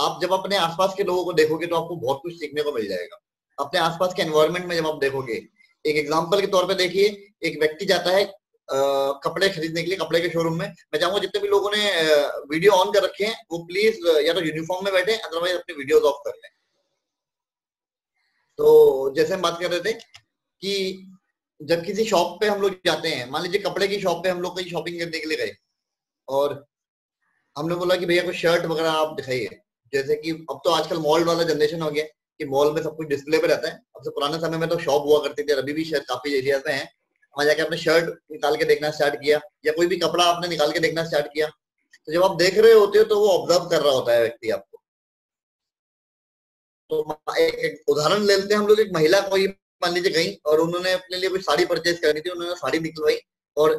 आप जब अपने आसपास के लोगों को देखोगे तो आपको बहुत कुछ सीखने को मिल जाएगा। अपने आसपास के एनवायरनमेंट में जब आप देखोगे, एक एग्जांपल के तौर पे देखिए, एक व्यक्ति जाता है कपड़े खरीदने के लिए कपड़े के शोरूम में। मैं चाहूंगा जितने भी लोगों ने वीडियो ऑन कर रखे हैं वो प्लीज या तो यूनिफॉर्म में बैठे, अदरवाइज अपनी वीडियोस ऑफ कर लें। तो जैसे हम बात कर रहे थे कि जब किसी शॉप पे हम लोग जाते हैं, मान लीजिए कपड़े की शॉप पे हम लोग कहीं शॉपिंग करने के लिए गए और हमने बोला कि भैया कोई शर्ट वगैरह आप दिखाइए। जैसे कि अब तो आजकल मॉल वाला जनरेशन हो गया कि मॉल में सब कुछ डिस्प्ले पे रहता है। अब से पुराने समय में तो शॉप हुआ करती थी, अभी भी शायद काफी एरियाज में है। वहां जाके आपने शर्ट निकाल के देखना स्टार्ट किया या कोई भी कपड़ा आपने निकाल के देखना स्टार्ट किया, तो जब आप देख रहे होते हो तो वो ऑब्जर्व कर रहा होता है व्यक्ति आपको। तो एक उदाहरण ले लेते हैं हम लोग। एक महिला कोई मान लीजिए गई और उन्होंने अपने लिए कोई साड़ी परचेज करनी थी, उन्होंने साड़ी निकलवाई और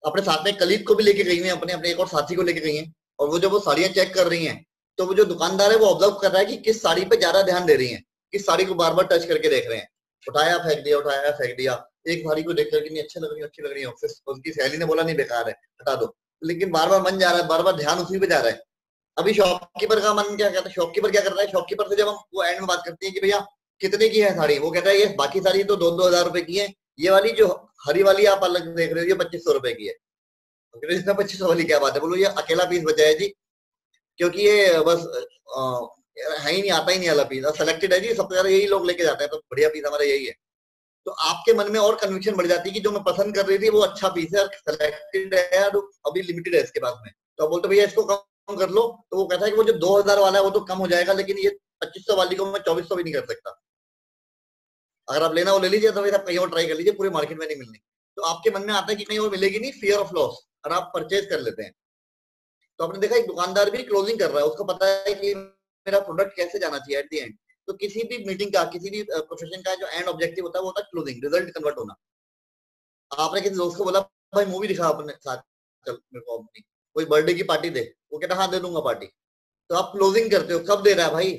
अपने साथ में कलीग को भी लेके गई है, अपने अपने एक और साथी को लेके गई है। और वो जब वो साड़ियां चेक कर रही हैं तो वो जो दुकानदार है वो ऑब्जर्व कर रहा है कि किस साड़ी पे ज्यादा ध्यान दे रही है, किस साड़ी को बार बार टच करके देख रहे हैं। उठाया फेंक दिया, उठाया फेंक दिया। एक साड़ी को देख करके नहीं अच्छी लग रही है, अच्छी लग रही है, फिर उसकी सहेली ने बोला नहीं बेकार है हटा दो, लेकिन बार बार मन जा रहा है, बार बार ध्यान उसी पे जा रहा है। अभी शॉपकीपर का मन क्या कहता है, शॉपकीपर क्या कर रहा है, शॉपकीपर से जब हम वो एंड में बात करते हैं कि भैया कितने की है साड़ी, वो कहता है ये बाकी साड़ी तो 2-2 हज़ार रुपए की है, ये वाली जो हरी वाली आप अलग देख रहे हो ये 2500 रुपए की है। तो इसमें 2500 वाली क्या बात है, बोलो ये अकेला पीस बचा है जी, क्योंकि ये बस है ही नहीं, आता ही नहीं वाला पीस, सेलेक्टेड है जी, सबसे ज्यादा यही लोग लेके जाते हैं, तो बढ़िया पीस हमारा यही है। तो आपके मन में और कन्विक्शन बढ़ जाती है कि जो मैं पसंद कर रही थी वो अच्छा पीस है, सेलेक्टेड है और अभी लिमिटेड है इसके पास में। तो आप बोलते भैया इसको कम कर लो, तो वो कहता है कि वो जो 2000 वाला है वो तो कम हो जाएगा, लेकिन ये 2500 वाली को मैं 2400 भी नहीं कर सकता। अगर आप लेना वो ले लीजिए, तो फिर आप कहीं और ट्राई कर लीजिए, पूरे मार्केट में नहीं मिलनी। तो आपके मन में आता है कि कहीं और मिलेगी नहीं, फियर ऑफ लॉस, और आप परचेज कर लेते हैं। तो आपने देखा एक दुकानदार भी क्लोजिंग कर रहा है, उसको पता है कि मेरा प्रोडक्ट कैसे जाना चाहिए एट द एंड। तो किसी भी मीटिंग का, किसी भी प्रोफेशन का जो एंड ऑब्जेक्टिव होता है वो होता है क्लोजिंग, रिजल्ट कन्वर्ट होना। आपने किसी दोस्त को बोला भाई मूवी दिखा अपने साथ, चल मेरे को अपनी कोई बर्थडे की पार्टी दे, वो कहता हाँ दे दूंगा पार्टी। तो आप क्लोजिंग करते हो, कब दे रहा है भाई,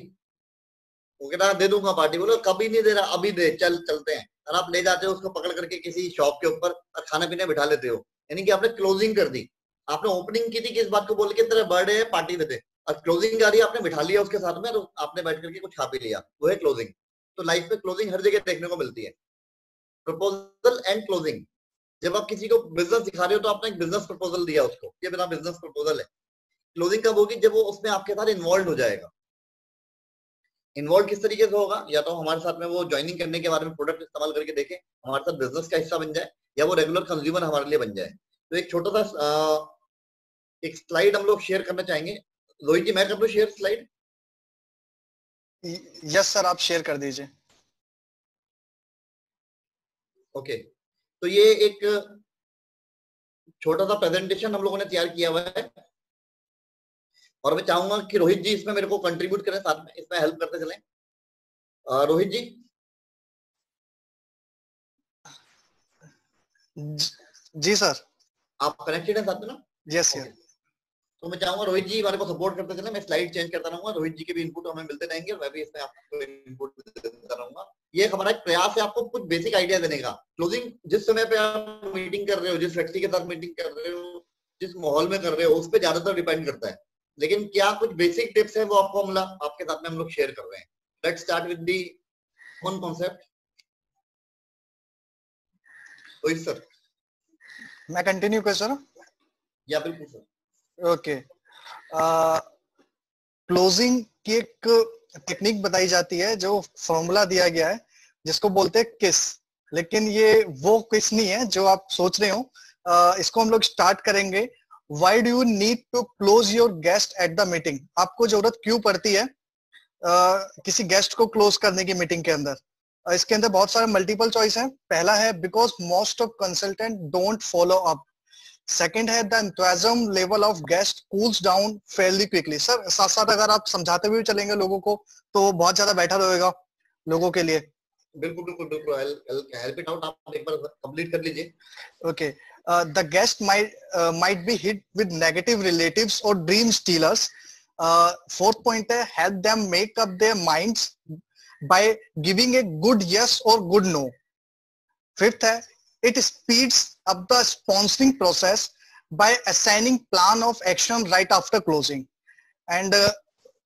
वो कहता हाँ दे दूंगा पार्टी, बोलो कभी नहीं दे रहा, अभी दे, चल चलते हैं। और आप ले जाते हो उसको पकड़ करके किसी शॉप के ऊपर और खाना पीने बिठा लेते हो, यानी कि आपने क्लोजिंग कर दी। आपने ओपनिंग की थी किस बात को बोल के, तेरा बर्थडे है पार्टी दे दे, और क्लोजिंग आ रही है, आपने बिठा लिया उसके साथ में, तो आपने बैठ करके कुछ खा पी लिया, वो है क्लोजिंग। तो लाइफ में क्लोजिंग हर जगह देखने को मिलती है, प्रपोजल एंड क्लोजिंग। जब आप किसी को बिजनेस दिखा रहे हो तो आपने एक बिजनेस प्रपोजल दिया उसको, ये मेरा बिजनेस प्रपोजल है। क्लोजिंग कब होगी, जब वो उसमें आपके साथ इन्वॉल्व हो जाएगा। इन्वॉल्व किस तरीके से होगा, या तो हमारे साथ में वो ज्वाइनिंग करने के बारे में प्रोडक्ट इस्तेमाल करके देखे, हमारे साथ बिजनेस का हिस्सा बन जाए, या वो रेगुलर कंज्यूमर हमारे लिए बन जाए। तो एक छोटा सा एक स्लाइड हम लोग शेयर करना चाहेंगे। रोहित जी मैं कर दूं शेयर स्लाइड? यस सर, आप शेयर कर दीजिए। ओके, तो ये एक छोटा सा प्रेजेंटेशन हम लोगों ने तैयार किया हुआ है, और मैं चाहूंगा कि रोहित जी इसमें मेरे को कंट्रीब्यूट करें, साथ में इसमें हेल्प करते चलें। रोहित जी जी सर। आप कनेक्टेड हैं साथ में ना? Yes okay, sir. तो मैं चाहूंगा रोहित जी हमारे को सपोर्ट करते चले, मैं स्लाइड चेंज करता रहूंगा, रोहित जी के भी इनपुट हमें मिलते रहेंगे और मैं भी इसमें आपको इनपुट देता रहूंगा। ये हमारा एक प्रयास है आपको कुछ बेसिक आइडिया देने का। क्लोजिंग जिस समय पे आप मीटिंग कर रहे हो, जिस व्यक्ति के साथ मीटिंग कर रहे हो, जिस माहौल में कर रहे हो, उस पर ज्यादातर डिपेंड करता है, लेकिन क्या कुछ बेसिक टिप्स है वो आपको हम आपके साथ में हम लोग शेयर कर रहे हैं। Let's start with the one concept. Rohit sir, मैं कंटिन्यू कर सर? या बिल्कुल सर। ओके, क्लोजिंग की एक टेक्निक बताई जाती है, जो फॉर्मूला दिया गया है जिसको बोलते हैं किस, लेकिन ये वो किस नहीं है जो आप सोच रहे हो। इसको हम लोग स्टार्ट करेंगे। Why do you need to close your guest at the meeting? आपको जरूरत क्यों पड़ती है किसी गेस्ट को क्लोज करने की मीटिंग के अंदर? इसके अंदर बहुत सारे मल्टीपल चॉइस हैं। पहला है because most of consultant don't follow up. Second है the enthusiasm level of guest cools down fairly quickly. Sir साथ साथ अगर आप समझाते हुए चलेंगे लोगों को तो बहुत ज्यादा बेटर होएगा लोगों के लिए। बिल्कुल बिल्कुल बिल्कुल, हेल्प इट आउट, आप एक बार कंप्लीट कर लीजिए। Okay, the guest might be hit with negative relatives or dream stealers. Fourth point है help them make up their minds by giving a good yes or good no. Fifth है it speeds up the sponsoring process by assigning plan of action right after closing. And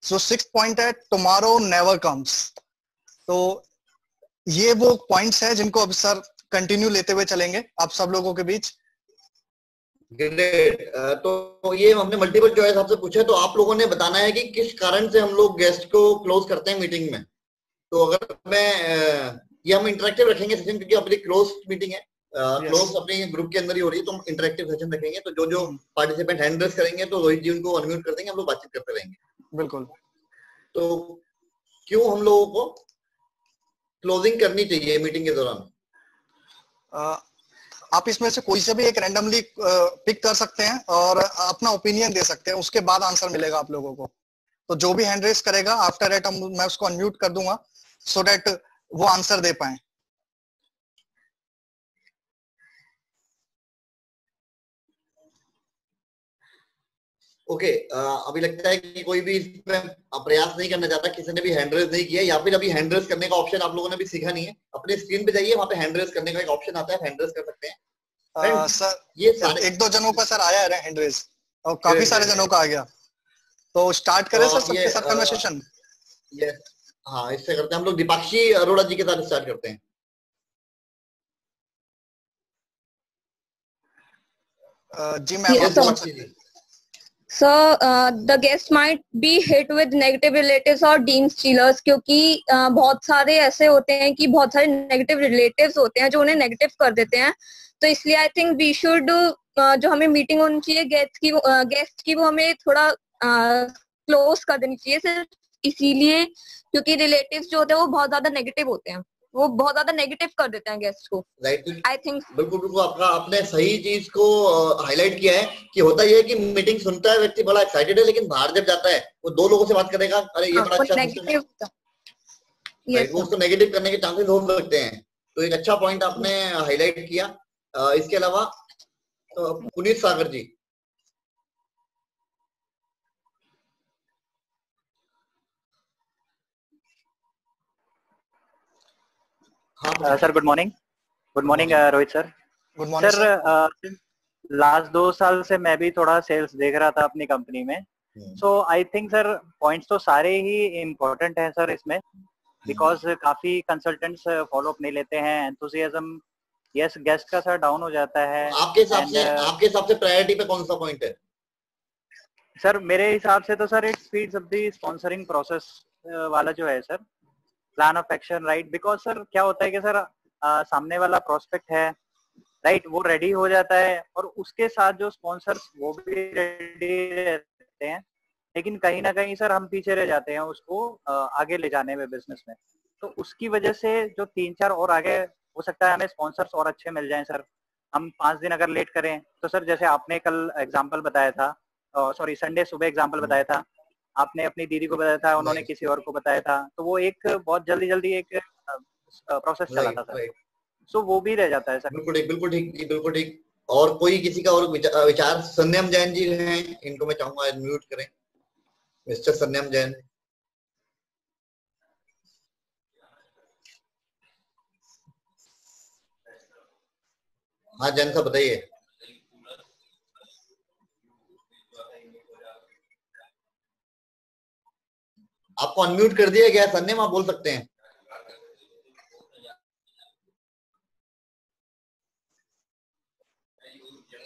so 6th point है tomorrow never comes. तो ये वो points हैं जिनको अब sir continue लेते हुए चलेंगे आप सब लोगों के बीच। ग्रेट। तो ये हमने मल्टीपल चॉइस आपसे पूछा है, तो आप लोगों ने बताना है कि किस कारण से हम लोग गेस्ट को क्लोज करते हैं मीटिंग में। तो अगर मैं ये हम इंटरेक्टिव रखेंगे सेशन, क्योंकि अपनी क्लोज मीटिंग है, क्लोज अपने ग्रुप के अंदर ही हो रही है, तो हम इंटरेक्टिव सेशन रखेंगे। तो जो जो पार्टिसिपेंट हैंड रेस करेंगे तो रोहित जी उनको अनम्यूट कर देंगे, हम लोग बातचीत करते रहेंगे। बिल्कुल। तो क्यों हम लोगों को क्लोजिंग करनी चाहिए मीटिंग के दौरान? आप इसमें से कोई से भी एक रैंडमली पिक कर सकते हैं और अपना ओपिनियन दे सकते हैं, उसके बाद आंसर मिलेगा आप लोगों को। तो जो भी हैंड रेस करेगा आफ्टर दैट मैं उसको अनम्यूट कर दूंगा सो दैट वो आंसर दे पाए। ओके, अभी लगता है कि कोई भी इसमें प्रयास नहीं करना चाहता, किसी ने भी हैंड रेस नहीं किया, या फिर अभी हैंड रेस करने का ऑप्शन आप लोगों ने भी सीखा नहीं है। अपने स्क्रीन पे जाइए, वहां पे हैंड रेस करने का एक ऑप्शन आता है, हैंड रेस कर सकते हैं। सर ये सारे एक दो जनों का सर आया है हैंड रेस और काफी सारे जनों का आ गया। तो स्टार्ट करें सर सबके साथ कन्वर्सेशन। यस, हाँ, इससे करते हैं हम लोग। दीपाक्षी अरोड़ा जी के साथ स्टार्ट करते हैं। जी ma'am. So the guest might be hit with negative relatives or dean stealers, क्योंकि बहुत सारे ऐसे होते हैं कि बहुत सारे नेगेटिव रिलेटिव्स होते हैं जो उन्हें नेगेटिव कर देते हैं। तो इसलिए आई थिंक वी शुड, जो हमें मीटिंग होनी चाहिए गेस्ट की वो हमें थोड़ा क्लोज कर देनी चाहिए, सिर्फ इसीलिए क्योंकि रिलेटिव्स जो होते हैं वो बहुत ज्यादा नेगेटिव होते हैं, वो बहुत ज्यादा नेगेटिव कर देते हैं गेस्ट को। राइट, आई थिंक बिल्कुल बिल्कुल आपने सही चीज को हाईलाइट किया है कि होता यह है कि मीटिंग सुनता है व्यक्ति, बड़ा एक्साइटेड है, लेकिन बाहर जब जाता है वो दो लोगों से बात करेगा, अरे ये बड़ा अच्छा सिस्टम है, राइट, वो उसको नेगेटिव करने के चांसेस हो सकते हैं। तो एक अच्छा पॉइंट आपने हाईलाइट किया। इसके अलावा पुनीत सागर जी। हाँ sir, good morning Rohit sir. Good morning sir. Last 2 साल से मैं भी थोड़ा सेल्स देख रहा था अपनी कंपनी में। सो आई थिंक सर पॉइंट्स तो सारे ही इम्पोर्टेंट हैं सर इसमें, बिकॉज काफी कंसल्टेंट्स फॉलो अप नहीं लेते हैं। एंथुसियाज्म यस गेस्ट का सर डाउन हो जाता है। आपके हिसाब से प्रायोरिटी पे कौन सा पॉइंट है सर? मेरे हिसाब से तो sir it speeds up the sponsoring process वाला जो है sir, plan of action, right. Because sir क्या होता है कि सर सामने वाला प्रोस्पेक्ट है, राइट, वो रेडी हो जाता है और उसके साथ जो स्पॉन्सर्स वो भी रेडी रहते हैं, लेकिन कहीं ना कहीं सर हम पीछे रह जाते हैं उसको आगे ले जाने में बिजनेस में। तो उसकी वजह से जो 3-4 और आगे हो सकता है हमें स्पॉन्सर्स और अच्छे मिल जाएं सर। हम 5 दिन अगर लेट करें तो सर, जैसे आपने कल एग्जाम्पल बताया था, सॉरी संडे सुबह एग्जाम्पल बताया था, आपने अपनी दीदी को बताया था, उन्होंने किसी और को बताया था, तो वो एक बहुत जल्दी एक प्रोसेस चला था सर। सो वो भी रह जाता है सर। बिल्कुल ठीक। और कोई किसी का और विचार? संयम जैन जी हैं, इनको मैं चाहूंगा म्यूट करें, मिस्टर संयम जैन। हाँ जैन साहब बताइए। आपको अनम्यूट कर दिया गया, संयम आप बोल सकते हैं।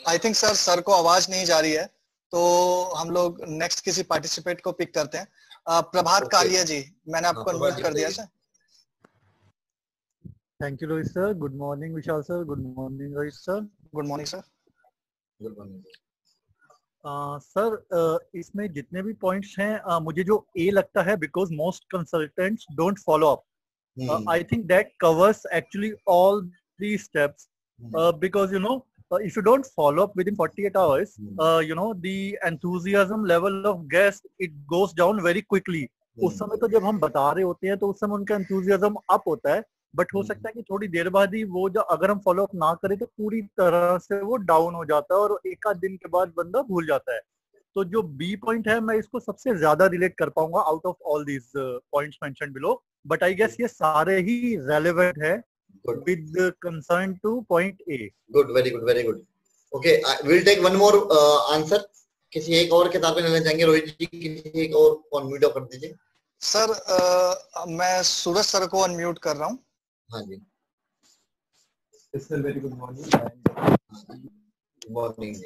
आई थिंक सर को आवाज नहीं जा रही है, तो हम लोग नेक्स्ट किसी पार्टिसिपेट को पिक करते हैं। प्रभात कालिया जी, मैंने आपको अनम्यूट कर दिया sir. Thank you Rohit sir. Good morning Vishal sir. Good morning Rohit sir. Good morning sir. Good morning sir. इसमें जितने भी पॉइंट्स हैं, मुझे जो ए लगता है, because most consultants don't follow up, I think that covers actually all the steps, because you know if you don't follow up within 48 hours, you know, the enthusiasm level of guest, it goes down very quickly. उस समय तो जब हम बता रहे होते हैं तो उस समय उनका enthusiasm अप होता है, बट हो सकता है कि थोड़ी देर बाद ही वो, जो अगर हम फॉलो अप ना करें तो पूरी तरह से वो डाउन हो जाता है और एक आध दिन के बाद बंदा भूल जाता है। तो जो बी पॉइंट है, मैं इसको सबसे ज्यादा रिलेट कर पाऊंगा out of all these points mentioned below, but I guess ये सारे ही रेलेवेंट है with concern to point A. Good, very good. Okay, we'll take one more answer. किसी एक और के साथ में लेना चाहेंगे? रोहित जी किसी एक और को अनम्यूट कर दीजिए। सर मैं सूरज सर को अनम्यूट कर रहा हूँ। हाँ जी, sir very good morning. Morning.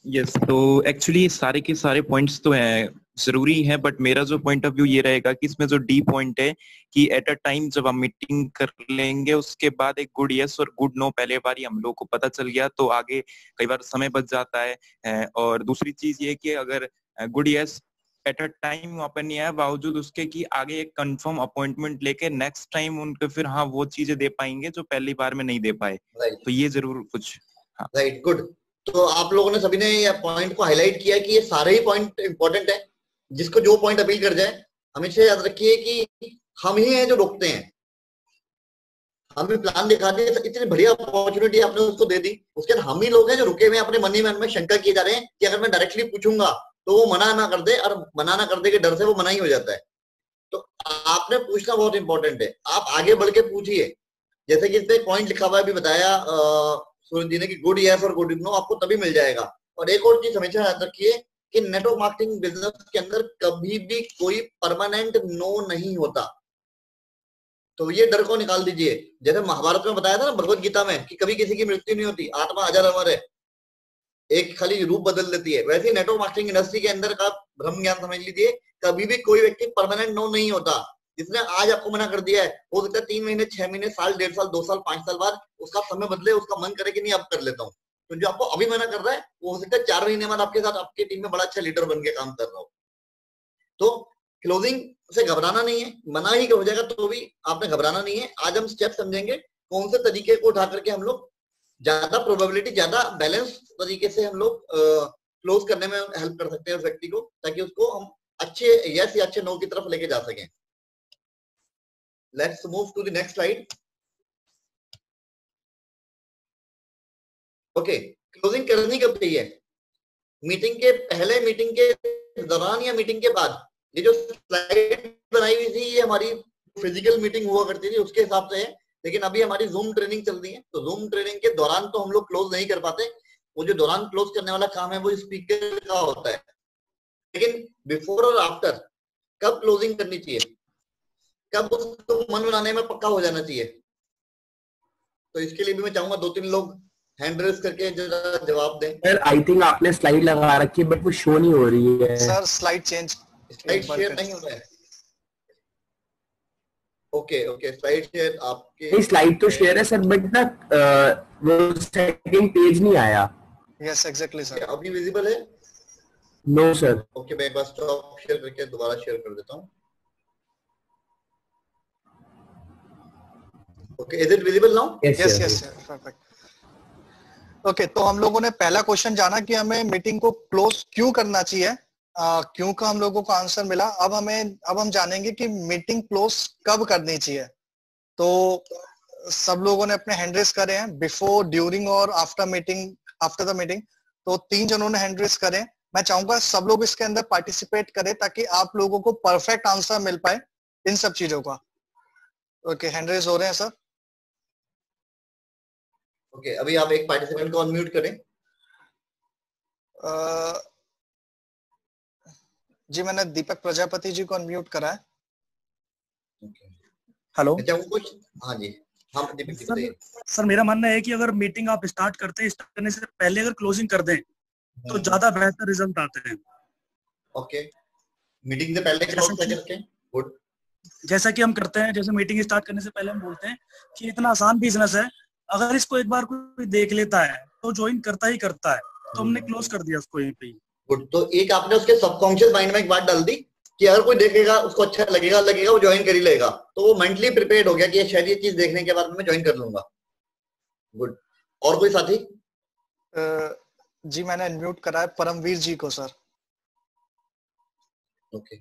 Yes, तो एक्चुअली सारे के सारे पॉइंट्स तो हैं, जरूरी है, बट मेरा जो पॉइंट ऑफ व्यू ये रहेगा कि इसमें जो डी पॉइंट है कि एट अ टाइम जब हम मीटिंग कर लेंगे उसके बाद एक गुड यस और गुड नो पहले बार ही हम लोग को पता चल गया तो आगे कई बार समय बच जाता है। और दूसरी चीज ये कि अगर good yes at a time वहां पर नहीं आया, बावजूद उसके कि आगे एक कंफर्म अपॉइंटमेंट लेके नेक्स्ट टाइम उनको फिर हाँ वो चीजें दे पाएंगे जो पहली बार में नहीं दे पाए। तो ये जरूर कुछ राइट, गुड। तो आप लोगों ने सभी ने ये पॉइंट को हाईलाइट किया कि ये सारे ही पॉइंट इंपॉर्टेंट है। जिसको जो पॉइंट अपील कर जाए, हमेशा याद रखिए कि हम ही हैं जो रोकते हैं। हमें प्लान दिखा दिया, इतनी बढ़िया अपॉर्चुनिटी आपने उसको दे दी, उसके बाद हम ही लोग हैं जो रुके हुए हैं, अपने मन ही मन में शंका किए जा रहे हैं कि अगर मैं डायरेक्टली पूछूंगा तो वो मना ना कर दे, और मना ना कर दे के डर से वो मना ही हो जाता है। तो आपने पूछना बहुत इंपॉर्टेंट है। आप आगे बढ़ के पूछिए, जैसे कि इस पे पॉइंट लिखा हुआ है, अभी बताया सूरज जी ने कि गुड यस और गुड नो आपको तभी मिल जाएगा। और एक और चीज हमेशा याद रखिए कि नेटवर्क मार्केटिंग बिजनेस के अंदर कभी भी कोई परमानेंट नो नहीं होता। तो ये डर को निकाल दीजिए। जैसे महाभारत में बताया था ना, भगवत गीता में, कि कभी किसी की मृत्यु नहीं होती, आत्मा हजार अमर है, एक खाली रूप बदल देती है। वैसे ही नेटवर्क मार्केटिंग इंडस्ट्री के अंदर का भ्रम ज्ञान समझ लीजिए, कभी भी कोई व्यक्ति परमानेंट नो नहीं होता। जिसने आज आपको मना कर दिया है, हो सकता है 3 महीने, 6 महीने, साल, 1.5 साल, 2 साल, 5 साल बाद उसका समय बदले, उसका मन करे कि नहीं अब कर लेता हूँ। तो जो आपको अभी मना कर रहा है वो हो सकता है 4 महीने बाद आपके साथ आपकी टीम में बड़ा अच्छा लीडर बन के काम कर रहा हो। तो क्लोजिंग से घबराना नहीं है, मना ही हो जाएगा तो भी आपने घबराना नहीं है। आज हम स्टेप समझेंगे कौन से तरीके को उठा करके हम लोग ज्यादा प्रोबेबिलिटी, ज्यादा बैलेंस तरीके से हम लोग क्लोज करने में हेल्प कर सकते हैं उस व्यक्ति को, ताकि उसको हम अच्छे यस या अच्छे नो की तरफ लेके जा सकें। Let's move to the next slide. Okay, closing करनी कब चाहिए? मीटिंग के पहले, मीटिंग के दौरान, या मीटिंग के बाद? ये जो स्लाइड बनाई हुई थी ये हमारी फिजिकल मीटिंग हुआ करती थी उसके हिसाब से है, लेकिन अभी हमारी जूम ट्रेनिंग चल रही है, तो जूम ट्रेनिंग के दौरान तो हम लोग क्लोज नहीं कर पाते। वो जो दौरान क्लोज करने वाला काम है वो स्पीकर का होता है। लेकिन बिफोर और आफ्टर कब क्लोजिंग करनी चाहिए, कब उसको मन बनाने में पक्का हो जाना चाहिए? तो इसके लिए भी मैं चाहूंगा 2-3 लोग हैंड रेस करके जवाब दें। सर आई थिंक आपने स्लाइड लगा रखी है बट वो शो नहीं हो रही है। Sir slide change, slide share नहीं हो रहा है। ओके ओके, स्लाइड शेयर आपके, नहीं स्लाइड तो शेयर है सर, बट ना वो सेकंड पेज नहीं आया। Yes exactly sir. अभी विजिबल है? No sir. ओके, मैं एक बार स्टॉप शेयर करके दोबारा शेयर कर देता हूँ। Okay, is it visible now? Yes yes perfect. Okay, तो हम लोगों ने पहला क्वेश्चन जाना कि हमें मीटिंग को क्लोज क्यों करना चाहिए। क्यों का हम लोगों को आंसर मिला। अब हम जानेंगे कि मीटिंग क्लोज कब करनी चाहिए। तो सब लोगों ने अपने हैंड रेस करे हैं, बिफोर, ड्यूरिंग और after meeting, after the meeting. तो 3 जनों ने हैंड रेस करे। मैं चाहूंगा सब लोग इसके अंदर पार्टिसिपेट करें ताकि आप लोगों को परफेक्ट आंसर मिल पाए इन सब चीजों का। ओके, हैंड रेस हो रहे हैं सर। ओके, अभी आप एक पार्टिसिपेंट को अनम्यूट करें। जी मैंने दीपक प्रजापति जी को अनम्यूट करा है। हेलो कुछ, हाँ जी, हाँ दीपक जी बताइए। सर मेरा मानना है कि अगर मीटिंग आप स्टार्ट करने से पहले अगर क्लोजिंग कर दें तो ज्यादा बेहतर रिजल्ट आते हैं। ओके, मीटिंग से पहले क्लोज करके गुड। जैसा कि हम करते हैं, जैसे मीटिंग स्टार्ट करने से पहले हम बोलते हैं कि इतना आसान बिजनेस है, अगर इसको एक बार कोई देख लेता है तो ज्वाइन करता ही करता है। तो हमने क्लोज कर दिया उसको यहीं पे। गुड। तो एक आपने उसके सबकॉन्शियस माइंड में एक बात डाल दी कि अगर कोई देखेगा उसको अच्छा लगेगा वो ज्वाइन कर ही लेगा। तो वो मेंटली प्रिपेयर्ड हो गया कि शायद ये चीज देखने के बाद मैं ज्वाइन कर लूंगा। गुड। और कोई साथी? जी मैंने अनम्यूट करा है परमवीर जी को सर। ओके।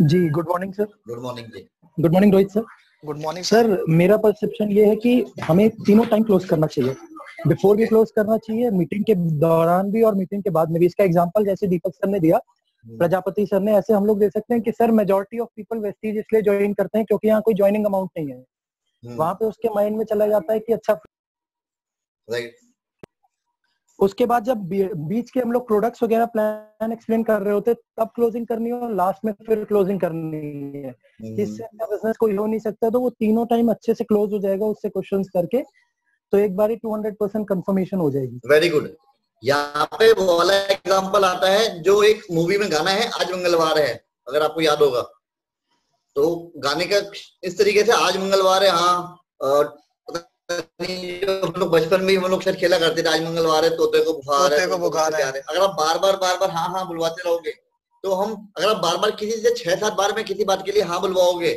जी good morning sir. Good morning जी। Good morning Rohit sir. Good morning sir. मेरा परसेप्शन ये है कि हमें तीनों टाइम क्लोज करना चाहिए। बिफोर भी क्लोज करना चाहिए, मीटिंग के दौरान भी और मीटिंग के बाद में भी। इसका एग्जांपल जैसे दीपक सर ने दिया, प्रजापति सर ने, ऐसे हम लोग दे सकते हैं कि sir majority of people Vestige इसलिए ज्वाइन करते हैं क्योंकि यहाँ कोई ज्वाइनिंग अमाउंट नहीं है। वहां पे उसके माइंड में चला जाता है कि अच्छा। राइट। उसके बाद जब बीच के हम लोग प्रोडक्ट्स वगैरह प्लान एक्सप्लेन कर रहे होते तब क्लोजिंग करनी है और लास्ट में फिर क्लोजिंग करनी है। इससे बिजनेस कोई हो नहीं सकता, तो वो तीनों टाइम अच्छे से क्लोज हो जाएगा उससे क्वेश्चंस करके, तो एक बार ही 200% कंफर्मेशन हो जाएगी। Very good. यहाँ पे वो वाला एग्जांपल आता है जो एक मूवी में गाना है आज मंगलवार है, अगर आपको याद होगा, तो गाने का इस तरीके से आज मंगलवार है। हाँ, हम लोग बचपन में हम लोग शायद खेला करते थे, आज मंगलवार है तोते को बुखार है, बुखार है। अगर आप बार बार हाँ हाँ बुलवाते रहोगे तो हम, अगर आप बार बार किसी से 6-7 बार में किसी बात के लिए हाँ बुलवाओगे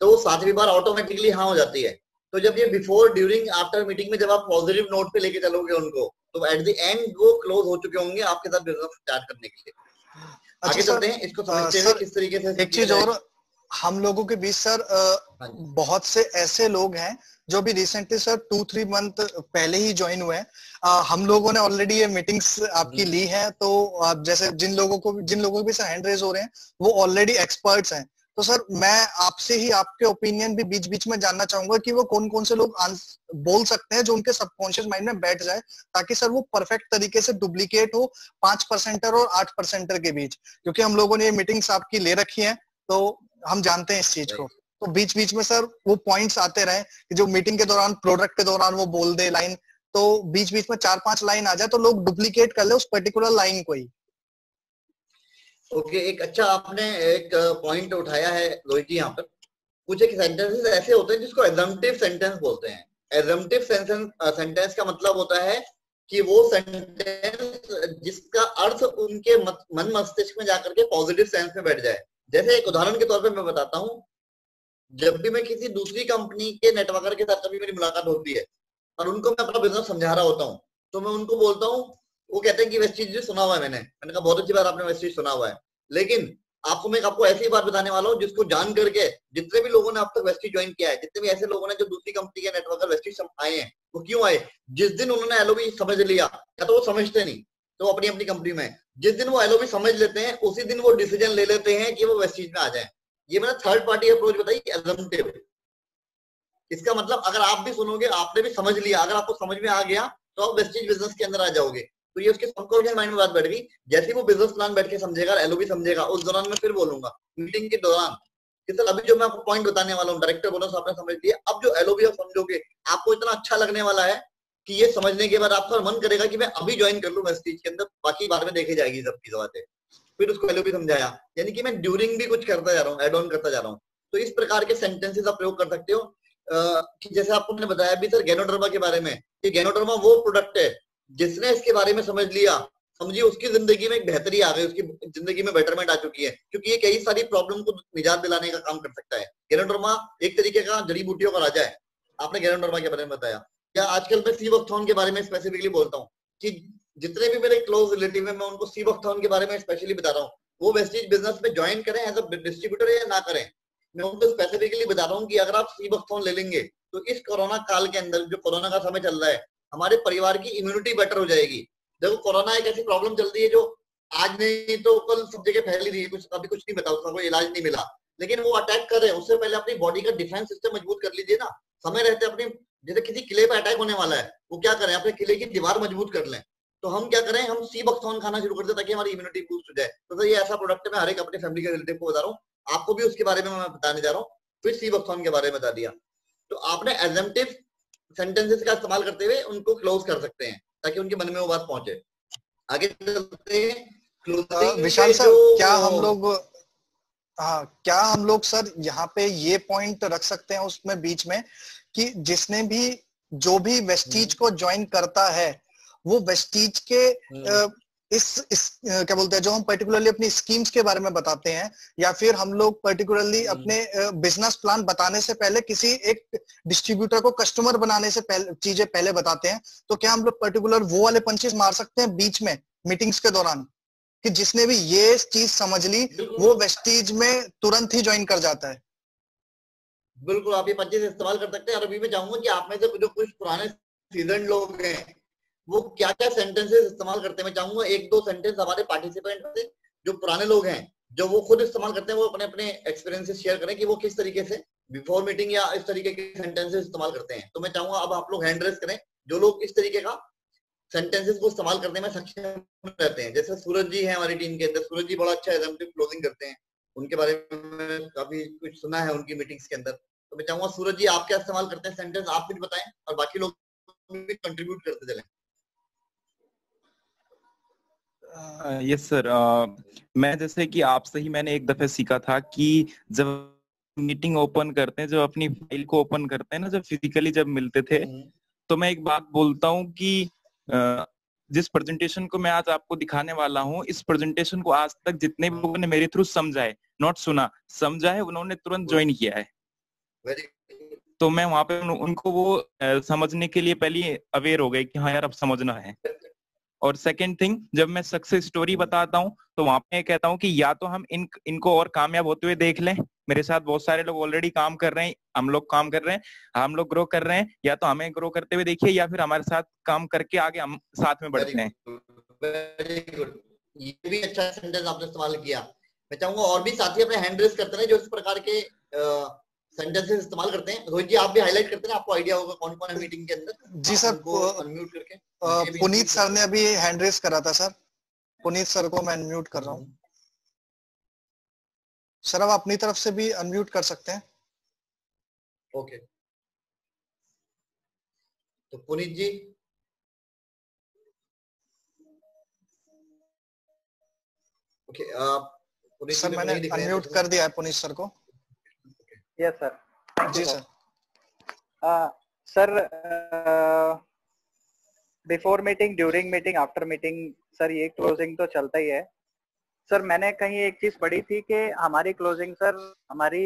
तो वो 7वीं बार ऑटोमेटिकली हाँ हो जाती है। तो जब ये बिफोर, ड्यूरिंग, आफ्टर मीटिंग में जब आप पॉजिटिव नोट पे लेके चलोगे उनको, तो एट द एंड वो क्लोज हो चुके होंगे आपके साथ बिजनेस स्टार्ट करने के लिए। आगे चलते हैं, इसको समझते हैं किस तरीके से। एक चीज और, हम लोगों के बीच सर बहुत से ऐसे लोग हैं जो भी रिसेंटली सर 2-3 मंथ पहले ही ज्वाइन हुए हैं। हम लोगों ने ऑलरेडी ये मीटिंग्स आपकी ली है, तो आप जैसे जिन लोगों के भी सर हैंड रेज हो रहे हैं वो ऑलरेडी एक्सपर्ट्स हैं। तो सर मैं आपसे ही आपके ओपिनियन भी बीच बीच में जानना चाहूंगा कि वो कौन कौन से लोग बोल सकते हैं जो उनके सबकॉन्शियस माइंड में बैठ जाए, ताकि सर वो परफेक्ट तरीके से डुप्लीकेट हो 5% और 8% के बीच, क्योंकि हम लोगों ने ये मीटिंग्स आपकी ले रखी है तो हम जानते हैं इस चीज को। तो बीच बीच में सर वो पॉइंट्स आते रहे कि जो मीटिंग के दौरान, प्रोडक्ट के दौरान वो बोल दे लाइन, तो बीच बीच में 4-5 लाइन आ जाए तो लोग डुप्लीकेट कर ले उस पर्टिकुलर लाइन को ही। ओके, एक अच्छा आपने एक पॉइंट उठाया है रोहित जी। यहाँ पर कुछ एक सेंटेंसेस ऐसे होते हैं जिसको एजम्पटिव सेंटेंस बोलते हैं। एजम्पटिव सेंटेंस का मतलब होता है कि वो सेंटेंस जिसका अर्थ उनके मन मस्तिष्क में जाकर के पॉजिटिव सेंस में बैठ जाए। जैसे एक उदाहरण के तौर पे मैं बताता हूँ, जब भी मैं किसी दूसरी कंपनी के नेटवर्कर के साथ कभी मेरी मुलाकात होती है और उनको मैं अपना बिजनेस समझा रहा होता हूँ, तो मैं उनको बोलता हूँ, वो कहते हैं कि वेस्टीज सुना हुआ है मैंने कहा बहुत अच्छी बात, आपने वेस्टीज सुना हुआ है, लेकिन आपको ऐसी बात बताने वाला हूँ जिसको जान करके जितने भी लोगों ने अब तक वेस्टीज ज्वाइन किया है, जितने भी ऐसे लोगों ने जो दूसरी कंपनी के नेटवर्कर वेस्टीज आए हैं, वो क्यों आए? जिस दिन उन्होंने एलओबी समझ लिया, या तो वो समझते नहीं तो अपनी अपनी कंपनी में, जिस दिन वो एलओबी समझ लेते हैं उसी दिन वो डिसीजन ले लेते हैं कि वो वेस्टीज में आ जाए। ये मैंने थर्ड पार्टी अप्रोच बताई, एजम्पटिव। इसका मतलब अगर आप भी सुनोगे, आपने भी समझ लिया, अगर आपको समझ में आ गया तो आप वेस्टीज बिजनेस के अंदर आ जाओगे। तो ये उसके सबकॉन्शियस माइंड में बात बैठ गई। जैसे वो बिजनेस प्लान बैठ के समझेगा, एलओबी समझेगा, उस दौरान मैं फिर बोलूंगा मीटिंग के दौरान कि सर अभी जो मैं आपको पॉइंट बताने वाला हूँ, डायरेक्टर बोनस आपने समझ लिया, अब जो एलओबी आप समझोगे आपको इतना अच्छा लगने वाला है कि ये समझने के बाद आपका मन करेगा कि मैं अभी ज्वाइन कर लूं वेस्टीज के अंदर, बाकी बाद में देखी जाएगी सबकी बातें। फिर उसको एलओबी समझाया, यानी कि मैं ड्यूरिंग भी कुछ करता जा रहा हूँ, एड ऑन करता जा रहा हूँ। तो इस प्रकार के सेंटेंसेस आप प्रयोग कर सकते हो। कि जैसे आपको मैंने बताया भी सर गैनोडर्मा के बारे में, कि गैनोडर्मा वो प्रोडक्ट है जिसने इसके बारे में समझ लिया, समझिए उसकी जिंदगी में एक बेहतरी आ गई, उसकी जिंदगी में बेटरमेंट आ चुकी है, क्योंकि ये कई सारी प्रॉब्लम को निजात दिलाने का काम कर सकता है। गैनोडर्मा एक तरीके का जड़ी बूटियों का राजा है। आपने गैनोडर्मा के बारे में बताया, या आजकल मैं सीवॉक्थॉन के बारे में स्पेसिफिकली बोलता हूँ कि जितने भी मेरे क्लोज रिलेटिव है मैं उनको सीवॉक्थॉन के बारे में स्पेशली बता रहा हूँ। वो वेस्टीज बिजनेस में ज्वाइन करें एज अ डिस्ट्रीब्यूटर या ना करें, मैं उनको स्पेसिफिकली बता रहा हूँ कि अगर आप सीवॉक्थॉन ले लेंगे तो इस कोरोना काल के अंदर, जो कोरोना का समय चल रहा है, हमारे परिवार की इम्यूनिटी बेटर हो जाएगी। देखो कोरोना एक ऐसी प्रॉब्लम चल रही है जो आज नहीं तो कल सब जगह फैल रही है, कुछ अभी कुछ नहीं बता, उसका कोई इलाज नहीं मिला, लेकिन वो अटैक कर रहे हैं। उससे पहले अपनी बॉडी का डिफेंस सिस्टम मजबूत कर लीजिए ना, समय रहते अपनी, जैसे किसी किले पर अटैक होने वाला है, वो क्या करें, अपने किले की दीवार मजबूत कर लें। तो हम क्या करें, हम सीवॉक्थॉन खाना शुरू कर दें ताकि हमारी इम्यूनिटी बूस्ट हो जाए। तो ये ऐसा प्रोडक्ट है, मैं हर एक अपने फैमिली के रिलेटिव को बता रहा हूँ, आपको भी उसके बारे में मैं बताने जा रहा हूँ। फिर सीवॉक्थॉन के बारे में बता दिया, तो आपने एजम्पटिव सेंटेंसेस का इस्तेमाल करते हुए उनको क्लोज कर सकते हैं ताकि उनके मन में वो बात पहुंचे। आगे चलते हैं। विशाल सर, क्या हम लोग सर यहाँ पे ये पॉइंट रख सकते हैं उसमें बीच में कि जिसने भी, जो भी वेस्टीज को ज्वाइन करता है, वो वेस्टीज के इस क्या बोलते हैं, जो हम पर्टिकुलरली अपनी स्कीम्स के बारे में बताते हैं, या फिर हम लोग पर्टिकुलरली अपने बिजनेस प्लान बताने से पहले किसी एक डिस्ट्रीब्यूटर को कस्टमर बनाने से पहले चीजें पहले बताते हैं, तो क्या हम लोग पर्टिकुलर वो वाले पंचेस मार सकते हैं बीच में मीटिंग्स के दौरान कि जिसने भी ये चीज समझ ली वो वेस्टीज में तुरंत ही ज्वाइन कर जाता है? बिल्कुल, आप ये पंचेस इस्तेमाल कर सकते हैं। और अभी मैं चाहूंगा कि आप में से जो कुछ पुराने सीजन लोग हैं वो क्या क्या सेंटेंसेस इस्तेमाल करते हैं, मैं चाहूंगा 1-2 सेंटेंस हमारे पार्टिसिपेंट से जो पुराने लोग हैं, जो वो खुद इस्तेमाल करते हैं, वो अपने अपने एक्सपीरियंसेस शेयर करें कि वो किस तरीके से बिफोर मीटिंग या इस तरीके के सेंटेंसेस इस्तेमाल करते हैं। तो मैं चाहूंगा अब आप लोग हैंड रेस करें जो लोग इस तरीके का सेंटेंसेस को इस्तेमाल करने में सक्षम रहते हैं। जैसे सूरज जी हैं हमारी टीम के अंदर, सूरज जी बड़ा अच्छा एग्जाम्पल क्लोजिंग करते हैं, उनके बारे में काफी कुछ सुना है उनकी मीटिंग्स के अंदर। तो मैं चाहूंगा सूरज जी आप क्या इस्तेमाल करते हैं सेंटेंस, आप कुछ बताएं और बाकी लोग भी कंट्रीब्यूट करते चलें। यस सर, मैं जैसे कि आपसे ही मैंने एक दफे सीखा था कि जब मीटिंग ओपन करते हैं, जब अपनी फाइल को ओपन करते हैं ना, जब फिजिकली जब मिलते थे, तो मैं एक बात बोलता हूँ कि जिस प्रेजेंटेशन को मैं आज आपको दिखाने वाला हूँ, इस प्रेजेंटेशन को आज तक जितने भी लोगों ने मेरे थ्रू समझा है, नॉट सुना, समझा है, उन्होंने तुरंत ज्वाइन किया है। तो मैं वहां पे उनको वो समझने के लिए पहले अवेयर हो गए कि हाँ यार अब समझना है। और सेकंड थिंग, जब मैं सक्सेस स्टोरी बताता हूँ तो वहां पे कहता हूँ कि या तो हम इनको और कामयाब होते हुए देख लें, मेरे साथ बहुत सारे लोग ऑलरेडी काम कर रहे हैं, हम लोग काम कर रहे हैं, हम लोग ग्रो कर रहे हैं, या तो हमें ग्रो करते हुए देखिए या फिर हमारे साथ काम करके आगे हम साथ में बढ़ते हैं। वेरी गुड, ये भी अच्छा सेंटेंस आपने इस्तेमाल किया। मैं चाहूंगा और भी साथी अपने हैंड रेस करते हैं जो इस प्रकार के सेंटेंसेस इस्तेमाल करते हैं। रोहित जी आप भी हाईलाइट करते हैं, आपको आइडिया होगा कौन कौन है मीटिंग के अंदर। जी सर, अनम्यूट करके पुनीत सर ने अभी हैंड रेस करा था सर, पुनीत सर को मैं अनम्यूट कर रहा हूँ। सर आप अपनी तरफ से भी अनम्यूट कर सकते हैं। ओके, तो पुनीत जी ओके, पुनीत सर मैंने अनम्यूट कर दिया है पुनीत सर को। Yes sir. जी sir. Sir before meeting, during meeting, after meeting, sir ये क्लोजिंग तो चलता ही है। सर मैंने कहीं एक चीज पढ़ी थी कि हमारी क्लोजिंग सर हमारी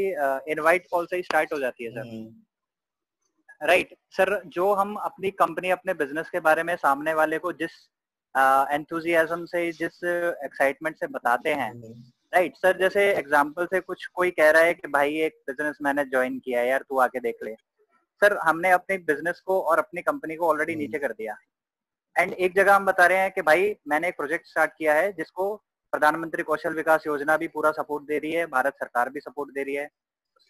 इनवाइट कॉल से ही स्टार्ट हो जाती है सर। राइट सर, जो हम अपनी कंपनी, अपने बिजनेस के बारे में सामने वाले को जिस एंथुजियाज्म से, जिस एक्साइटमेंट से बताते हैं, राइट सर, जैसे एग्जांपल से कुछ कोई कह रहा है कि भाई एक बिजनेस मैंने ज्वाइन किया है यार, तू आके देख ले। सर हमने अपने बिजनेस को और अपनी कंपनी को ऑलरेडी नीचे कर दिया, एंड एक जगह हम बता रहे हैं कि भाई मैंने एक प्रोजेक्ट स्टार्ट किया है जिसको प्रधानमंत्री कौशल विकास योजना भी पूरा सपोर्ट दे रही है, भारत सरकार भी सपोर्ट दे रही है।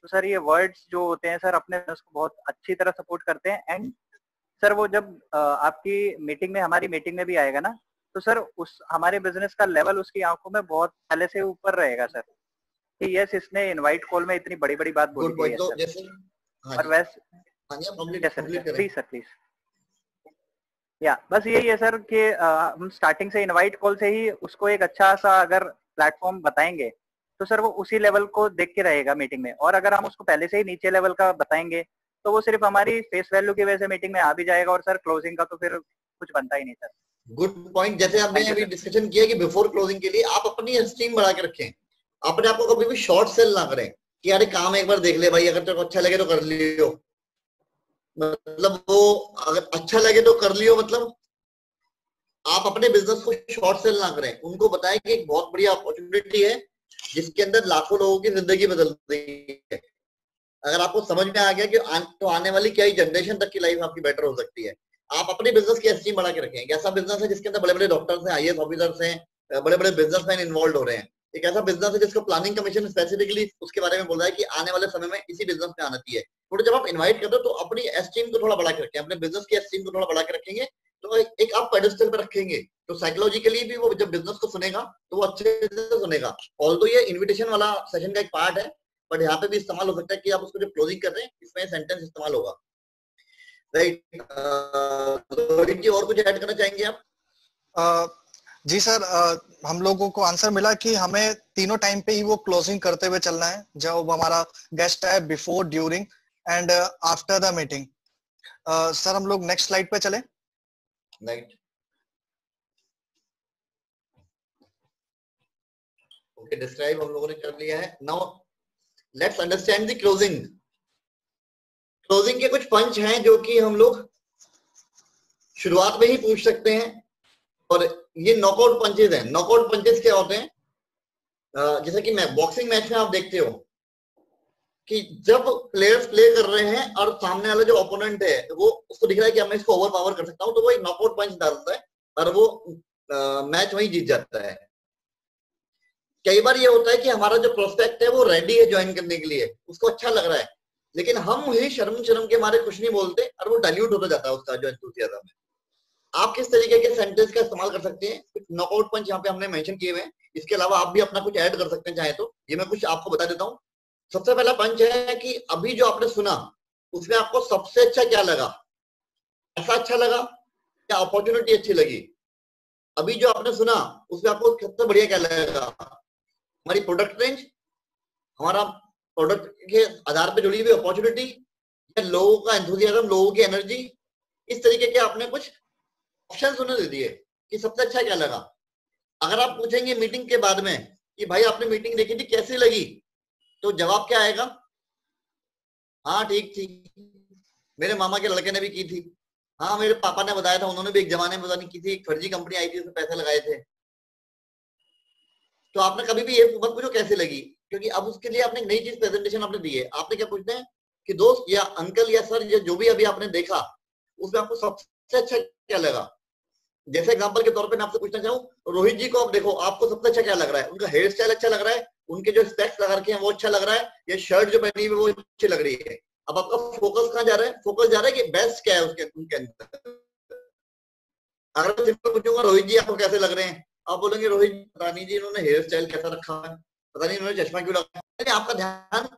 तो सर ये वर्ड्स जो होते हैं सर अपने बिजनेस को बहुत अच्छी तरह सपोर्ट करते हैं। एंड सर वो जब आपकी मीटिंग में, हमारी मीटिंग में भी आएगा ना, तो सर उस हमारे बिजनेस का लेवल उसकी आंखों में बहुत पहले से ऊपर रहेगा सर कि यस इसने इनवाइट कॉल में इतनी बड़ी बड़ी बात बोली है सर। और वैसे प्लीज सर प्लीज, या बस यही है सर कि हम स्टार्टिंग से इनवाइट कॉल से ही उसको एक अच्छा सा अगर प्लेटफॉर्म बताएंगे तो सर वो उसी लेवल को देख के रहेगा मीटिंग में। और अगर हम उसको पहले से ही नीचे लेवल का बताएंगे तो वो सिर्फ हमारी फेस वैल्यू की वजह से मीटिंग में आ भी जाएगा, और सर क्लोजिंग का तो फिर कुछ बनता ही नहीं सर। Good point. जैसे आपने अभी डिस्कशन किया कि बिफोर क्लोजिंग के लिए आप अपनी एस्टीम बढ़ा के रखें, अपने आप को कभी भी शॉर्ट सेल ना करें कि अरे काम एक बार देख ले भाई, अगर तेरे को अच्छा लगे तो कर लियो, मतलब वो अगर अच्छा लगे तो कर लियो, मतलब आप अपने बिजनेस को शॉर्ट सेल ना करें। उनको बताएं कि एक बहुत बढ़िया अपॉर्चुनिटी है जिसके अंदर लाखों लोगों की जिंदगी बदल रही है। अगर आपको समझ में आ गया कि तो आने वाली क्या ही जनरेशन तक की लाइफ आपकी बेटर हो सकती है, आप अपने बिजनेस की एस्टीम बढ़ा के रखें। एक ऐसा बिजनेस है जिसके अंदर बड़े बड़े डॉक्टर्स हैं, आईएएस ऑफिसर्स हैं, बड़े बड़े बिजनेसमैन इन्वॉल्व हो रहे हैं। एक ऐसा बिजनेस है जिसको प्लानिंग कमीशन स्पेसिफिकली उसके बारे में बोल रहा है कि आने वाले समय में इसी बिजनेस में आना चाहिए। तो जब आप इन्वाइट करते हो तो अपनी एस्टीम को थोड़ा बढ़ा के रखें, अपने बिजनेस की एस्टीम को थोड़ा बढ़ा के रखेंगे तो एक आप पेडेस्टल पे रखेंगे, तो साइकोलॉजिकली भी वो जब बिजनेस को सुनेगा तो वो अच्छे से सुनेगा। ऑल्दो ये इन्विटेशन वाला सेशन का एक पार्ट है, बट यहाँ पे भी इस्तेमाल हो सकता है कि आप उसको जब क्लोजिंग कर रहे हैं इसमें सेंटेंस इस्तेमाल होगा। राइट, रोहित जी और कुछ ऐड करना चाहेंगे आप? जी सर, हम लोगों को आंसर मिला कि हमें तीनों टाइम पे ही वो क्लोजिंग करते हुए चलना है जब हमारा गेस्ट है, before, during and after the meeting. Sir हम लोग नेक्स्ट स्लाइड पे चले। राइट, ओके, डिस्क्राइब हम लोगों ने कर लिया है। Now let's understand the closing. Closing के कुछ पंच हैं जो कि हम लोग शुरुआत में ही पूछ सकते हैं, और ये नॉकआउट पंचेस हैं। नॉकआउट पंचेस क्या होते हैं? जैसे कि बॉक्सिंग मैच में आप देखते हो कि जब प्लेयर्स प्ले कर रहे हैं और सामने वाला जो ओपोनेंट है वो उसको दिख रहा है कि मैं इसको ओवर पावर कर सकता हूं, तो वो एक नॉकआउट पंच डालता है और वो मैच वहीं जीत जाता है। कई बार ये होता है कि हमारा जो प्रोस्पेक्ट है वो रेडी है ज्वाइन करने के लिए, उसको अच्छा लग रहा है, लेकिन हम ही शर्म शर्म के मारे कुछ नहीं बोलते और वो डाइल्यूट होता जाता है उसका जो एंथुसियाज्म है। आप किस तरीके के सेंटेंस का इस्तेमाल कर सकते हैं, कुछ नॉकआउट पंच यहाँ पे हमने मेंशन किए हुए हैं, इसके अलावा आप भी अपना कुछ ऐड कर सकते हैं चाहे तो। ये मैं कुछ आपको बता देता हूँ। सबसे पहला पंच है कि अभी जो आपने सुना उसमें आपको सबसे अच्छा क्या लगा, ऐसा अच्छा लगा या अपॉर्चुनिटी अच्छी लगी। अभी जो आपने सुना उसमें आपको सबसे बढ़िया क्या लगेगा, हमारी प्रोडक्ट रेंज, हमारा प्रोडक्ट के आधार पर जुड़ी हुई अपॉर्चुनिटी, या लोगों का एंथुसियाज्म, लोगों की एनर्जी। इस तरीके के आपने कुछ ऑप्शन उन्हें दे दिए कि सबसे अच्छा क्या लगा। अगर आप पूछेंगे मीटिंग के बाद में कि भाई आपने मीटिंग देखी थी कैसी लगी, तो जवाब क्या आएगा, हाँ ठीक थी, मेरे मामा के लड़के ने भी की थी, हाँ मेरे पापा ने बताया था, उन्होंने भी एक जमाने में पता नहीं की थी, एक फर्जी कंपनी आई थी उसमें पैसे लगाए थे। तो आपने कभी भी ये मत पूछो कैसे लगी, क्योंकि अब उसके लिए आपने एक नई चीज प्रेजेंटेशन आपने दी है। आपने क्या पूछना है कि दोस्त या अंकल या सर या जो भी अभी आपने देखा उसमें आपको सबसे अच्छा क्या लगा। जैसे एग्जांपल के तौर पे मैं आपसे पूछना चाहूँ, रोहित जी को आप देखो, आपको सबसे अच्छा क्या लग रहा है, उनका हेयर स्टाइल अच्छा लग रहा है, उनके जो स्पेक्स लगा रखे हैं वो अच्छा लग रहा है, या शर्ट जो पहनी हुई है वो अच्छी लग रही है। अब आपका फोकस कहाँ जा रहा है, फोकस जा रहा है कि बेस्ट क्या है उसके उनके अंदर। अगर मैं सिंपल पूछूंगा रोहित जी आपको कैसे लग रहे हैं, आप बोलेंगे रोहित पता नहीं जी इन्होंने हेयर स्टाइल कैसा रखा है, पता नहीं इन्होंने चश्मा क्यों लगाया। आपका ध्यान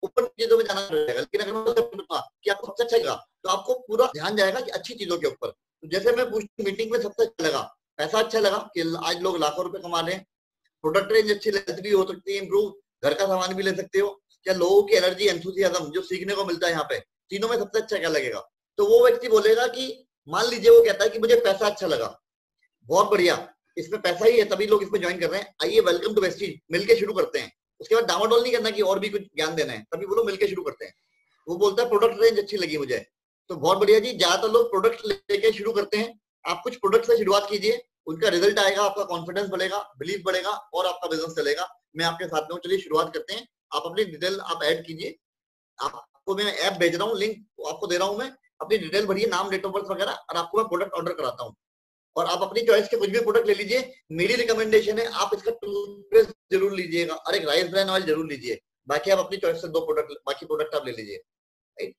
ऊपर चीजों में जाना रहेगा। लेकिन अगर मैं पूछूंगा कि आपको सबसे अच्छा लगा, तो आपको पूरा ध्यान जाएगा कि अच्छी चीजों के ऊपर। तो जैसे मैं पूछूं मीटिंग में सबसे अच्छा लगा, पैसा अच्छा लगा कि आज लोग लाखों रुपए कमा रहे हैं, प्रोडक्ट रेंज अच्छी भी हो सकती है इंप्रूव, घर का सामान भी ले सकते हो, या लोगों की एनर्जी एंथुसियाज्म जो सीखने को मिलता है यहाँ पे, तीनों में सबसे अच्छा क्या लगेगा। तो वो व्यक्ति बोलेगा कि मान लीजिए वो कहता है कि मुझे पैसा अच्छा लगा, बहुत बढ़िया, इसमें पैसा ही है तभी लोग इसमें ज्वाइन कर रहे हैं, आइए वेलकम टू वेस्टीज, मिलके शुरू करते हैं। उसके बाद डामाडोल नहीं करना कि और भी कुछ ज्ञान देना है, तभी बोलो मिलके शुरू करते हैं। वो बोलता है प्रोडक्ट रेंज अच्छी लगी मुझे, तो बहुत बढ़िया जी, ज्यादातर लोग प्रोडक्ट लेके शुरू करते हैं। आप कुछ प्रोडक्ट से शुरुआत कीजिए, उनका रिजल्ट आएगा, आपका कॉन्फिडेंस बढ़ेगा, बिलीव बढ़ेगा और आपका बिजनेस चलेगा। मैं आपके साथ में हूँ, चलिए शुरुआत करते हैं। आप अपनी डिटेल आप ऐड कीजिए, आपको मैं ऐप भेज रहा हूँ, लिंक आपको दे रहा हूँ मैं, अपनी डिटेल भरिए, नाम, डेट ऑफ बर्थ वगैरह, और आपको मैं प्रोडक्ट ऑर्डर कराता हूँ। और आप अपनी चॉइस के कुछ भी प्रोडक्ट ले लीजिए। मेरी रिकमेंडेशन है आप इसका टूथपेस्ट जरूर लीजिएगा और एक राइस ब्रान ऑयल जरूर लीजिए। बाकी आप अपनी चॉइस से 2 प्रोडक्ट, बाकी प्रोडक्ट आप ले लीजिए। राइट,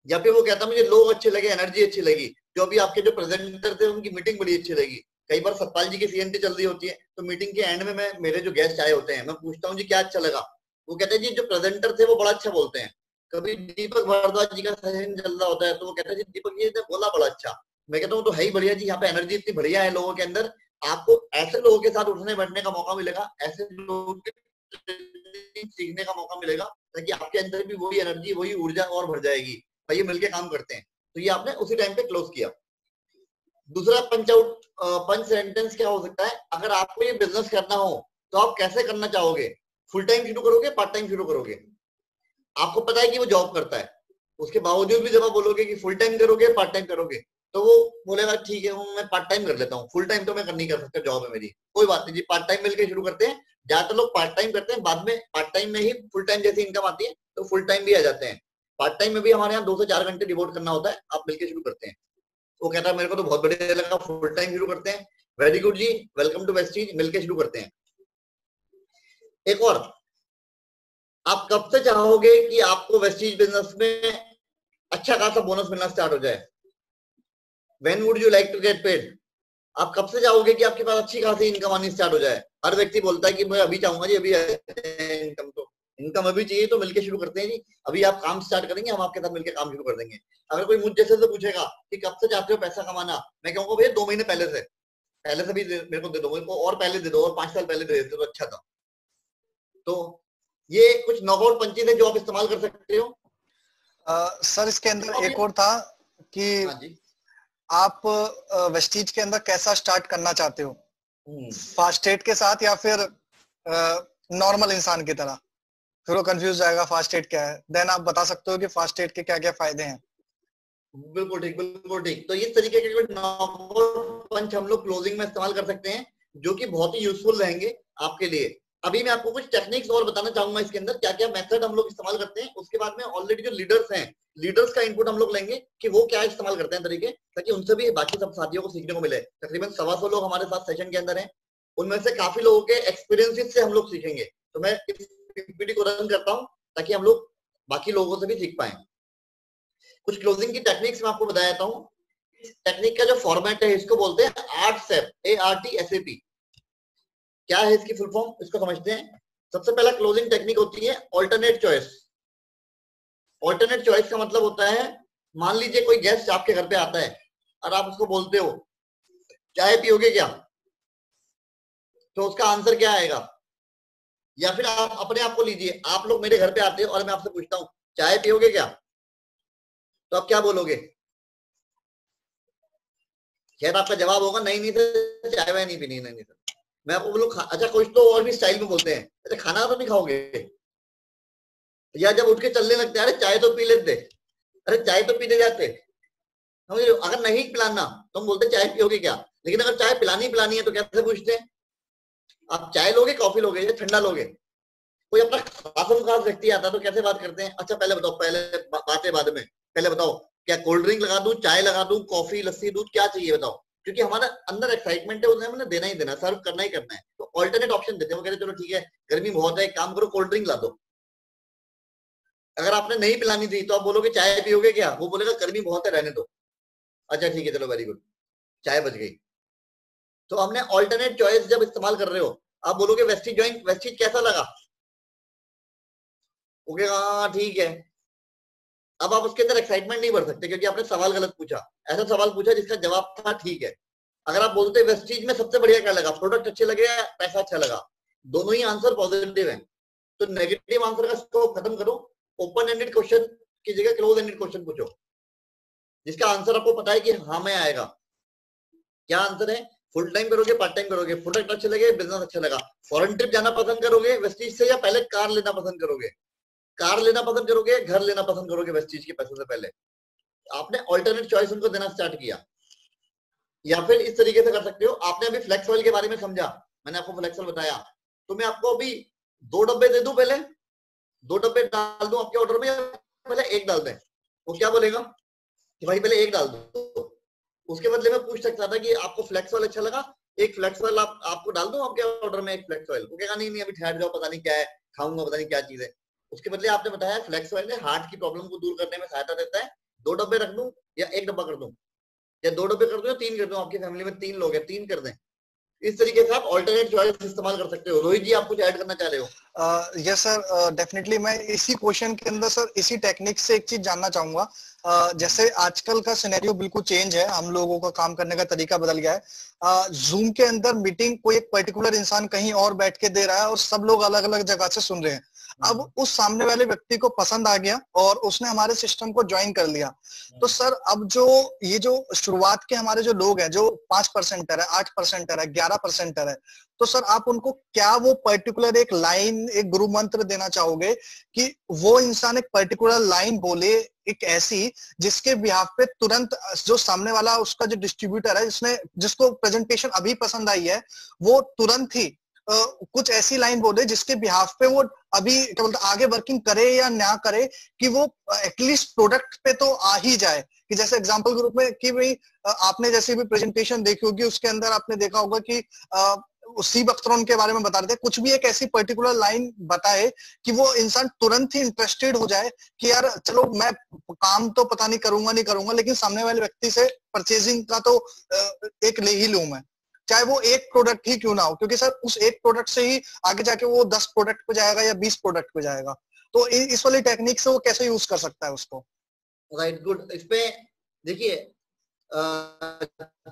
जब भी वो कहता मुझे लोग अच्छे लगे, एनर्जी अच्छी लगी, जो अभी आपके जो प्रेजेंटर थे उनकी मीटिंग बड़ी अच्छी लगी। कई बार सतपाल जी की सीएनटी चल रही होती है, तो मीटिंग के एंड में मैं मेरे जो गेस्ट आए होते हैं मैं पूछता हूँ जी क्या अच्छा लगा, वो कहते हैं जी जो प्रेजेंटर थे वो बड़ा अच्छा बोलते हैं। कभी दीपक भारद्वाज जी का सेशन चल रहा होता है तो वो कहते हैं जी दीपक जी ने बोला बड़ा अच्छा। मैं कहता हूँ तो है ही बढ़िया जी, यहाँ पे एनर्जी इतनी बढ़िया है लोगों के अंदर, आपको ऐसे लोगों के साथ उठने बैठने का मौका मिलेगा, ऐसे लोगों के सीखने का मौका मिलेगा, ताकि आपके अंदर भी वही एनर्जी, वही ऊर्जा और भर जाएगी। भाई ये मिलके काम करते हैं। तो ये आपने उसी टाइम पे क्लोज किया। दूसरा पंच सेंटेंस क्या हो सकता है, अगर आपको ये बिजनेस करना हो तो आप कैसे करना चाहोगे, फुल टाइम शुरू करोगे, पार्ट टाइम शुरू करोगे। आपको पता है कि वो जॉब करता है, उसके बावजूद भी जब आप बोलोगे कि फुल टाइम करोगे, पार्ट टाइम करोगे, तो वो बोलेगा ठीक है मैं पार्ट टाइम कर लेता हूँ, फुल टाइम तो मैं नहीं कर सकता, जॉब है मेरी। कोई बात नहीं जी, पार्ट टाइम मिलकर शुरू करते हैं। ज्यादातर लोग पार्ट टाइम करते हैं, बाद में पार्ट टाइम में ही फुल टाइम जैसी इनकम आती है तो फुल टाइम भी आ जाते हैं। पार्ट टाइम में भी हमारे यहाँ 2 से 4 घंटे डिवोट करना होता है। आप मिलकर शुरू करते हैं। वो कहता है मेरे को तो बहुत बढ़िया लगा, फुल टाइम शुरू करते हैं। वेरी गुड जी, वेलकम टू वेस्टीज, मिलकर शुरू करते हैं। एक और, आप कब से चाहोगे कि आपको वेस्टीज बिजनेस में अच्छा खासा बोनस मिलना स्टार्ट हो जाए? When would you like to get paid? आप कब से चाहोगे कि आपके पास अच्छी खासी इनकम आनी स्टार्ट हो जाए? हर व्यक्ति बोलता है कि मैं अभी चाहूंगा जी, अभी इनकम, तो इनकम अभी चाहिए तो मिलके शुरू करते हैं जी। अभी आप काम स्टार्ट करेंगे, हम आपके साथ मिलकर काम शुरू कर देंगे। अगर कोई मुझ जैसे से पूछेगा कि कब से चाहते हो पैसा कमाना, मैं कहूंगा भैया 2 महीने पहले से भी मेरे को दे दो, मेरे को और पहले दे दो, और 5 साल पहले दे देते तो अच्छा था। तो ये कुछ नॉकआउट पंचेज है जो आप इस्तेमाल कर सकते हो। सर इसके अंदर एक और था कि आप वेस्टीज के अंदर कैसा स्टार्ट करना चाहते हो, फास्ट एड के साथ या फिर नॉर्मल इंसान की तरह? फिर वो कंफ्यूज जाएगा फास्ट एड क्या है। देन आप बता सकते हो कि फास्ट एड के क्या क्या फायदे हैं। बिल्कुल ठीक, बिल्कुल ठीक। तो इस तरीके के नॉकआउट पंच हम लोग क्लोजिंग में इस्तेमाल कर सकते हैं, जो कि बहुत ही यूजफुल रहेंगे आपके लिए। अभी मैं आपको कुछ टेक्निक्स और बताना चाहूंगा इसके अंदर क्या क्या मेथड हम लोग इस्तेमाल करते हैं। उसके बाद में ऑलरेडी जो लीडर्स हैं, लीडर्स का इनपुट हम लोग लेंगे कि वो क्या इस्तेमाल करते हैं तरीके, ताकि उनसे भी बाकी सब साथियों को सीखने को मिले। तकरीबन 125 लोग हमारे साथ सेशन के अंदर हैं, उनमें से काफी लोगों के एक्सपीरियंसेस से हम लोग सीखेंगे। तो मैं इस पीपीटी को रन करता हूँ ताकि हम लोग बाकी लोगों से भी सीख पाए। कुछ क्लोजिंग की टेक्निक्स मैं आपको बता देता हूँ। टेक्निक का जो फॉर्मेट है इसको बोलते हैं ARTSAP, ARTSAP। क्या है इसकी फुल फॉर्म, इसको समझते हैं। सबसे पहला क्लोजिंग टेक्निक होती है ऑल्टरनेट चॉइस। ऑल्टरनेट चॉइस का मतलब होता है, मान लीजिए कोई गेस्ट आपके घर पे आता है और आप उसको बोलते हो चाय पियोगे क्या, तो उसका आंसर क्या आएगा। या फिर आप अपने आप को लीजिए, आप लोग मेरे घर पे आते हो और मैं आपसे पूछता हूँ चाय पियोगे क्या, तो आप क्या बोलोगे। शायद आपका जवाब होगा नहीं सर चाय वाय नहीं पीनी, नहीं सर। मैं आपको बोलूँ अच्छा कुछ तो और भी स्टाइल में बोलते हैं, अच्छा खाना तो नहीं खाओगे। या जब उठ के चलने लगते हैं अरे चाय तो पी लेते, अरे चाय तो पीने जाते। अगर नहीं पिलाना तो हम बोलते चाय पियोगे क्या। लेकिन अगर चाय पिलानी है तो कैसे पूछते हैं, आप चाय लोगे कॉफी लोगे या ठंडा लोगे। कोई अपना खास व्यक्ति आता तो कैसे बात करते हैं, अच्छा पहले बताओ, पहले बातें बाद में, पहले बताओ क्या कोल्ड ड्रिंक लगा दूं, चाय लगा दूं, कॉफी लस्सी दूध क्या चाहिए बताओ। क्योंकि हमारा अंदर एक्साइटमेंट है, उसे हमने देना ही देना, सर्व करना ही करना है। तो ऑल्टरनेट ऑप्शन देते हैं, वो कहते चलो ठीक है गर्मी बहुत है, एक काम करो कोल्ड ड्रिंक ला दो। अगर आपने नहीं पिलानी थी तो आप बोलोगे चाय पियोगे क्या, वो बोलेगा गर्मी बहुत है रहने दो। अच्छा ठीक है चलो वेरी गुड, चाय बच गई। तो हमने ऑल्टरनेट चॉइस जब इस्तेमाल कर रहे हो, आप बोलोगे वेस्टीज जॉइंट, वेस्टीज कैसा लगा, ओके हाँ ठीक है। अब आप उसके अंदर एक्साइटमेंट नहीं भर सकते क्योंकि आपने सवाल गलत पूछा। ऐसा सवाल पूछा जिसका जवाब था ठीक है। अगर आप बोलते वेस्टीज में सबसे बढ़िया क्या लगा, प्रोडक्ट अच्छे लगे या पैसा अच्छा लगा, दोनों ही आंसर पॉजिटिव है। तो नेगेटिव आंसर का स्कोप खत्म करो, ओपन एंडेड क्वेश्चन की जगह क्लोज एंडेड क्वेश्चन पूछो जिसका आंसर आपको पता है कि हाँ में आएगा। क्या आंसर है, फुल टाइम करोगे पार्ट टाइम करोगे, प्रोडक्ट अच्छे लगे बिजनेस अच्छा लगा, फॉरेन ट्रिप जाना पसंद करोगे वेस्टीज से या पहले कार लेना पसंद करोगे, कार लेना पसंद करोगे घर लेना पसंद करोगे वेस्टीज के पैसे से पहले। आपने ऑल्टरनेट चॉइस उनको देना स्टार्ट किया। या फिर इस तरीके से कर सकते हो, आपने अभी फ्लेक्स ऑयल के बारे में समझा, मैंने आपको फ्लेक्स ऑयल बताया, तो मैं आपको अभी 2 डब्बे दे दूं, पहले 2 डब्बे डाल दूं आपके ऑर्डर में या पहले 1 डाल दें। वो क्या बोलेगा कि भाई पहले 1 डाल दो। उसके बदले में पूछ सकता था कि आपको फ्लेक्स ऑयल अच्छा लगा, एक फ्लेक्स ऑयल आपको डाल दूं आपके ऑर्डर में, एक फ्लेक्स ऑयल। वो कहेगा नहीं अभी ठहर जाओ, पता नहीं क्या है खाऊंगा, पता नहीं क्या चीज है। उसके बदले आपने बताया फ्लेक्स ऑयल है, हार्ट की प्रॉब्लम को दूर करने में सहायता देता है, 2 डब्बे रख दूं या 1 डब्बा कर दूं, या 2 डब्बे कर दूं या 3 कर दूं, आपकी फैमिली में 3 लोग हैं 3 कर दें। इस तरीके से आप ऑल्टरनेट चॉइस इस्तेमाल कर सकते हो। रोहित जी आप कुछ ऐड करना चाह रहे हो। यस सर, डेफिनेटली मैं इसी क्वेश्चन के अंदर सर इसी टेक्निक से एक चीज जानना चाहूंगा। जैसे आजकल का सिनेरियो बिल्कुल चेंज है, हम लोगों का काम करने का तरीका बदल गया है। जूम के अंदर मीटिंग कोई एक पर्टिकुलर इंसान कहीं और बैठ के दे रहा है और सब लोग अलग अलग जगह से सुन रहे हैं। अब उस सामने वाले व्यक्ति को पसंद आ गया और उसने हमारे सिस्टम को ज्वाइन कर लिया। तो सर अब जो ये जो शुरुआत के हमारे जो लोग हैं जो 5% है, 8% है, 11% है, तो सर आप उनको क्या वो पर्टिकुलर एक लाइन, एक गुरु मंत्र देना चाहोगे कि वो इंसान एक पर्टिकुलर लाइन बोले, एक ऐसी जिसके बिहाफ पे तुरंत जो सामने वाला उसका जो डिस्ट्रीब्यूटर है जिसको प्रेजेंटेशन अभी पसंद आई है, वो तुरंत ही कुछ ऐसी लाइन बोले जिसके बिहाफ पे वो अभी क्या बोलते आगे वर्किंग करे या ना करे कि वो एटलीस्ट प्रोडक्ट पे तो आ ही जाए। कि जैसे एग्जांपल के रूप में कि भाई आपने जैसे भी प्रेजेंटेशन देखी होगी उसके अंदर आपने देखा होगा कि सी बख्तरौन के बारे में बता रहे थे, कुछ भी एक ऐसी पर्टिकुलर लाइन बताए कि वो इंसान तुरंत ही इंटरेस्टेड हो जाए कि यार चलो मैं काम तो पता नहीं करूंगा लेकिन सामने वाले व्यक्ति से परचेजिंग का तो एक ले ही लूं मैं, चाहे वो एक प्रोडक्ट ही क्यों ना हो, क्योंकि सर उस एक प्रोडक्ट से ही आगे जाके वो 10 प्रोडक्ट पे जाएगा या 20 प्रोडक्ट पे जाएगा। तो इस वाली टेक्निक से वो कैसे यूज कर सकता है उसको। Right good. इसपे देखिए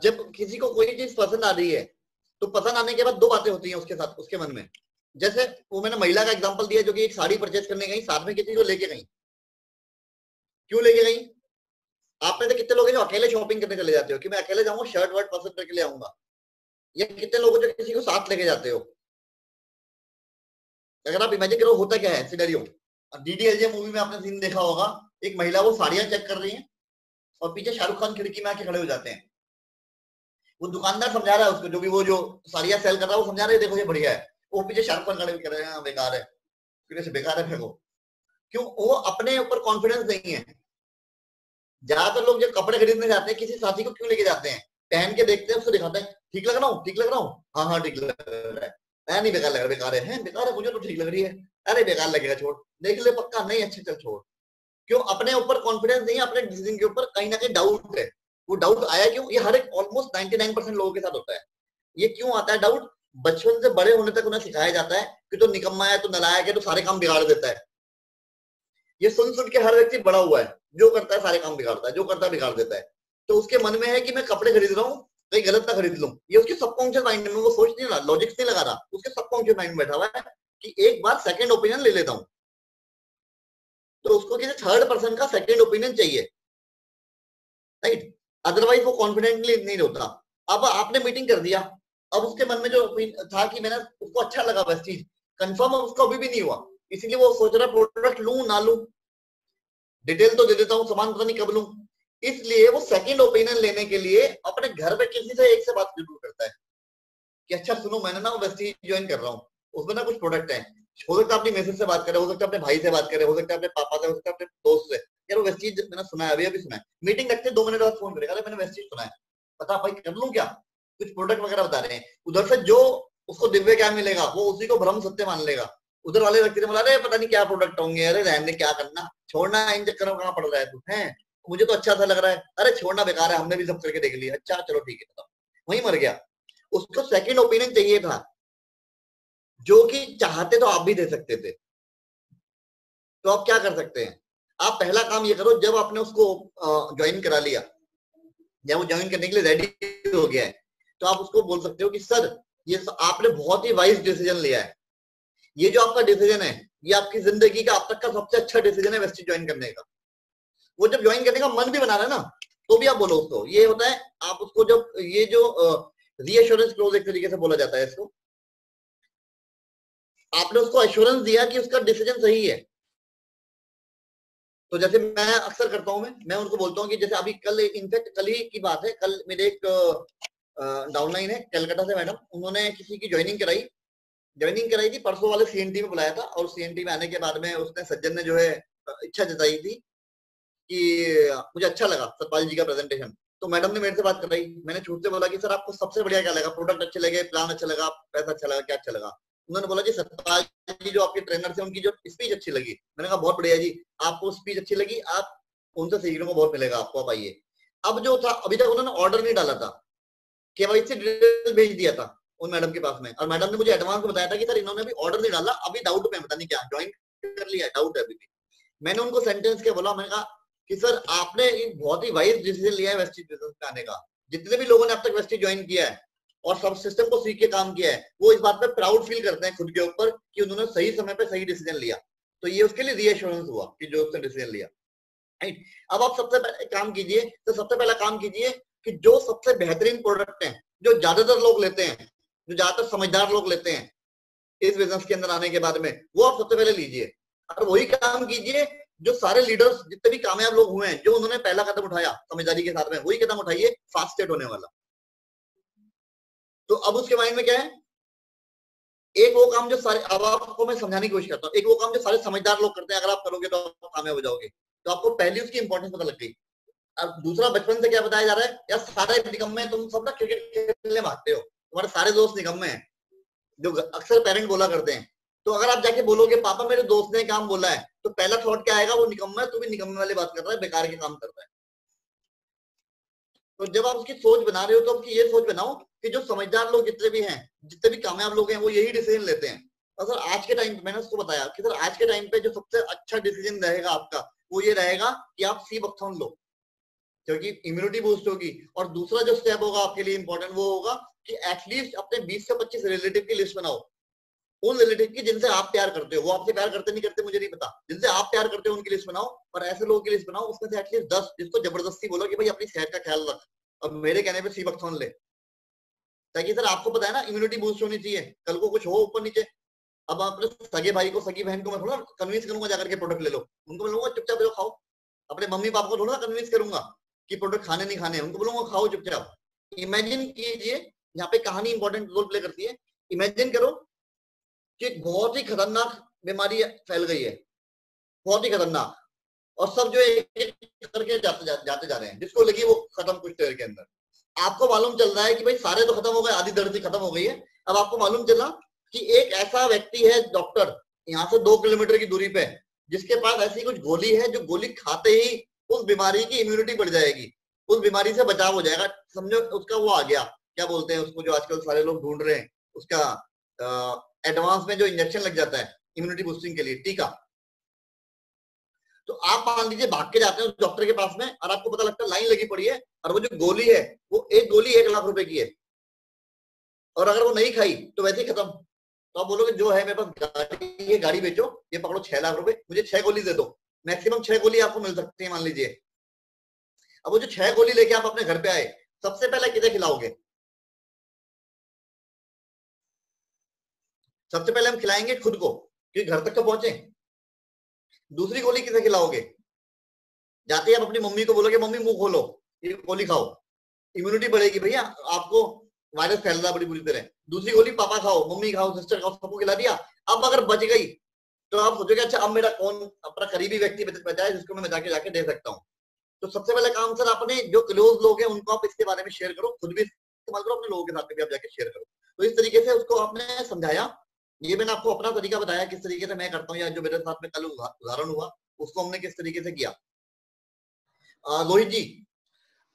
जब किसी को कोई चीज पसंद आ रही है तो पसंद आने के बाद 2 बातें होती हैं उसके साथ, उसके मन में। जैसे वो मैंने महिला का एग्जांपल दिया जो कि एक साड़ी परचेज करने गई, साथ में किसी को लेके गई। क्यों लेके गई, आप में से कितने लोग हैं जो अकेले शॉपिंग करने चले जाते हो कि मैं अकेले जाऊंगा शर्ट वर्ट पसंद करके ले आऊंगा, या कितने लोग जो किसी को साथ लेके जाते हो। अगर आप इमेजिन करो होता क्या है सिनेरियो, डीडीएलजे मूवी में आपने सीन देखा होगा, एक महिला वो साड़ियां चेक कर रही है और पीछे शाहरुख खान खिड़की में आके खड़े हो जाते हैं। वो दुकानदार समझा रहा है उसको, जो भी वो जो साड़ियां सेल कर रहा है वो समझा रहे देखो ये बढ़िया है, वो पीछे शाहरुख खान खड़े कर रहे हैं बेकार है, फिर से बेकार है फेंको। क्यों, वो अपने ऊपर कॉन्फिडेंस नहीं है। ज्यादातर लोग जब कपड़े खरीदने जाते हैं किसी साथी को क्यों लेके जाते हैं, पहन के देखते हैं उसको दिखाते हैं ठीक लग रहा हूँ, ठीक लग रहा हूँ, हाँ हाँ ठीक लग रहा है, नहीं बेकार लग रहा है, बेकार है बेकार है, मुझे तो ठीक लग रही है, अरे बेकार लगेगा, छोड़, देख ले पक्का नहीं, अच्छा चल छोड़। क्यों? अपने ऊपर कॉन्फिडेंस नहीं है, अपने डिसीजन के ऊपर कहीं ना कहीं डाउट है। वो डाउट आया क्यों? ये हर एक ऑलमोस्ट 99% लोगों के साथ होता है। ये क्यों आता है डाउट? बचपन से बड़े होने तक उन्हें सिखाया जाता है कि तो निकम्मा है, तो नलायक है, तो सारे काम बिगाड़ देता है। ये सुन सुन के हर व्यक्ति बड़ा हुआ है, जो करता है सारे काम बिगाड़ता है, जो करता है बिगाड़ देता है। तो उसके मन में है कि मैं कपड़े खरीद रहा हूँ, कहीं गलत ना खरीद लूं। ये उसके सबकॉन्शियस माइंड में, वो सोच नहीं रहा, लॉजिक्स नहीं लगा रहा, उसके सबकॉन्शियस माइंड में बैठा हुआ है कि एक बार सेकंड ओपिनियन ले लेता हूं। तो उसको किसी थर्ड पर्सन का सेकंड ओपिनियन चाहिए, राइट? अदरवाइज वो कॉन्फिडेंटली नहीं होता। अब आपने मीटिंग कर दिया, अब उसके मन में जो था कि मैंने उसको अच्छा लगा बस चीज, कंफर्म अब उसको अभी भी नहीं हुआ, इसलिए वो सोच रहा प्रोडक्ट लूं ना लूं, डिटेल तो दे देता हूँ, सामान पता नहीं कब लूं। इसलिए वो सेकंड ओपिनियन लेने के लिए अपने घर में किसी से एक से बात जरूर करता है कि अच्छा सुनो, मैंने ना वेस्टीज ज्वाइन कर रहा हूँ, उसमें ना कुछ प्रोडक्ट है, हो सकता है अपनी मैसेज से बात करे, हो सकता है अपने भाई से बात करे, हो सकता है अपने पापा से, हो सकता है अपने दोस्त से, यार वो वेस्टीज मैंने सुना है, अभी सुना है। मीटिंग रखते 2 मिनट बाद फोन करेगा, अरे मैंने वेस्टीज सुना है, पता भाई कर लूं क्या? कुछ प्रोडक्ट वगैरह बता रहे हैं। उधर से जो उसको दिव्य क्या मिलेगा, वो उसी को भ्रम सत्य मान लेगा। उधर वाले व्यक्ति ने बोला, अरे पता नहीं क्या प्रोडक्ट होंगे, अरे रहने क्या करना, छोड़ना, इन चक्करों में कहाँ पड़ रहा है तू, है मुझे तो अच्छा सा लग रहा है, अरे छोड़ना बेकार है, हमने भी सब करके देख लिया, अच्छा चलो ठीक है, बताओ, वहीं मर गया। उसको सेकंड ओपिनियन चाहिए था, जो कि चाहते तो आप भी दे सकते थे। तो आप क्या कर सकते हैं? आप पहला काम ये करो, जब आपने उसको ज्वाइन करा लिया या वो ज्वाइन करने के लिए रेडी हो गया है, तो आप उसको बोल सकते हो कि सर ये आपने बहुत ही वाइज डिसीजन लिया है, ये जो आपका डिसीजन है ये आपकी जिंदगी का अब तक का सबसे अच्छा डिसीजन है वेस्टीज ज्वाइन करने का। वो जब ज्वाइन करने का मन भी बना रहा है ना, तो भी आप बोलो उसको, ये होता है आप उसको जब ये जो रीएश्योरेंस क्लोज एक तरीके से बोला जाता है इसको, आपने उसको एश्योरेंस दिया कि उसका डिसीजन सही है। तो जैसे मैं अक्सर करता हूं, मैं उनको बोलता हूँ कि जैसे अभी कल, इनफैक्ट कल ही की बात है, कल मेरे एक डाउनलाइन है कलकत्ता से मैडम, उन्होंने किसी की ज्वाइनिंग कराई थी, परसों वाले सीएनटी में बुलाया था, और सीएनटी में आने के बाद में उसने सज्जन ने जो है इच्छा जताई थी कि मुझे अच्छा लगा सतपाल जी का प्रेजेंटेशन। तो मैडम ने मेरे से बात कराई, मैंने छूट से बोला कि सर आपको सबसे बढ़िया क्या लगा, प्रोडक्ट अच्छे लगे, प्लान अच्छा लगा, पैसा अच्छा लगा, क्या अच्छा लगा? उन्होंने बोला जी सतपाल जी जो आपके ट्रेनर थे उनकी जो स्पीच अच्छी लगी। मैंने कहा बहुत बढ़िया जी, आपको स्पीच अच्छी लगी, आप उनसे सीखने को बहुत मिलेगा आपको, आप आइए। अब जो था, अभी तक उन्होंने ऑर्डर नहीं डाला था, केवाईसी डिटेल भेज दिया था उन मैडम के पास में, और मैडम ने मुझे एडवांस में बताया था कि सर इन्होंने अभी ऑर्डर नहीं डाला, अभी डाउट में, पता नहीं क्या ज्वाइन कर लिया, डाउट है अभी भी। मैंने उनको सेंटेंस क्या बोला, मैंने कहा कि सर आपने एक बहुत ही वाइज डिसीजन लिया है वेस्टीज बिजनेस में आने का। जितने भी लोगों ने अब तक वेस्टीज ज्वाइन किया है और सब सिस्टम को सीख के काम किया है, वो इस बात पे प्राउड फील करते हैं खुद के ऊपर कि उन्होंने सही समय पे सही डिसीजन लिया। तो ये उसके लिए रीएश्योरेंस हुआ कि जो उसने डिसीजन लिया, राइट? अब आप सबसे पहले काम कीजिए, तो सबसे पहला काम कीजिए कि जो सबसे बेहतरीन प्रोडक्ट हैं, जो ज्यादातर लोग लेते हैं, जो ज्यादातर समझदार लोग लेते हैं इस बिजनेस के अंदर आने के बाद में, वो आप सबसे पहले लीजिए। और वही काम कीजिए जो सारे लीडर्स, जितने भी कामयाब लोग हुए हैं, जो उन्होंने पहला कदम उठाया समझदारी के साथ में, वही कदम उठाइए, फास्ट सेट होने वाला। तो अब उसके माइंड में क्या है, एक वो काम जो सारे, अब आपको मैं समझाने की कोशिश करता हूँ, एक वो काम जो सारे समझदार लोग करते हैं, अगर आप करोगे तो आप कामयाब हो जाओगे। तो आपको पहली उसकी इंपॉर्टेंस पता लग गई। अब दूसरा, बचपन से क्या बताया जा रहा है, यार सारे निकम्मे, तुम सब ना क्रिकेट खेलने भागते हो, तुम्हारे सारे दोस्त निकम्मे हैं, जो अक्सर पेरेंट बोला करते हैं। तो अगर आप जाके बोलोगे पापा मेरे दोस्त ने काम बोला है, तो पहला थॉट क्या आएगा, वो निकम्मा है, तू भी निकम्मे वाली बात कर रहा है, बेकार के काम कर रहा है। तो जब आप उसकी सोच बना रहे हो, तो आपकी ये सोच बनाओ कि जो समझदार लोग जितने भी हैं, जितने भी कामयाब लोग हैं, वो यही डिसीजन लेते हैं। और सर आज के टाइम, मैंने उसको बताया कि सर आज के टाइम पे जो सबसे अच्छा डिसीजन रहेगा आपका, वो ये रहेगा कि आप सीबकथॉर्न लो, क्योंकि इम्यूनिटी बूस्ट होगी। और दूसरा जो स्टेप होगा आपके लिए इंपॉर्टेंट, वो होगा कि एटलीस्ट अपने 20 से 25 रिलेटिव की लिस्ट बनाओ, उन रिलेटिव की जिनसे आप प्यार करते हो, वो आपसे प्यार करते नहीं करते मुझे नहीं पता, जिनसे आप प्यार करते हो उनकी लिस्ट बनाओ, और ऐसे लोगों की लिस्ट बनाओ, उसमें से एटलीस्ट 10 जिसको जबरदस्ती बोलो कि भाई अपनी सेहत का ख्याल रख, अब मेरे कहने पे सीबकथॉर्न ले, ताकि सर आपको पता है ना इम्यूनिटी बूस्ट होनी चाहिए, कल को कुछ हो ऊपर नीचे। अब अपने सगे भाई को, सगी बहन को मैं थोड़ा कन्विंस करूंगा जाकर के प्रोडक्ट ले लो, उनको बोलूंगा चुपचाप लो खाओ। अपने मम्मी पापा को थोड़ा कन्विंस करूंगा कि प्रोडक्ट खाने नहीं खाने, उनको बोलूंगा खाओ चुपचाप। इमेजिन कीजिए, यहाँ पे कहानी इंपॉर्टेंट रोल प्ले करती है। इमेजिन करो कि बहुत ही खतरनाक बीमारी फैल गई है, बहुत ही खतरनाक, और सब जो एक करके जाते जा रहे हैं, जिसको लगी वो खत्म कुछ देर के अंदर। आपको मालूम चल रहा है कि भाई सारे तो खत्म हो गए, आधी दर्द खत्म हो गई है। अब आपको मालूम चला कि एक ऐसा व्यक्ति है डॉक्टर, यहाँ से 2 किलोमीटर की दूरी पे, जिसके पास ऐसी कुछ गोली है जो गोली खाते ही उस बीमारी की इम्यूनिटी बढ़ जाएगी, उस बीमारी से बचाव हो जाएगा। समझो उसका वो आ गया, क्या बोलते हैं उसको, जो आजकल सारे लोग ढूंढ रहे हैं, उसका एडवांस में जो इंजेक्शन लग जाता है इम्यूनिटी बूस्टिंग के लिए, टीका। तो आप मान लीजिए भाग के जाते हैं उस डॉक्टर के पास में और आपको पता लगता है लाइन लगी पड़ी है और वो जो गोली है वो एक गोली 1 लाख रुपए की है, और अगर वो नहीं खाई तो वैसे ही खत्म। तो आप बोलोगे जो है मेरे पास गाड़ी है, गाड़ी बेचो, ये पकड़ो 6 लाख रुपए, मुझे 6 गोली दे दो। मैक्सिमम 6 गोली आपको मिल सकती है मान लीजिए। अब वो जो 6 गोली लेके आप अपने घर पे आए, सबसे पहले किसे खिलाओगे? सबसे पहले हम खिलाएंगे खुद को, क्योंकि घर तक तो पहुंचे। दूसरी गोली किसे खिलाओगे? जाते ही आप अपनी मम्मी को बोलोगे मम्मी मुंह खोलो, ये गोली खाओ, इम्यूनिटी बढ़ेगी भैया, आपको वायरस फैल रहा बड़ी बुरी तरह। दूसरी गोली पापा खाओ, मम्मी खाओ, सिस्टर खाओ, सबको खिला दिया। अब अगर बच गई तो आप सोचोगे अच्छा अब मेरा कौन अपना करीबी व्यक्ति बचा है जिसको मैं जाके दे सकता हूँ। तो सबसे पहले काम सर, अपने जो क्लोज लोग हैं उनको आप इसके बारे में शेयर करो, खुद भी इस्तेमाल करो, अपने लोगों के साथ भी आप जाके शेयर करो। तो इस तरीके से उसको आपने समझाया। ये मैंने आपको अपना तरीका बताया किस तरीके से मैं करता हूँ, या जो मेरे साथ में कल उदाहरण हुआ उसको हमने किस तरीके से किया। रोहित जी।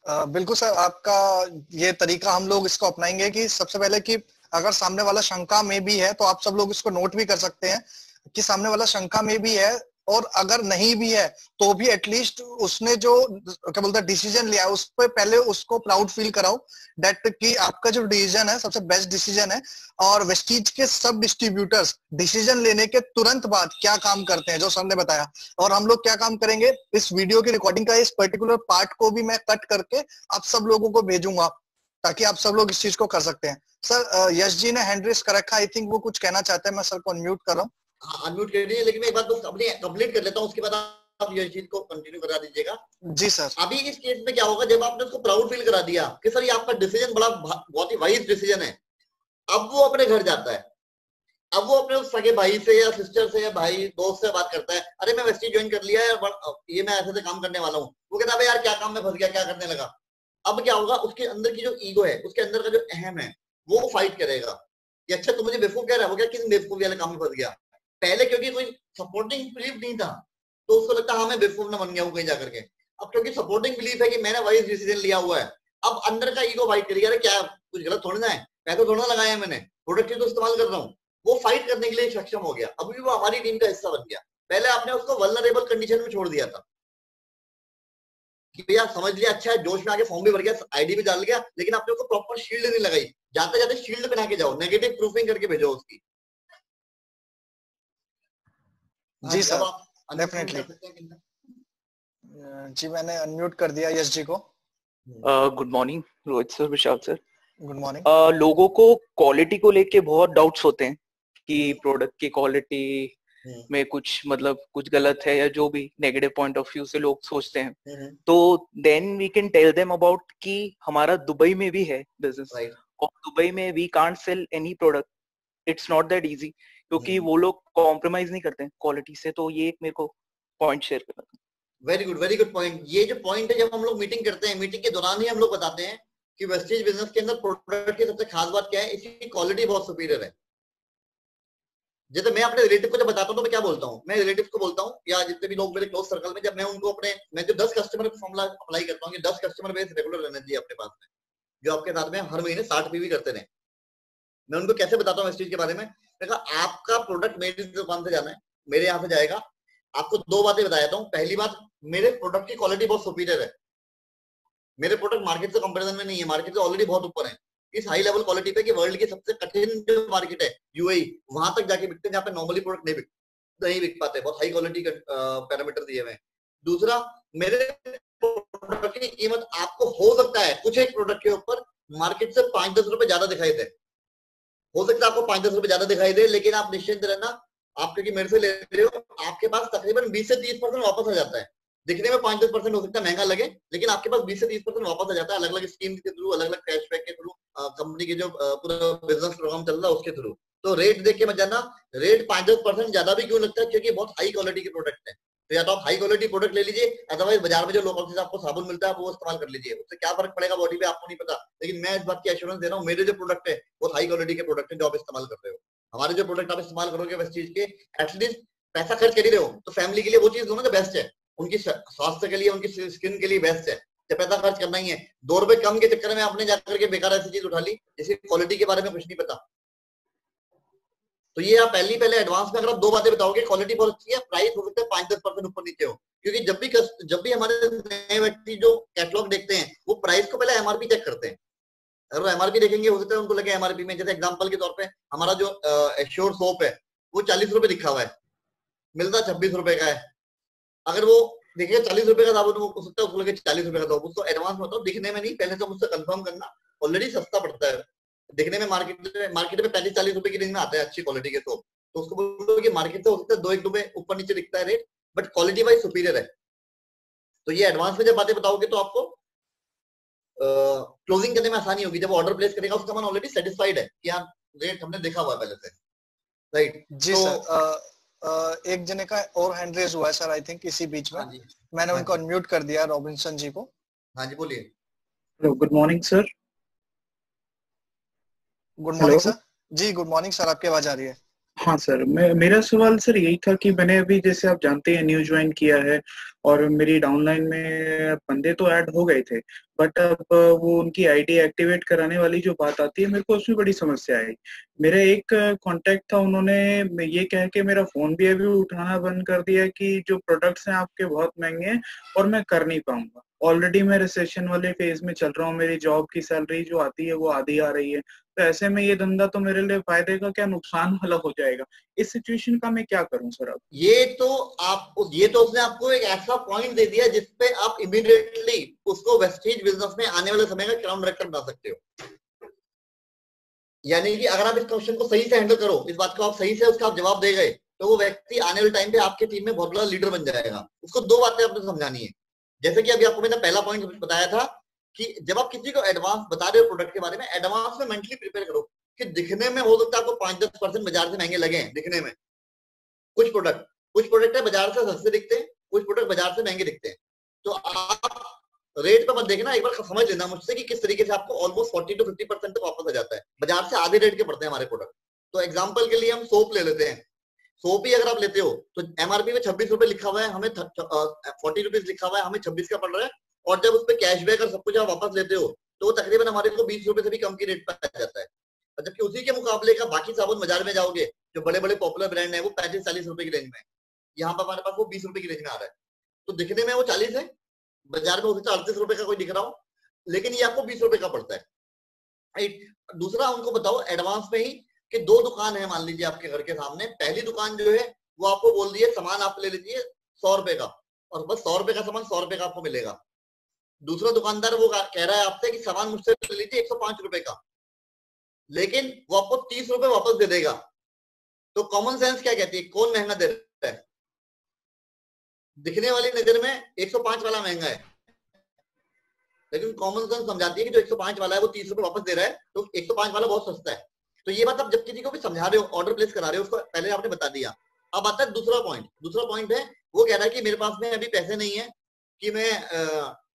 बिल्कुल सर, आपका ये तरीका हम लोग इसको अपनाएंगे कि सबसे पहले कि अगर सामने वाला शंका में भी है तो आप सब लोग इसको नोट भी कर सकते हैं कि सामने वाला शंका में भी है, और अगर नहीं भी है तो भी एटलीस्ट उसने जो क्या बोलते हैं डिसीजन लिया है उस पर पहले उसको प्राउड फील कराओ दैट कि आपका जो डिसीजन है सबसे बेस्ट डिसीजन है। और वेस्टीज के सब डिस्ट्रीब्यूटर्स डिसीजन लेने के तुरंत बाद क्या काम करते हैं जो सर ने बताया, और हम लोग क्या काम करेंगे, इस वीडियो की रिकॉर्डिंग का इस पर्टिकुलर पार्ट को भी मैं कट करके आप सब लोगों को भेजूंगा ताकि आप सब लोग इस चीज को कर सकते हैं। सर यश जी ने हैंड रेस कर रखा, आई थिंक वो कुछ कहना चाहते हैं, मैं सर को अनम्यूट कर रहा हूँ। हाँ अनम्यूट कर दीजिए, लेकिन मैं एक बात बस अपनी कंप्लीट कर लेता हूँ, उसके बाद आप ये चीज को कंटिन्यू करा दीजिएगा। जी सर। अभी इस केस में क्या होगा, जब आपने उसको प्राउड फील करा दिया कि सर ये आपका डिसीजन बड़ा बहुत ही वाइज डिसीजन है, अब वो अपने घर जाता है, अब वो अपने उस सगे भाई से या सिस्टर से या भाई दोस्त से बात करता है, अरे मैं वेस्टी ज्वाइन कर लिया है, ये मैं ऐसे काम करने वाला हूँ। वो कहता है यार क्या काम में फंस गया, क्या करने लगा। अब क्या होगा, उसके अंदर की जो ईगो है, उसके अंदर का जो अहम है, वो फाइट करेगा कि अच्छा तुम मुझे बेवकूफ कह रहा है, वो क्या किस बेवकूफी वाले काम में फंस गया। पहले क्योंकि कोई सपोर्टिंग बिलीफ नहीं था तो उसको लगता हाँ मैं बेवकूफ ना बन गया हूँ कहीं जाकर के। अब क्योंकि सपोर्टिंग बिलीफ है कि मैंने वाइज डिसीजन लिया हुआ है, अब अंदर का ईगो फाइट करेगा, अरे क्या कुछ गलत थोड़ी ना है, पैसे थोड़ा ना लगाया है मैंने, प्रोडक्ट तो इस्तेमाल कर रहा हूँ। वो फाइट करने के लिए सक्षम हो गया, अभी वो हमारी टीम का हिस्सा बन गया। पहले आपने उसको वल्नरेबल कंडीशन में छोड़ दिया था कि भैया समझ लिया, अच्छा है जोश में आके फॉर्म भी भर गया, आईडी भी डाल गया, लेकिन आपने उसको प्रॉपर शील्ड नहीं लगाई। जाते जाते शील्ड बना के जाओ, नेगेटिव प्रूफिंग करके भेजो उसकी। जी सर डेफिनेटली। जी मैंने अनम्यूट कर दिया यश जी को। गुड मॉर्निंग रोहित सर, विशाल सर। Good morning. लोगों को क्वालिटी को लेके बहुत डाउट्स होते हैं कि प्रोडक्ट की क्वालिटी में कुछ मतलब कुछ गलत है या जो भी नेगेटिव पॉइंट ऑफ व्यू से लोग सोचते हैं। तो then we can tell them about कि हमारा दुबई में भी है बिजनेस, और दुबई में we can't sell any product, it's not that easy, क्योंकि वो लोग कॉम्प्रोमाइज नहीं करते क्वालिटी से। तो ये एक मेरे को पॉइंट शेयर करना था। Very good point. ये जो पॉइंट है, जब हम लोग मीटिंग करते हैं, मीटिंग के दौरान ही हम लोग बताते हैं कि वेस्टीज बिजनेस के अंदर प्रोडक्ट की सबसे खास बात क्या है, इसकी क्वालिटी बहुत सुपीरियर है। जैसे मैं अपने रिलेटिव को जब बताता हूँ तो मैं क्या बोलता हूँ, मैं रिलेटिव को बोलता हूँ या जितने भी लोग मेरे क्लोज सर्कल में, जब मैं उनको मैं जो 10 कस्टमर फॉर्मूला अप्लाई करता हूँ कि 10 कस्टमर बेस रेगुलर रहना चाहिए अपने पास में, जो आपके साथ में हर महीने 60 पीवी करते रहे। मैं उनको कैसे बताता हूँ इस चीज के बारे में, मैंने कहा आपका प्रोडक्ट मेरी दुकान से जाना है, मेरे यहाँ से जाएगा, आपको 2 बातें बता देता हूँ। पहली बात, मेरे प्रोडक्ट की क्वालिटी बहुत सुपीरियर है, मेरे प्रोडक्ट मार्केट से कंपैरिजन में नहीं है, मार्केट से ऑलरेडी बहुत ऊपर है, इस हाई लेवल क्वालिटी पे कि वर्ल्ड की सबसे कठिन जो मार्केट है यूएई, वहां तक जाके बिकते हैं जहाँ पे नॉर्मली प्रोडक्ट नहीं बिक पाते, बहुत हाई क्वालिटी का पैरामीटर दिए हुए हैं। दूसरा, मेरे प्रोडक्ट की कीमत आपको हो सकता है कुछ एक प्रोडक्ट के ऊपर मार्केट से 5-10 रुपए ज्यादा दिखाई दे, हो सकता है आपको 5-10 रुपए ज्यादा दिखाई दे, लेकिन आप निश्चिंत रहना, आप क्योंकि मेरे से ले रहे हो, आपके पास तकरीबन 20 से 30% वापस आ जाता है। दिखने में 5-10% हो सकता है महंगा लगे, लेकिन आपके पास 20 से 30% वापस आ जाता है, अलग अलग स्कीम के थ्रू, अलग अलग कैशबैक के थ्रू, कंपनी के जो पूरा बिजनेस प्रोग्राम चल रहा है उसके थ्रू। तो रेट देख के मत जाना, रेट 5-10% ज्यादा भी क्यों लगता है, क्योंकि बहुत हाई क्वालिटी के प्रोडक्ट है। तो या तो आप हाई क्वालिटी प्रोडक्ट ले लीजिए, अदरवाइज बाजार में जो लोकल से आपको साबुन मिलता है वो इस्तेमाल कर लीजिए, उससे क्या फर्क पड़ेगा बॉडी पे आपको नहीं पता, लेकिन मैं इस बात की एश्योरेंस दे रहा हूँ, मेरे जो प्रोडक्ट है बहुत हाई क्वालिटी के प्रोडक्ट है जो आप इस्तेमाल कर रहे हो। हमारे जो प्रोडक्ट आप इस्तेमाल करोगे वेस्टीज के, एटलीस्ट पैसा खर्च कर ही रहे हो तो फैमिली के लिए वो चीज दो ना जो बेस्ट है, उनकी स्वास्थ्य के लिए, उनकी स्किन के लिए बेस्ट है। जब पैसा खर्च करना ही है, 2 रुपए कम के चक्कर में आपने जाकर के बेकार ऐसी चीज उठा ली जिसकी क्वालिटी के बारे में कुछ नहीं पता। तो ये आप पहले एडवांस में अगर आप 2 बातें बताओगे, क्वालिटी बहुत अच्छी है, प्राइस हो सकता है 5-10% ऊपर नीचे हो, क्योंकि जब भी हमारे नए व्यक्ति जो कैटलॉग देखते हैं वो प्राइस को पहले एमआरपी चेक करते हैं। अगर वो एमआरपी देखेंगे हो सकता है उनको लगे एमआरपी में, जैसे एग्जांपल के तौर पे हमारा जो एश्योर सोप है वो 40 रुपए लिखा हुआ है, मिलता 26 रुपए का है। अगर वो देखिए 40 रुपए का साबुन हो सकता है उसको लगे 40 रुपए का साबुन, उसको एडवांस बताओ, दिखने में नहीं, पहले तो मुझसे कंफर्म करना, ऑलरेडी सस्ता पड़ता है दिखने में, मार्केट में 35-40 रुपए की रेंज में आता है अच्छी क्वालिटी के सोप, तो उसको बोलो कि मार्केट से हो सकता है 2-1 रुपए ऊपर नीचे दिखता है rate, but quality wise superior है। तो ये एडवांस में जब बातें बताओगे तो आपको क्लोजिंग करने में आसानी होगी। जब ऑर्डर प्लेस करेगा उसका मन ऑलरेडी सेटिस्फाइड है कि हाँ रेट हमने देखा हुआ है पहले से, राइट? जी सर, एक जने का और हैंड रेज हुआ है सर, आई थिंक इसी बीच में। मैंने उनको अनम्यूट कर दिया, रॉबिन्सन जी को। हाँ जी बोलिए। Good morning sir. Good morning sir. जी गुड मॉर्निंग सर, आपकी आवाज आ रही है। हाँ सर, मेरा सवाल सर यही था कि मैंने अभी जैसे आप जानते हैं न्यू ज्वाइन किया है और मेरी डाउनलाइन में बंदे तो ऐड हो गए थे, बट अब वो उनकी आईडी एक्टिवेट कराने वाली जो बात आती है मेरे को उसमें बड़ी समस्या आई। मेरा एक कांटेक्ट था, उन्होंने ये कह के मेरा फोन भी अभी उठाना बंद कर दिया कि जो प्रोडक्ट्स हैं आपके बहुत महंगे हैं और मैं कर नहीं पाऊंगा। ऑलरेडी मैं रिसेशन वाले फेज में चल रहा हूँ, मेरी जॉब की सैलरी जो आती है वो आधी आ रही है, तो ऐसे में ये धंधा तो मेरे लिए फायदे का क्या नुकसान वाला हो जाएगा। इस सिचुएशन का मैं क्या करूं सर? अब ये तो उसने आपको एक ऐसा पॉइंट दे दिया जिसपे आप इमीडिएटली उसको वेस्टीज बिजनेस में आने वाले समय का क्राउन डायरेक्टर बना सकते हो। यानी कि अगर आप इस क्वेश्चन को सही से हैंडल करो, इस बात को आप सही से उसका आप जवाब दे गए, तो वो व्यक्ति आने वाले टाइम पे आपके टीम में बहुत बड़ा लीडर बन जाएगा। उसको 2 बातें आपने समझानी है। जैसे कि अभी आपको मैंने पहला पॉइंट बताया था कि जब आप किसी को एडवांस बता रहे हो प्रोडक्ट के बारे में, एडवांस में मेंटली प्रिपेयर करो कि दिखने में हो सकता है आपको 5-10% बाजार से महंगे लगे दिखने में। कुछ प्रोडक्ट है बाजार से सस्ते दिखते हैं, कुछ प्रोडक्ट बाजार से महंगे दिखते हैं। तो आप रेट पे मत देखना, एक बार समझ लेना मुझसे कि किस तरीके से आपको ऑलमोस्ट 40-50% तक वापस आ जाता है। बाजार से आधे रेट के पड़ते हैं हमारे प्रोडक्ट। तो एग्जाम्पल के लिए हम सोप ले लेते हैं। सोप ही अगर आप लेते हो तो एमआरपी में 26 रुपए लिखा हुआ है, हमें 40 रुपीज लिखा हुआ है, हमें 26 का पड़ रहा है, और जब उस पर कैशबैक और सब कुछ आप वापस लेते हो तो वो तकरीबन हमारे को 20 रुपए से भी कम की रेट पर आ जाता है। जबकि उसी के मुकाबले का बाकी साबुन बाजार में जाओगे जो बड़े बड़े पॉपुलर ब्रांड है वो 35-40 रुपए की रेंज में, यहाँ पर हमारे पास वो 20 रुपए की रेंज में आ रहा है। तो दिखने में वो 40 है, बाजार में हो सकता है 38 रुपए का कोई दिख रहा हो, लेकिन ये आपको 20 रुपए का पड़ता है, राइट? दूसरा उनको बताओ एडवांस में ही कि 2 दुकान है मान लीजिए आपके घर के सामने। पहली दुकान जो है वो आपको बोल दिए सामान आप ले लीजिए 100 रुपए का, और बस 100 रुपए का सामान 100 रुपए का आपको मिलेगा। दूसरा दुकानदार वो कह रहा है आपसे कि सामान मुझसे ले लीजिए 105 रुपए का, लेकिन वो आपको 30 रुपए वापस दे देगा। तो कॉमन सेंस क्या कहती है, कौन महंगा दे रहा है? दिखने वाली नजर में 105 वाला महंगा है, लेकिन कॉमन सेंस समझाती है कि जो 105 वाला है वो 30 रुपए वापस दे रहा है, तो 105 वाला बहुत सस्ता है। तो ये बात आप जब किसी को भी समझा रहे हो, ऑर्डर प्लेस करा रहे हो, उसको पहले आपने बता दिया। अब आता है दूसरा पॉइंट है वो कह रहा है कि मेरे पास में अभी पैसे नहीं है कि मैं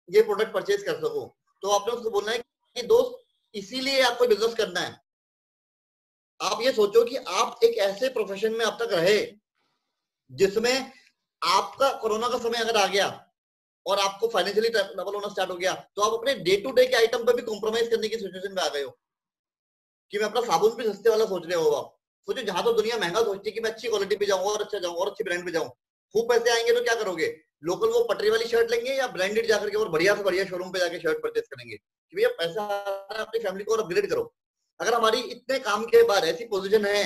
ये प्रोडक्ट परचेज कर सकूं। तो आपने उसको बोलना है कि दोस्त इसीलिए आपको बिजनेस करना है। आप ये सोचो कि आप एक ऐसे प्रोफेशन में अब तक रहे जिसमें आपका कोरोना का समय अगर आ गया और आपको फाइनेंशियली डबल होना स्टार्ट हो गया, तो आप अपने डे टू डे के आइटम पर भी कॉम्प्रोमाइज करने की सिचुएशन में आ गए हो कि मैं अपना साबुन भी सस्ते वाला सोच रहे हो। आप सोचो जहां तो दुनिया महंगा सोचती है कि मैं अच्छी क्वालिटी पे जाऊं और अच्छा जाऊं और अच्छी ब्रांड पे जाऊं, खूब पैसे आएंगे तो क्या करोगे? लोकल वो पटरी वाली शर्ट लेंगे या ब्रांडेड जाकर के और बढ़िया से बढ़िया शोरूम पे जाके शर्ट परचेस करेंगे कि भैया पैसा आ रहा है, अपनी फैमिली को और अपग्रेड करो। अगर हमारी इतने काम के बाद ऐसी पोजीशन है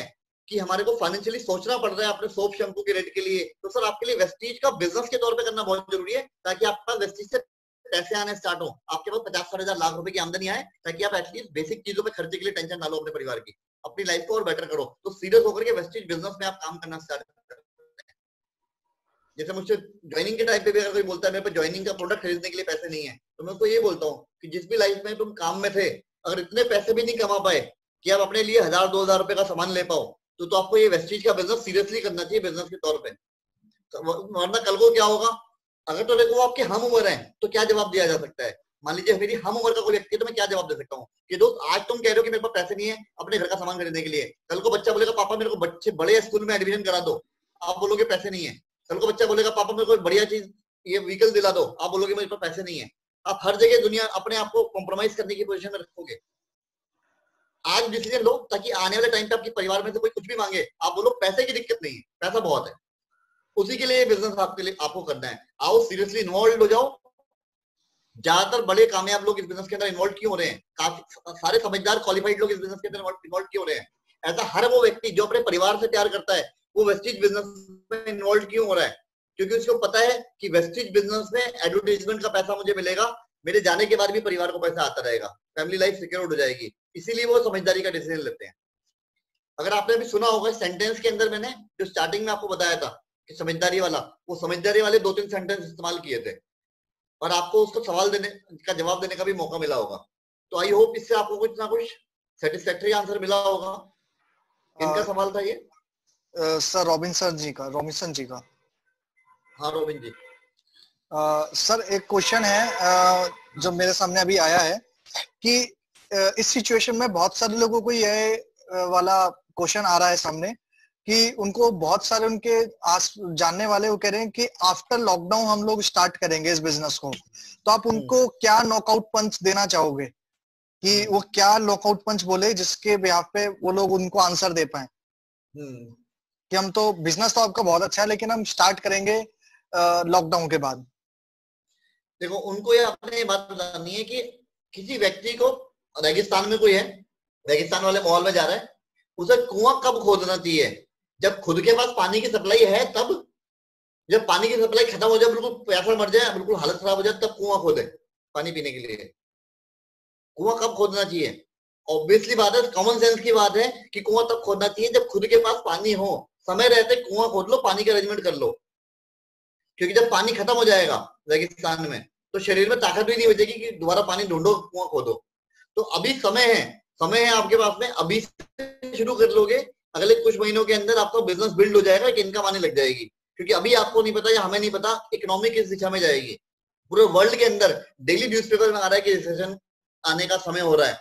कि हमारे को फाइनेंशियली सोचना पड़ रहा है अपने सोप शैम्पू के रेट के लिए, तो सर आपके लिए वेस्टीज का बिजनेस के तौर पे करना बहुत जरूरी है, ताकि आपके पास वेस्टीज से पैसे आने स्टार्ट हो, आपके पास 50-60 लाख रुपए की आमदनी आए, ताकि आप एटलीस्ट बेसिक चीजों पे खर्चे के लिए टेंशन ना लो अपने परिवार की, अपनी लाइफ को और बेटर करो। तो सीरियस होकर के वेस्टीज बिजनेस में आप काम करना स्टार्ट करें। जैसे मुझसे ज्वाइनिंग के टाइम पे भी अगर कोई बोलता है मेरे पे ज्वाइनिंग का प्रोडक्ट खरीदने के लिए पैसे नहीं है, तो मैं उसको ये बोलता हूँ कि जिस भी लाइफ में तुम काम में थे, अगर इतने पैसे भी नहीं कमा पाए कि आप अपने लिए 1000-2000 रुपए का सामान ले पाओ, तो आपको ये वेस्टीज का बिजनेस सीरियसली करना चाहिए बिजनेस के तौर पे। वरना कल को क्या होगा, अगर तो देखो आपके हम उम्र हैं तो क्या जवाब दिया जा सकता है? मान लीजिए मेरी हम उम्र का कोई व्यक्ति है तो मैं क्या जवाब दे सकता हूँ कि दोस्त आज तुम कह रहे हो कि मेरे पास पैसे नहीं है अपने घर का सामान खरीदने के लिए, कल को बच्चा बोलेगा पापा मेरे को बच्चे बड़े स्कूल में एडमिशन करा दो, आप बोलोगे पैसे नहीं है। कल को बच्चा बोलेगा पापा मेरे को बढ़िया चीज ये व्हीकल दिला दो, आप बोलोगे मेरे पास पैसे नहीं है। आप हर जगह दुनिया अपने आप को कॉम्प्रोमाइज करने की पोजीशन में रखोगे। आज डिसीजन लो ताकि आने वाले टाइम पे आपके परिवार में से कोई कुछ भी मांगे आप बोलो पैसे की दिक्कत नहीं है, पैसा बहुत है। उसी के लिए बिजनेस आपके लिए आपको करना है। आओ सीरियसली इन्वॉल्व हो जाओ। ज्यादातर बड़े कामयाब लोग इस बिजनेस के अंदर इन्वॉल्व क्यों हो रहे हैं? काफी सारे समझदार क्वालिफाइड लोग इस बिजनेस के अंदर इन्वॉल्व क्यों हो रहे हैं? ऐसा हर वो व्यक्ति जो अपने परिवार से प्यार करता है वो वेस्टेज बिजनेस में इन्वॉल्व क्यों हो रहा है? क्योंकि उसको पता है कि वेस्टेज बिजनेस में एडवर्टाइजमेंट का पैसा मुझे मिलेगा, मेरे जाने के बाद भी परिवार को पैसा आता रहेगा, फैमिली लाइफ सिक्योर हो जाएगी, इसीलिए वो समझदारी का डिसीजन लेते हैं। अगर आपने अभी सुना होगा सेंटेंस के अंदर मैंने जो स्टार्टिंग में आपको बताया था कि समझदारी वाला, वो समझदारी वाले 2-3 सेंटेंस इस्तेमाल किए थे और आपको उसको सवाल देने का जवाब देने का भी मौका मिला होगा। तो आई होप इससे आपको कुछ ना कुछ सेटिस्फैक्टरी आंसर मिला होगा। किनका सवाल था ये? सर रॉबिन्सन जी का। हाँ रोबिन जी। सर एक क्वेश्चन है जो मेरे सामने अभी आया है कि इस सिचुएशन में बहुत सारे लोगों को ये वाला क्वेश्चन आ रहा है सामने कि उनको बहुत सारे उनके आस जानने वाले वो कह रहे हैं कि आफ्टर लॉकडाउन हम लोग स्टार्ट करेंगे इस बिजनेस को, तो आप उनको क्या नॉकआउट पंच देना चाहोगे कि वो क्या नॉकआउट पंच बोले जिसके बिहाफ पे वो लोग उनको आंसर दे पाए कि हम तो बिजनेस तो आपका बहुत अच्छा है लेकिन हम स्टार्ट करेंगे लॉकडाउन के बाद? देखो उनको ये अपने बात बतानी है कि किसी व्यक्ति को रेगिस्तान में कोई है, रेगिस्तान वाले माहौल में जा रहा है, उसे कुआं कब खोदना चाहिए? जब खुद के पास पानी की सप्लाई है तब, जब पानी की सप्लाई खत्म हो जाए, बिल्कुल प्यासा मर जाए, बिल्कुल हालत खराब हो जाए, तब कुआं खोदे पानी पीने के लिए। कुआं कब खोदना चाहिए? ऑब्वियसली बात है, कॉमन सेंस की बात है कि कुआं तब खोदना चाहिए जब खुद के पास पानी हो। समय रहते कुआं खोद लो, पानी का अरेंजमेंट कर लो, क्योंकि जब पानी खत्म हो जाएगा रेगिस्तान में तो शरीर में ताकत भी नहीं बचेगी कि दोबारा पानी ढूंढो, कुआं खोदो। तो अभी समय है आपके पास में, अभी से शुरू कर लोगे, अगले कुछ महीनों के अंदर आपका बिजनेस बिल्ड हो जाएगा, कि इनकम आने लग जाएगी। क्योंकि अभी आपको नहीं पता या हमें नहीं पता इकोनॉमी किस दिशा में जाएगी। पूरे वर्ल्ड के अंदर डेली न्यूज़पेपर में आ रहा है कि रिसेशन आने का समय हो रहा है।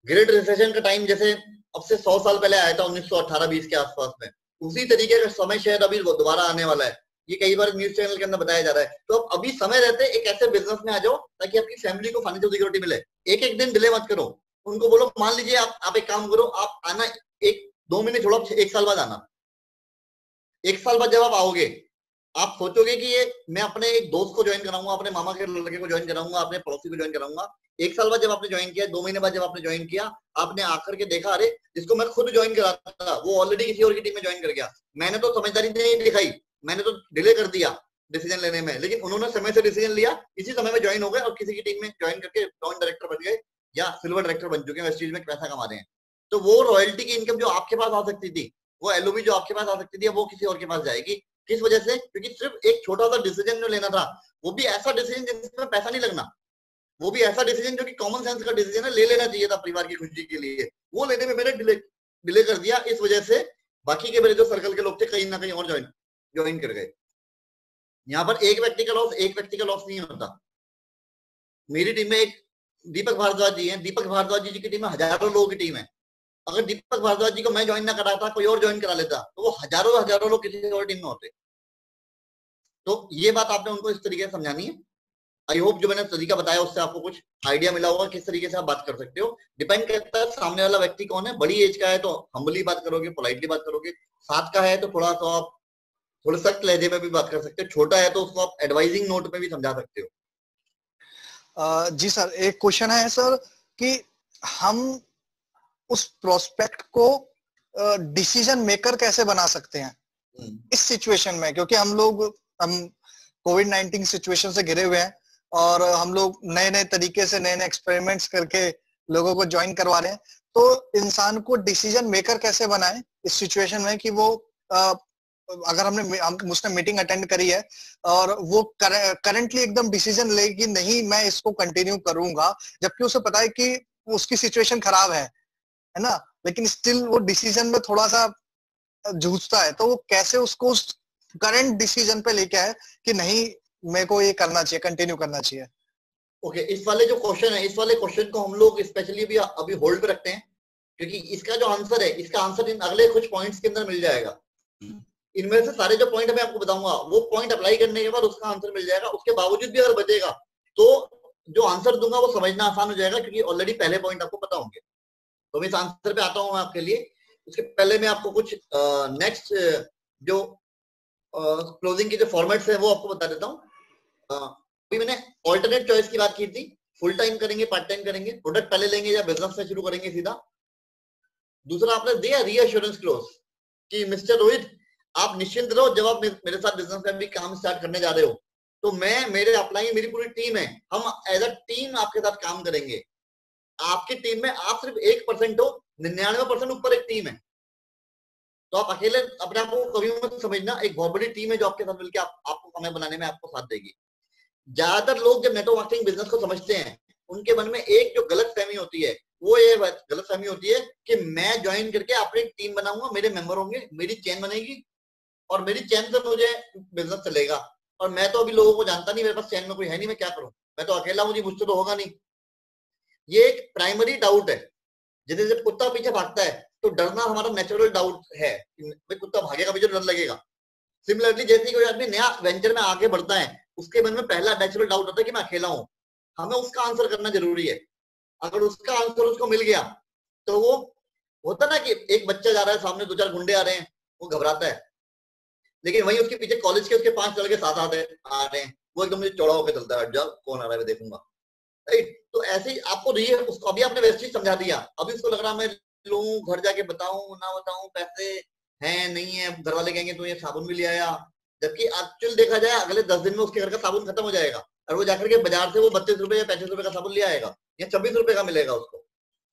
ग्रेट रिसेशन का टाइम जैसे अब से 100 साल पहले आया था 1918-20 के आसपास में, उसी तरीके का समय शायद अभी दोबारा आने वाला है। ये कई बार न्यूज चैनल के अंदर बताया जा रहा है। तो अब अभी समय रहते एक ऐसे बिजनेस में आ जाओ ताकि आपकी फैमिली को फाइनेंशियल सिक्योरिटी मिले। एक दिन डिले मत करो। उनको बोलो, मान लीजिए आप एक काम करो, आप आना 1-2 महीने छोड़ो, 1 साल बाद आना। 1 साल बाद जब आप आओगे आप सोचोगे कि ये मैं अपने एक दोस्त को ज्वाइन कराऊंगा, अपने मामा के लड़के को ज्वाइन कराऊंगा, अपने पड़ोसी को ज्वाइन कराऊंगा। 1 साल बाद जब आपने ज्वाइन किया, 2 महीने बाद जब आपने ज्वाइन किया, आपने आकर के देखा अरे जिसको मैं खुद ज्वाइन कराता था वो ऑलरेडी किसी और की टीम में ज्वाइन कर गया। मैंने तो समझदारी नहीं दिखाई, मैंने तो डिले कर दिया डिसीजन लेने में, लेकिन उन्होंने समय से डिसीजन लिया, इसी समय में ज्वाइन हो गए और किसी की टीम में ज्वाइन करके जॉइंट डायरेक्टर बन गए या सिल्वर डायरेक्टर बन चुके हैं, वेस्टेज में पैसा कमा रहे हैं। तो वो रॉयल्टी की इनकम जो आपके पास आ सकती थी, वो एलओबी जो आपके पास आ सकती थी, वो किसी और के पास जाएगी। किस वजह से? क्योंकि सिर्फ एक छोटा सा डिसीजन जो लेना था, वो भी ऐसा डिसीजन जिसमें पैसा नहीं लगना, वो भी ऐसा डिसीजन जो कि कॉमन सेंस का डिसीजन है, ले लेना चाहिए था परिवार की खुशी के लिए, वो लेने में मैंने डिले कर दिया। इस वजह से बाकी के मेरे जो सर्कल के लोग थे कहीं ना कहीं और ज्वाइन कर गए। यहाँ पर एक व्यक्ति का लॉस नहीं होता। मेरी टीम में एक दीपक भारद्वाज जी हैं, दीपक भारद्वाज जी की टीम में हजारों लोगों की टीम है। अगर दीपक भारद्वाज जी को मैं ज्वाइन ना कराता, कोई और ज्वाइन करा लेता, तो वो हजारों लोग किसी और टीम में होते। तो ये बात आपने उनको इस तरीके से समझानी है। आई होप जो मैंने तरीका बताया उससे आपको कुछ आइडिया मिला होगा किस तरीके से आप बात कर सकते हो। डिपेंड करता है सामने वाला व्यक्ति कौन है। बड़ी एज का है तो हम्बली बात करोगे, पोलाइटली बात करोगे। 7 का है तो थोड़ा सा आप थोड़े सख्त लहजे में भी बात कर सकते हो। छोटा है तो उसको आप एडवाइजिंग नोट में भी समझा सकते हो। जी सर, एक क्वेश्चन है सर कि हम उस प्रोस्पेक्ट को डिसीजन मेकर कैसे बना सकते हैं इस सिचुएशन में, क्योंकि हम कोविड-19 सिचुएशन से घिरे हुए हैं और हम लोग नए तरीके से नए एक्सपेरिमेंट्स करके लोगों को ज्वाइन करवा रहे हैं। तो इंसान को डिसीजन मेकर कैसे बनाए इस सिचुएशन में कि वो अगर उसने मीटिंग अटेंड करी है और वो करंटली एकदम डिसीजन ले कि नहीं मैं इसको कंटिन्यू करूंगा, जबकि उसे पता है कि उसकी सिचुएशन खराब है ना, लेकिन स्टिल वो डिसीजन में थोड़ा सा जूझता है, तो वो कैसे उसको उस करंट डिसीजन पे लेके आए कि नहीं मेरे को ये करना चाहिए, कंटिन्यू करना चाहिए? ओके, इस वाले जो क्वेश्चन है, इस वाले क्वेश्चन को हम लोग स्पेशली अभी होल्ड पे रखते हैं, क्योंकि इसका जो आंसर है, इसका आंसर इन अगले कुछ पॉइंट्स के अंदर मिल जाएगा। इनमें से सारे जो पॉइंट मैं आपको बताऊंगा, वो पॉइंट अप्लाई करने के बाद उसका आंसर मिल जाएगा। उसके बावजूद भी अगर बचेगा तो जो आंसर दूंगा वो समझना आसान हो जाएगा, क्योंकि ऑलरेडी पहले पॉइंट आपको पता होंगे। तो मैं इस आंसर पे आता हूँ आपके लिए। उसके पहले मैं आपको कुछ नेक्स्ट जो क्लोजिंग की जो फॉर्मेट्स है वो आपको बता देता हूँ। अभी मैंने ऑल्टरनेट चॉइस की बात की थी, फुल टाइम करेंगे, पार्ट टाइम करेंगे, प्रोडक्ट पहले लेंगे या बिजनेस से शुरू करेंगे सीधा। दूसरा आपने दिया रीअश्योरेंस क्लोज कि मिस्टर रोहित आप निश्चिंत रहो, जब आप मेरे साथ बिजनेस में भी काम स्टार्ट करने जा रहे हो तो मैं, मेरे अपलाइन, मेरी पूरी टीम है, हम एज अ टीम आपके साथ काम करेंगे। आपकी टीम में आप सिर्फ 1% हो, 99% ऊपर एक टीम है। तो आप अकेले अपने आप को कभी मत समझना, एक बहुत बड़ी टीम है जो आपके साथ मिलकर आपको कामयाब बनाने में आपको साथ देगी। ज्यादातर लोग जब नेटवर्क मार्केटिंग बिजनेस को समझते हैं, उनके मन में एक जो गलत फहमी होती है, वो ये गलत फहमी होती है कि मैं ज्वाइन करके अपनी टीम बनाऊंगा, मेरे मेंबर होंगे, मेरी चेन बनेगी और मेरी चेन से मुझे बिजनेस चलेगा, और मैं तो अभी लोगों को जानता नहीं, मेरे पास चेन में कोई है नहीं, मैं क्या करूं, मैं तो अकेला हूं जी, मुझसे तो होगा नहीं। ये एक प्राइमरी डाउट है। जैसे जब कुत्ता पीछे भागता है तो डरना हमारा नेचुरल डाउट है कि कुत्ता भागेगा, मुझे डर लगेगा। सिमिलरली जैसे ही कोई आदमी नया वेंचर में आगे बढ़ता है, उसके मन में पहला नेचुरल डाउट होता है कि मैं अकेला हूं। हमें उसका आंसर करना जरूरी है। अगर उसका आंसर उसको मिल गया तो वो होता ना कि एक बच्चा जा रहा है, सामने 2-4 गुंडे आ रहे हैं, वो घबराता है, लेकिन वहीं उसके पीछे कॉलेज के उसके 5 लड़के साथ आ रहे हैं, वो एकदम चौड़ा होकर चलता है, जा कौन आ रहा है मैं देखूंगा। राइट? तो ऐसे ही आपको उसको अभी आपने वैसे ही समझा दिया, अभी उसको लग रहा मैं लूं, घर जाके बताऊं ना बताऊं, पैसे हैं नहीं है, घर वाले कहेंगे तो ये साबुन भी ले आया, जबकि एक्चुअल देखा जाए अगले 10 दिन में उसके घर का साबुन खत्म हो जाएगा और वो जाकर के बाजार से वो 32 रुपए या 35 रुपए का साबुन ले आएगा या 26 रुपए का मिलेगा उसको।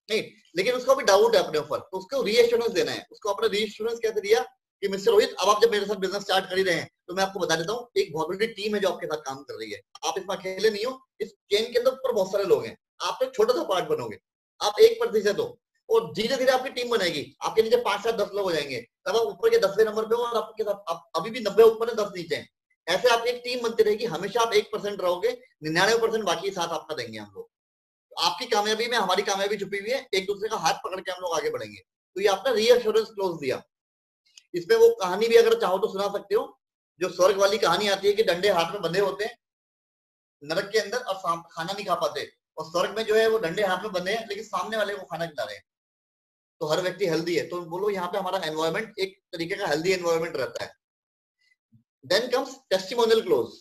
नहीं, लेकिन उसको भी डाउट है अपने ऊपर, तो उसको रीएश्योरेंस देना है। उसको अपना रीएश्योरेंस कैसे दिया कि मिस्टर रोहित, अब आप जब मेरे साथ बिजनेस स्टार्ट कर ही रहे हैं तो मैं आपको बता देता हूँ, एक बहुत बड़ी टीम है जो आपके साथ काम कर रही है, आप इसमें अकेले नहीं हो, इस चेन के अंदर ऊपर बहुत सारे लोग हैं, आप एक छोटा सा पार्ट बनोगे, आप 1% हो और धीरे धीरे आपकी टीम बनेगी, आपके नीचे 5, 7, 10 लोग हो जाएंगे, तब आप ऊपर के 10वें नंबर पे हो और आपके साथ आप अभी भी 90 ऊपर है, 10 नीचे हैं। ऐसे आपकी एक टीम बनती रहेगी, हमेशा आप 1% रहोगे, 99% बाकी साथ आपका देंगे हम लोग। आपकी कामयाबी में हमारी कामयाबी छुपी हुई है, एक दूसरे का हाथ पकड़ के हम लोग आगे बढ़ेंगे। तो ये आपने रीअश्योरेंस क्लोज दिया। इसमें वो कहानी भी अगर चाहो तो सुना सकते हो, जो स्वर्ग वाली कहानी आती है कि डंडे हाथ में बंधे होते हैं नरक के अंदर और खाना नहीं खा पाते, और स्वर्ग में जो है वो डंडे हाथ में बंधे हैं लेकिन सामने वाले को खाना खिला रहे हैं, तो हर व्यक्ति हेल्दी है। तो बोलो यहाँ पे हमारा एनवायरमेंट एक तरीके का हेल्दी एनवायरमेंट रहता है। Then comes testimonial close.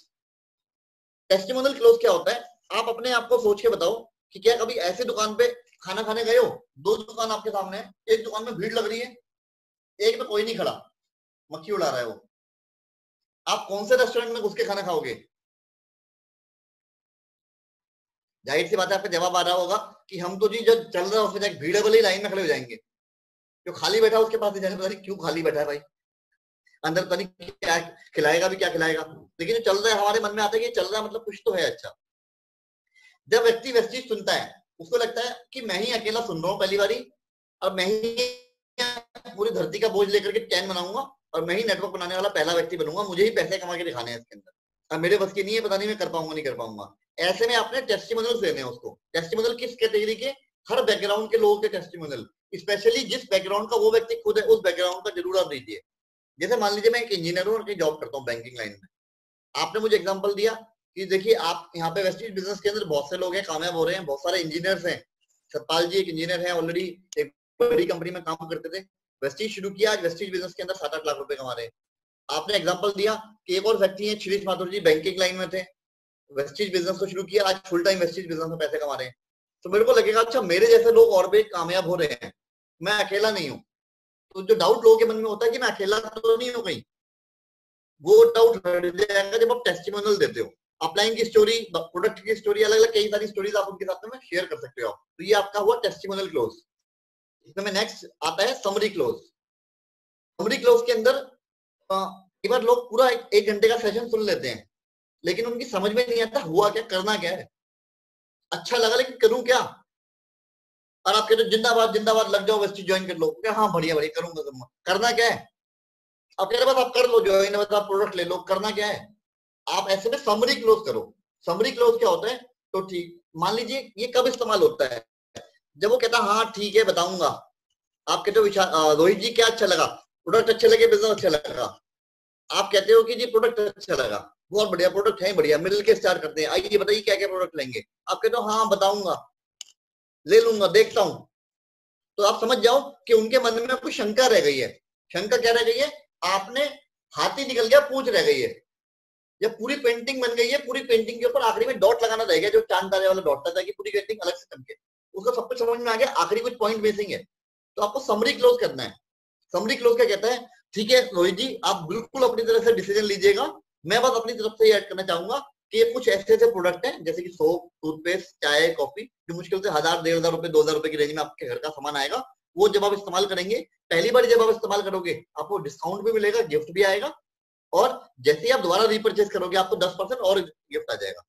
Testimonial close क्या होता है? आप अपने आप को सोच के बताओ कि क्या कभी ऐसे दुकान पे खाना खाने गए हो, 2 दुकान आपके सामने है, एक दुकान में भीड़ लग रही है, एक में कोई नहीं खड़ा, मक्खी उड़ा रहा है वो, आप कौन से रेस्टोरेंट में घुस के खाना खाओगे? जाहिर सी बात है आपका जवाब आ रहा होगा कि हम तो जी जो चल रहा है उसमें भीड़ वाली लाइन में खड़े हो जाएंगे, जो खाली बैठा है उसके पास जाने, पता नहीं क्यों खाली बैठा है भाई, अंदर पता नहीं क्या खिलाएगा भी, क्या खिलाएगा, लेकिन जो चल रहा है हमारे मन में आता है कि चल रहा है मतलब कुछ तो है अच्छा। जब व्यक्ति वैसी चीज सुनता है उसको लगता है कि मैं ही अकेला सुन रहा हूँ पहली बारी, और मैं ही पूरी धरती का बोझ लेकर के चैन बनाऊंगा और मैं ही नेटवर्क बनाने वाला पहला व्यक्ति बनूंगा, मुझे ही पैसे कमा के दिखाने हैं इसके अंदर, अब मेरे बस की नहीं है, पता नहीं मैं कर पाऊंगा नहीं कर पाऊंगा। ऐसे में आपने टेस्टिमोनियल्स देने हैं उसको। टेस्टिमोनियल किस कैटेगरी के? हर बैकग्राउंड के लोगों के टेस्टिमोनियल, स्पेशली जिस बैकग्राउंड का वो व्यक्ति खुद है उस बैकग्राउंड का जरूर आप दीजिए। जैसे मान लीजिए मैं एक इंजीनियर हूँ और कहीं जॉब करता हूँ बैंकिंग लाइन में, आपने मुझे एग्जांपल दिया कि देखिए आप यहाँ पे वेस्टीज बिजनेस के अंदर बहुत से लोग हैं कामयाब हो रहे हैं, बहुत सारे इंजीनियर्स हैं, सतपाल जी एक इंजीनियर है, ऑलरेडी एक बड़ी कंपनी में काम करते थे, वेस्टीज शुरू किया, आज वेस्टीज बिजनेस के अंदर 7-8 लाख रुपए कमा रहे हैं। आपने एग्जांपल दिया कि एक और व्यक्ति है शिरीष माथुर जी, बैंकिंग लाइन में थे, वेस्टीज बिजनेस को शुरू किया, आज फुल टाइम वेस्टीज बिजनेस में पैसे कमा रहे हैं। तो मेरे को लगेगा अच्छा मेरे जैसे लोग और भी कामयाब हो रहे हैं, मैं अकेला नहीं हूँ। तो जो डाउट लोगों के मन में होता है कि मैं अकेला तो नहीं हूँ कहीं, वो डाउट हट जाएगा जब आप टेस्टिमोनियल देते हो। अपलाइन की स्टोरी, प्रोडक्ट की स्टोरी, अलग अलग कई सारी स्टोरीज आप उनके साथ में शेयर कर सकते हो। तो ये आपका हुआ टेस्टिमोनियल क्लोज। इसमें नेक्स्ट आता है समरी क्लोज। समरी क्लोज के अंदर कई बार लोग पूरा 1 घंटे का सेशन सुन लेते हैं लेकिन उनकी समझ में नहीं आता हुआ क्या, करना क्या है, अच्छा लगा लेकिन करूं क्या, और आप कहते हो जिंदाबाद जिंदाबाद लग जाओ वेस्टीज ज्वाइन कर लो, क्या हाँ बढ़िया बढ़िया करूंगा, करना क्या है? आप कह रहे बस आप कर लो ज्वाइन, बस आप प्रोडक्ट ले लो, करना क्या है? आप ऐसे में समरी क्लोज करो। समरी क्लोज क्या होता है? तो ठीक, मान लीजिए ये कब इस्तेमाल होता है, जब वो कहता है हाँ ठीक है बताऊंगा। आप कहते हो रोहित जी क्या अच्छा लगा, प्रोडक्ट अच्छे लगे, बिजनेस अच्छा लगा। आप कहते हो कि जी प्रोडक्ट अच्छा लगा, बहुत बढ़िया प्रोडक्ट है, बढ़िया, मिल के स्टार्ट करते हैं, आइए बताइए क्या क्या प्रोडक्ट लेंगे। आप कहते हो हाँ बताऊंगा, ले लूंगा, देखता हूं। तो आप समझ जाओ कि उनके मन में कुछ शंका रह गई है। शंका क्या रह गई है, आपने हाथी निकल गया पूंछ रह गई है, या पूरी पेंटिंग बन गई है, पूरी पेंटिंग के ऊपर आखिरी में डॉट लगाना रह गया, जो चांद तारे वाला डॉट था, ताकि पूरी पेंटिंग अलग से चमके। उसको सब कुछ समझ में आ गया, आखिरी कुछ पॉइंट मिसिंग है, तो आपको समरी क्लोज करना है। समरी क्लोज क्या कहता है, ठीक है रोहित जी आप बिल्कुल अपनी तरफ से डिसीजन लीजिएगा, मैं बस अपनी तरफ से ऐड करना चाहूंगा कि कुछ ऐसे ऐसे प्रोडक्ट हैं जैसे कि सोप, टूथपेस्ट, चाय, कॉफी, जो मुश्किल से 1000-1500 रुपए 2000 रुपए की रेंज में आपके घर का सामान आएगा। वो जब आप इस्तेमाल करेंगे, पहली बार जब आप इस्तेमाल करोगे, आपको डिस्काउंट भी मिलेगा, गिफ्ट भी आएगा, और जैसे ही आप दोबारा रीपरचेज करोगे आपको 10% और गिफ्ट आ जाएगा।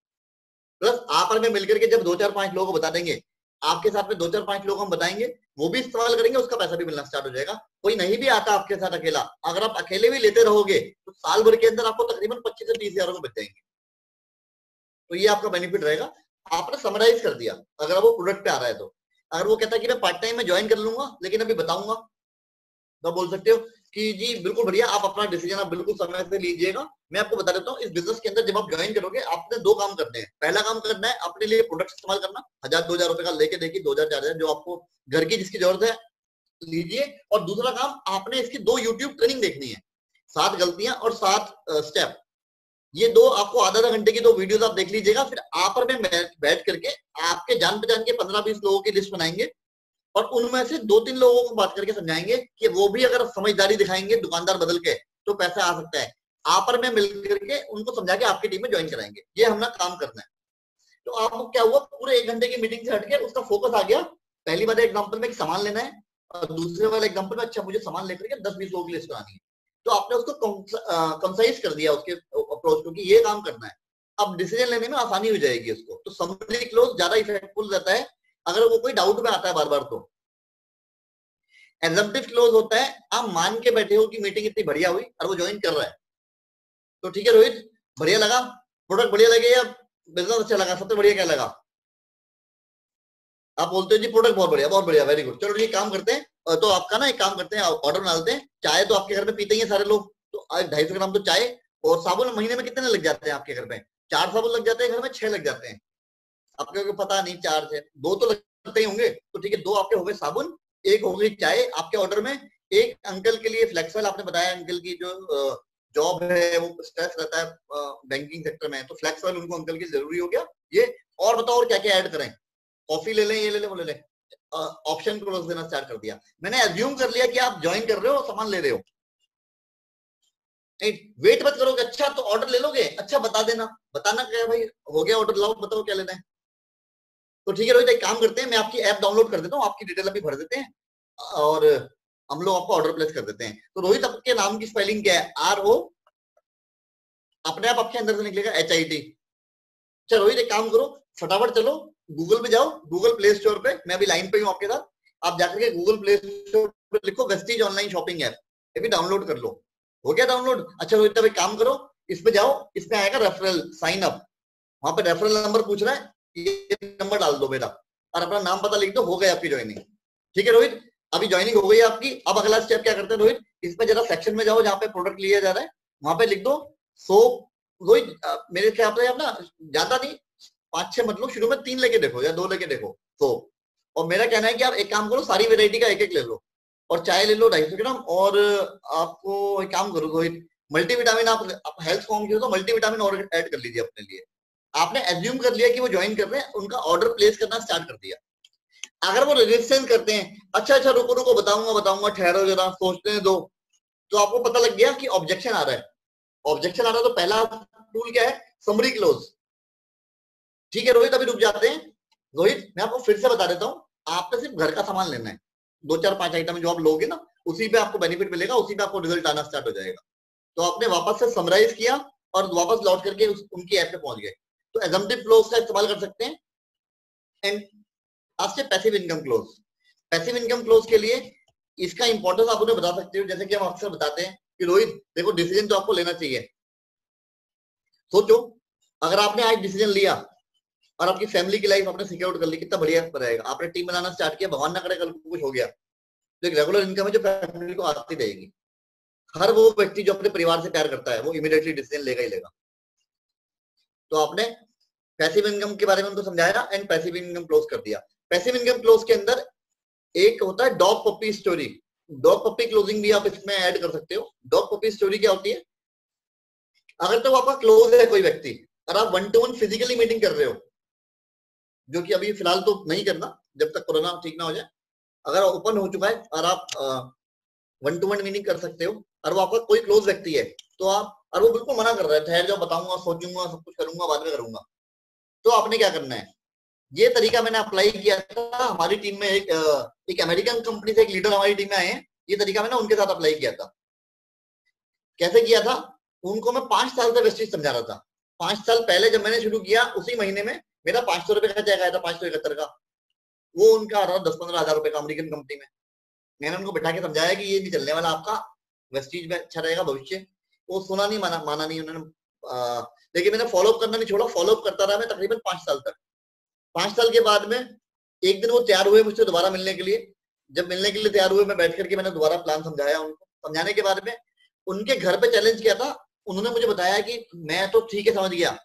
प्लस आप और मैं मिलकर के जब 2-4-5 लोगों को बता देंगे, आपके साथ में 2-4-5 लोग हम बताएंगे, वो भी इस्तेमाल करेंगे, उसका पैसा भी मिलना स्टार्ट हो जाएगा। कोई नहीं भी आता आपके साथ अकेला, अगर आप अकेले भी लेते रहोगे तो साल भर के अंदर आपको तकरीबन 25 से 30 हजार रुपए बच जाएंगे। तो ये आपका बेनिफिट रहेगा। आपने समराइज कर दिया अगर वो प्रोडक्ट पे आ रहा है तो। अगर वो कहता है कि मैं पार्ट टाइम में ज्वाइन कर लूंगा लेकिन अभी बताऊंगा, तो बोल सकते हो कि जी बिल्कुल बढ़िया, आप अपना डिसीजन आप बिल्कुल समय से लीजिएगा। मैं आपको बता देता हूँ, इस बिजनेस के अंदर जब आप ज्वाइन करोगे, आपने 2 काम करने हैं। पहला काम करना है अपने लिए प्रोडक्ट इस्तेमाल करना, 1000-2000 रुपए का लेके देखिए, 2000-4000 जो आपको घर की जिसकी जरूरत है लीजिए। और दूसरा काम, आपने इसकी 2 यूट्यूब ट्रेनिंग देखनी है, 7 गलतियां और 7 स्टेप। ये 2 आपको आधा घंटे की 2 वीडियोस आप देख लीजिएगा। फिर आप और मैं बैठ करके आपके जान पहचान के 15-20 लोगों की लिस्ट बनाएंगे, और उनमें से 2-3 लोगों को बात करके समझाएंगे कि वो भी अगर समझदारी दिखाएंगे दुकानदार बदल के, तो पैसा आ सकता है। आप और मैं मिलकर के उनको समझा के आपकी टीम में ज्वाइन कराएंगे। ये हमने काम करना है। तो आपको क्या हुआ, पूरे 1 घंटे की मीटिंग से हटके उसका फोकस आ गया। पहली बार एग्जाम्पल में सामान लेना है, और दूसरे वाले एग्जाम्पल में अच्छा मुझे सामान लेकर के 10-20 लोगों की लिस्ट बनानी है। तो आपने उसको कंसाइज कर दिया उसके अप्रोच को कि ये काम करना है। अब डिसीजन लेने में आसानी हो जाएगी उसको। तो समरी क्लोज ज्यादा इफेक्टफुल रहता है अगर वो कोई डाउट में आता है बार बार। तो एग्जम्पटिव क्लोज होता है, आप मान के बैठे हो कि मीटिंग इतनी बढ़िया हुई और वो ज्वाइन कर रहा है, तो ठीक है रोहित बढ़िया लगा, प्रोडक्ट बढ़िया लगे या बिजनेस अच्छा लगा, सबसे बढ़िया क्या लगा? आप बोलते हो जी प्रोडक्ट बहुत बढ़िया, वेरी गुड, चलो ये काम करते हैं। तो आपका ना एक काम करते हैं, ऑर्डर बना लेते हैं। चाय तो आपके घर में पीते ही हैं सारे लोग, तो 250 ग्राम तो चाय। और साबुन महीने में कितने लग जाते हैं आपके घर में? 4 साबुन लग जाते हैं, घर में 6 लग जाते हैं। आपको पता नहीं, 4 से 2 तो लगते ही होंगे, तो ठीक है 2 आपके हो गए साबुन, 1 हो गई चाय आपके ऑर्डर में। एक अंकल के लिए फ्लेक्सिबल, आपने बताया अंकल की जो जॉब है वो स्ट्रेस रहता है बैंकिंग सेक्टर में, तो फ्लेक्सिबल उनको अंकल की जरूरी हो गया ये। और बताओ और क्या क्या ऐड करें? कॉफी ले लें, ये ले लें, वो ले लें, ऑप्शन क्लोज देना स्टार्ट कर दिया। मैंने एज्यूम कर लिया कि आप ज्वाइन कर रहे हो, सामान ले रहे हो, वेट मत करोगे। अच्छा तो ऑर्डर ले लोगे, अच्छा बता देना, बताना क्या है भाई, हो गया ऑर्डर, लाओ बताओ क्या लेना है। तो ठीक है रोहित एक काम करते हैं, मैं आपकी ऐप डाउनलोड कर देता हूँ, आपकी डिटेल अभी भर देते हैं और हम लोग आपको ऑर्डर प्लेस कर देते हैं। तो रोहित आपके नाम की स्पेलिंग क्या है? RO, अपने आप आपके अंदर से निकलेगा HIT। चलो रोहित एक काम करो, फटाफट चलो गूगल पे जाओ, गूगल प्ले स्टोर पे, मैं अभी लाइन पे हूँ आपके साथ, आप जाकर के गूगल प्ले स्टोर पे लिखो वेस्टीज ऑनलाइन शॉपिंग ऐप, ये भी डाउनलोड कर लो। हो गया डाउनलोड? अच्छा रोहित तब एक काम करो, इस पे जाओ, इसमें आएगा रेफरल साइन अप, वहां पे रेफरल नंबर पूछ रहा है, ये नंबर डाल दो मेरा और अपना नाम पता लिख दो, हो गई आपकी ज्वाइनिंग। ठीक है रोहित, अभी ज्वाइनिंग हो गई आपकी। अब अगला स्टेप क्या करते हैं रोहित, इसमें जरा सेक्शन में जाओ जहाँ पे प्रोडक्ट लिया जा रहा है, वहां पे लिख दो सोप। रोहित मेरे ख्याल से आप ना ज्यादा नहीं 5-6 मतलब शुरू में 3 लेके देखो या 2 लेके देखो सोप। और मेरा कहना है कि आप एक काम करो, सारी वेरायटी का एक ले लो, और चाय ले लो 250 ग्राम। और आपको एक काम करो रोहित, मल्टीविटामिन, आप हेल्थ कॉन्शियस हो तो मल्टीविटामिन और ऐड कर लीजिए अपने लिए। आपने एज्यूम कर लिया कि वो ज्वाइन कर रहे हैं, उनका ऑर्डर प्लेस करना स्टार्ट कर दिया। अगर वो रेजिस्टेंस करते हैं, अच्छा रुको बताऊंगा ठहरो जरा सोचने दो, तो आपको पता लग गया कि ऑब्जेक्शन आ रहा है। ऑब्जेक्शन आ रहा है तो पहला टूल क्या है? Summary close. ठीक है रोहित अभी रुक जाते हैं। रोहित मैं आपको फिर से बता देता हूँ, आपने सिर्फ घर का सामान लेना है, 2-4-5 आइटम जो आप लोगे ना, उसी पे आपको बेनिफिट मिलेगा, उसी पे आपको रिजल्ट आना स्टार्ट हो जाएगा। तो आपने वापस से समराइज किया और वापस लौट करके उनकी ऐप पे पहुंच गए। तो एजम्पटिव क्लोज का इस्तेमाल कर सकते हैं। एंड आज से passive income close. Passive income close के लिए इसका इंपॉर्टेंस आप उन्हें बता सकते हो, जैसे कि हम अक्सर बताते हैं कि रोहित देखो डिसीजन तो आपको लेना चाहिए। सोचो अगर आपने आज डिसीजन लिया और आपकी फैमिली की लाइफ आपने सिक्योर कर ली, कितना बढ़िया रहेगा। आपने टीम बनाना स्टार्ट किया, भगवान ना करे कल को कुछ हो गया तो एक रेगुलर इनकम है जो फैमिली को आती रहेगी। हर वो व्यक्ति जो अपने परिवार से प्यार करता है वो इमीडिएटली डिसीजन लेगा ही लेगा। तो आपने पैसिव इनकम के बारे में उनको समझाया एंड पैसिव इनकम क्लोज कर दिया। पैसिव इनकम क्लोज के अंदर एक होता है dog puppy story. Dog puppy closing भी आप इसमें ऐड कर सकते हो। डॉग पपी स्टोरी क्या होती है, अगर तो आपका क्लोज है कोई व्यक्ति और आप 1-to-1 फिजिकली मीटिंग कर रहे हो, जो कि अभी फिलहाल तो नहीं करना जब तक कोरोना ठीक ना हो जाए, अगर ओपन हो चुका है और आप 1-to-1 मीटिंग कर सकते हो और वो आपका कोई क्लोज व्यक्ति है तो आप, और वो बिल्कुल मना कर रहा है ठहर जाओ बताऊंगा सोचूंगा सब कुछ करूंगा बाद में करूंगा, तो आपने क्या करना है, ये तरीका मैंने अप्लाई किया था हमारी टीम में। एक अमेरिकन कंपनी से एक लीडर हमारी टीम में आए हैं, ये तरीका मैंने उनके साथ अप्लाई किया था। कैसे किया था, उनको मैं 5 साल से वेस्टेज समझा रहा था। 5 साल पहले जब मैंने शुरू किया उसी महीने में मेरा 500 रुपए का चेक आया था, 571 का। वो उनका आ रहा था 10-15 हजार रुपए का अमेरिकन कंपनी में। मैंने उनको बैठा के समझाया कि ये नहीं चलने वाला आपका, वेस्टेज में अच्छा रहेगा भविष्य। वो सुना नहीं, माना नहीं उन्होंने। लेकिन मैंने फॉलोअप करना नहीं छोड़ा, फॉलोअप करता रहा मैं तकरीबन 5 साल तक। 5 साल के बाद में एक दिन वो तैयार हुए मुझसे दोबारा मिलने के लिए। जब मिलने के लिए तैयार हुए मैं बैठ करके मैंने दोबारा प्लान समझाया उनको। समझाने के बाद में उनके घर पे चैलेंज किया था। उन्होंने मुझे बताया कि मैं तो ठीक है समझ गया,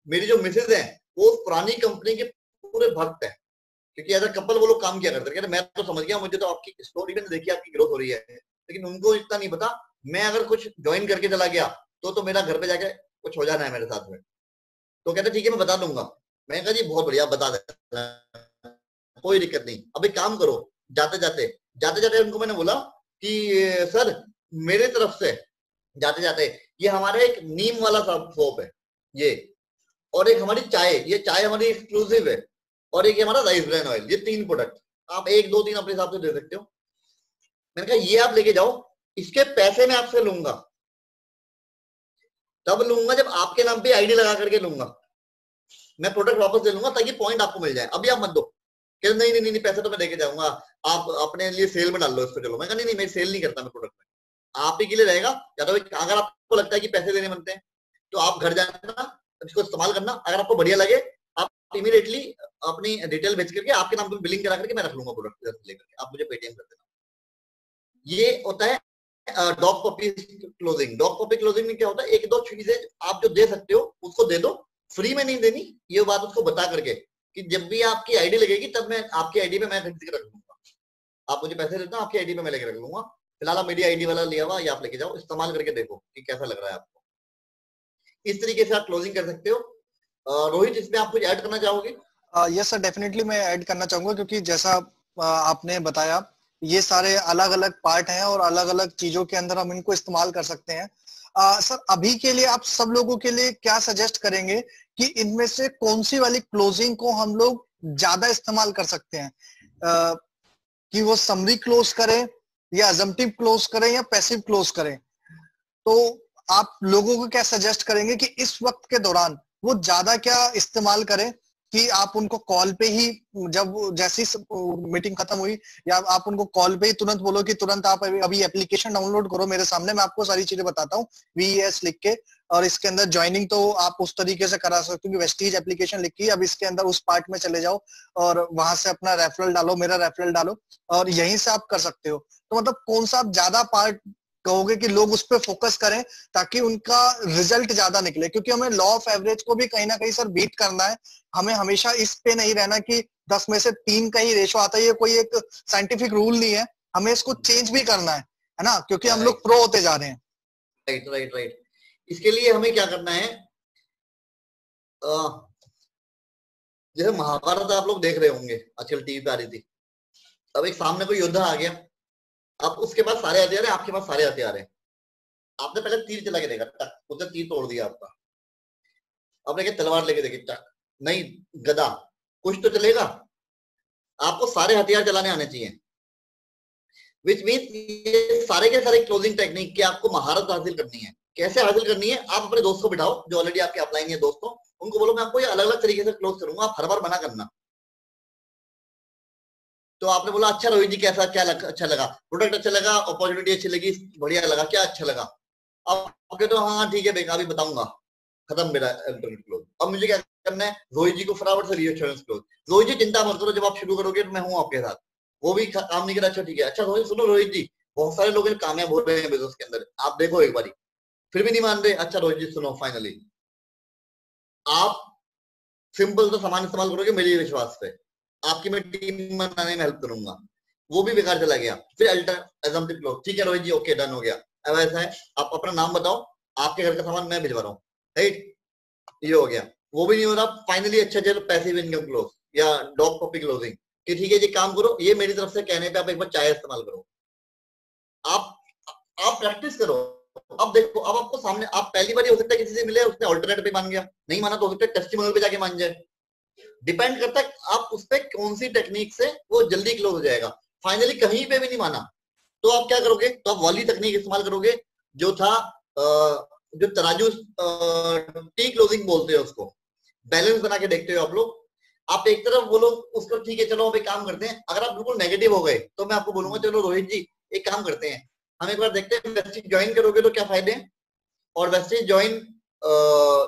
मेरी जो मिसेज है वो पुरानी कंपनी के पूरे भक्त है, क्योंकि एज अ कपल वो लोग काम किया करते थे। मैं तो समझ गया, मुझे तो आपकी स्टोरी में देखी आपकी ग्रोथ हो रही है, लेकिन उनको इतना नहीं पता मैं अगर कुछ ज्वाइन करके चला गया तो मेरा घर पे जाके कुछ हो जाना है मेरे साथ में। तो कहते ठीक है मैं बता दूंगा। मैंने कहा जी बहुत बढ़िया, बता देना, कोई दिक्कत नहीं। अब एक काम करो, जाते जाते उनको मैंने बोला कि सर मेरे तरफ से जाते जाते ये हमारा एक नीम वाला शॉप है ये, और एक हमारी चाय, ये चाय हमारी एक्सक्लूसिव है, और एक हमारा राइस ब्रान ऑयल, ये 3 प्रोडक्ट आप 1, 2, 3 अपने हिसाब से दे सकते हो। मैंने कहा ये आप लेके जाओ, इसके पैसे मैं आपसे लूंगा, तब लूंगा जब आपके नाम पे आईडी लगा करके लूंगा। मैं प्रोडक्ट वापस दे लूंगा ताकि पॉइंट आपको मिल जाए, अभी आप मत दो। कहते नहीं पैसे तो मैं देके जाऊंगा, आप अपने लिए सेल में डाल लो इसको। चलो मैं कहा नहीं मैं सेल नहीं करता, मैं प्रोडक्ट में आप ही के लिए रहेगा। या तो अगर आपको लगता है कि पैसे देने बनते हैं तो आप घर जाना, इसको इस्तेमाल करना, अगर आपको बढ़िया लगे आप इमीडिएटली अपनी डिटेल भेज करके आपके नाम पे बिलिंग करा करके मैं रख लूंगा प्रोडक्ट लेकर, आप मुझे पेटीएम कर देना। ये होता है dog puppy closing. Dog puppy closing में क्या होता है, 1-2 चीजें आप जो दे सकते हो उसको दे दो, फ्री में नहीं देनी, ये बात उसको बता करके कि जब भी आपकी आईडी लगेगी तब मैं आपकी आईडी पे मैं खरीद के रख लूंगा, आप मुझे पैसे देते हो आपकी आईडी पे मैं लेके रख लूंगा। फिलहाल आप मेरी आईडी वाला लिया हुआ ये आप लेके जाओ, इस्तेमाल करके देखो कि कैसा लग रहा है आपको। इस तरीके से आप क्लोजिंग कर सकते हो। रोहित इसमें आप कुछ ऐड करना चाहोगे? यस सर, डेफिनेटली मैं ऐड करना चाहूंगा, क्योंकि जैसा आपने बताया ये सारे अलग अलग पार्ट हैं और अलग अलग चीजों के अंदर हम इनको इस्तेमाल कर सकते हैं। सर अभी के लिए आप सब लोगों के लिए क्या सजेस्ट करेंगे कि इनमें से कौन सी वाली क्लोजिंग को हम लोग ज्यादा इस्तेमाल कर सकते हैं, कि वो समरी क्लोज करें या अजम्पटिव क्लोज करें या पैसिव क्लोज करें? तो आप लोगों को क्या सजेस्ट करेंगे कि इस वक्त के दौरान वो ज्यादा क्या इस्तेमाल करें, कि आप उनको कॉल पे ही जब जैसी मीटिंग खत्म हुई या आप उनको कॉल पे ही तुरंत बोलो कि तुरंत आप अभी एप्लीकेशन डाउनलोड करो मेरे सामने, मैं आपको सारी चीजें बताता हूँ VES लिख के, और इसके अंदर ज्वाइनिंग तो आप उस तरीके से करा सकते हो कि वेस्टीज एप्लीकेशन लिखी, अब इसके अंदर उस पार्ट में चले जाओ और वहां से अपना रेफरल डालो, मेरा रेफरल डालो और यहीं से आप कर सकते हो। तो मतलब कौन सा आप ज्यादा पार्ट कहोगे कि लोग उस पर फोकस करें ताकि उनका रिजल्ट ज्यादा निकले? क्योंकि हमें लॉ ऑफ एवरेज को भी कहीं ना कहीं सर बीट करना है, हमें हमेशा इस पे नहीं रहना कि 10 में से 3 का ही रेशो आता है, ये कोई एक साइंटिफिक रूल नहीं है, हमें इसको चेंज भी करना है ना, क्योंकि हम लोग प्रो होते जा रहे हैं। राइट। इसके लिए हमें क्या करना है, जैसे महाभारत आप लोग देख रहे होंगे आजकल टीवी पे आ रही थी, अब एक सामने कोई योद्धा आ गया, अब उसके पास सारे हथियार है, आपके पास सारे हथियार है, आपने पहले तीर चला के देखा, टक उसने तीर तोड़ दिया आपका, आपने क्या तलवार लेके देखी, टक नहीं गदा, कुछ तो चलेगा। आपको सारे हथियार चलाने आने चाहिए, विच मीन्स ये सारे के सारे क्लोजिंग टेक्निक की आपको महारत हासिल करनी है। कैसे हासिल करनी है, आप अपने दोस्त को बिठाओ जो ऑलरेडी आपके अपलाइन है दोस्तों, उनको बोलो मैं आपको ये अलग अलग तरीके से क्लोज करूंगा, आप हर बार मना करना। तो आपने बोला अच्छा रोहित जी कैसा क्या अच्छा लगा, प्रोडक्ट अच्छा लगा, अपॉर्चुनिटी अच्छी लगी, बढ़िया लगा, क्या अच्छा लगा? अब कहते हो हाँ ठीक है बेटा अभी बताऊंगा, खत्म मेरा इंटरनेट क्लोज। अब मुझे क्या करना है, रोहित जी को फटाफट से रीअश्योरेंस क्लोज। रोहित जी चिंता मत करो, जब आप शुरू करोगे तो मैं हूँ आपके साथ। वो भी काम नहीं करा, अच्छा ठीक है, अच्छा रोहित सुनो, रोहित जी बहुत सारे लोग कामयाब हो रहे हैं बिजनेस के अंदर, आप देखो एक बारी, फिर भी नहीं मान रहे, अच्छा रोहित जी सुनो, फाइनली आप सिंपल तो सामान इस्तेमाल करोगे मेरे विश्वास पे, आपकी मैं टीम बनाने में हेल्प करूंगा, वो भी बेकार चला गया। फिर अल्टरनेटिव क्लोज, ठीक है रोहित जी ओके डन हो गया। अब ऐसा है आप अपना नाम बताओ, आपके घर का सामान मैं भिजवा रहा हूँ, राइट, ये हो गया। वो भी नहीं हो रहा, फाइनली अच्छा चलो पैसिव इनकम क्लोज या डॉग पपी क्लोजिंग, कि ठीक है जी काम करो, ये मेरी तरफ से कहने पे आप एक बार चाय इस्तेमाल करो, आप प्रैक्टिस करो। अब देखो, अब आपको सामने, आप पहली बार हो सकता है किसी से मिले, उसने ऑल्टरनेट पे मान गया, नहीं माना तो हो सकता है टेस्टिमोनियल पे जाके मान जाए, डिपेंड करता है आप उस पे कौन सी टेक्निक से वो जल्दी क्लोज हो जाएगा। फाइनली कहीं पे भी नहीं माना तो आप क्या करोगे, तो आप वाली तकनीक इस्तेमाल करोगे जो था जो तराजू टी क्लोजिंग बोलते हैं उसको, बैलेंस बना के देखते हो आप लोग। आप एक तरफ बोलो उसको ठीक है चलो अब एक काम करते हैं, अगर आप बिल्कुल नेगेटिव हो गए तो मैं आपको बोलूंगा चलो रोहित जी एक काम करते हैं, हम एक बार देखते हैं वेस्टेज ज्वाइन करोगे तो क्या फायदे हैं, और वेस्टेज ज्वाइन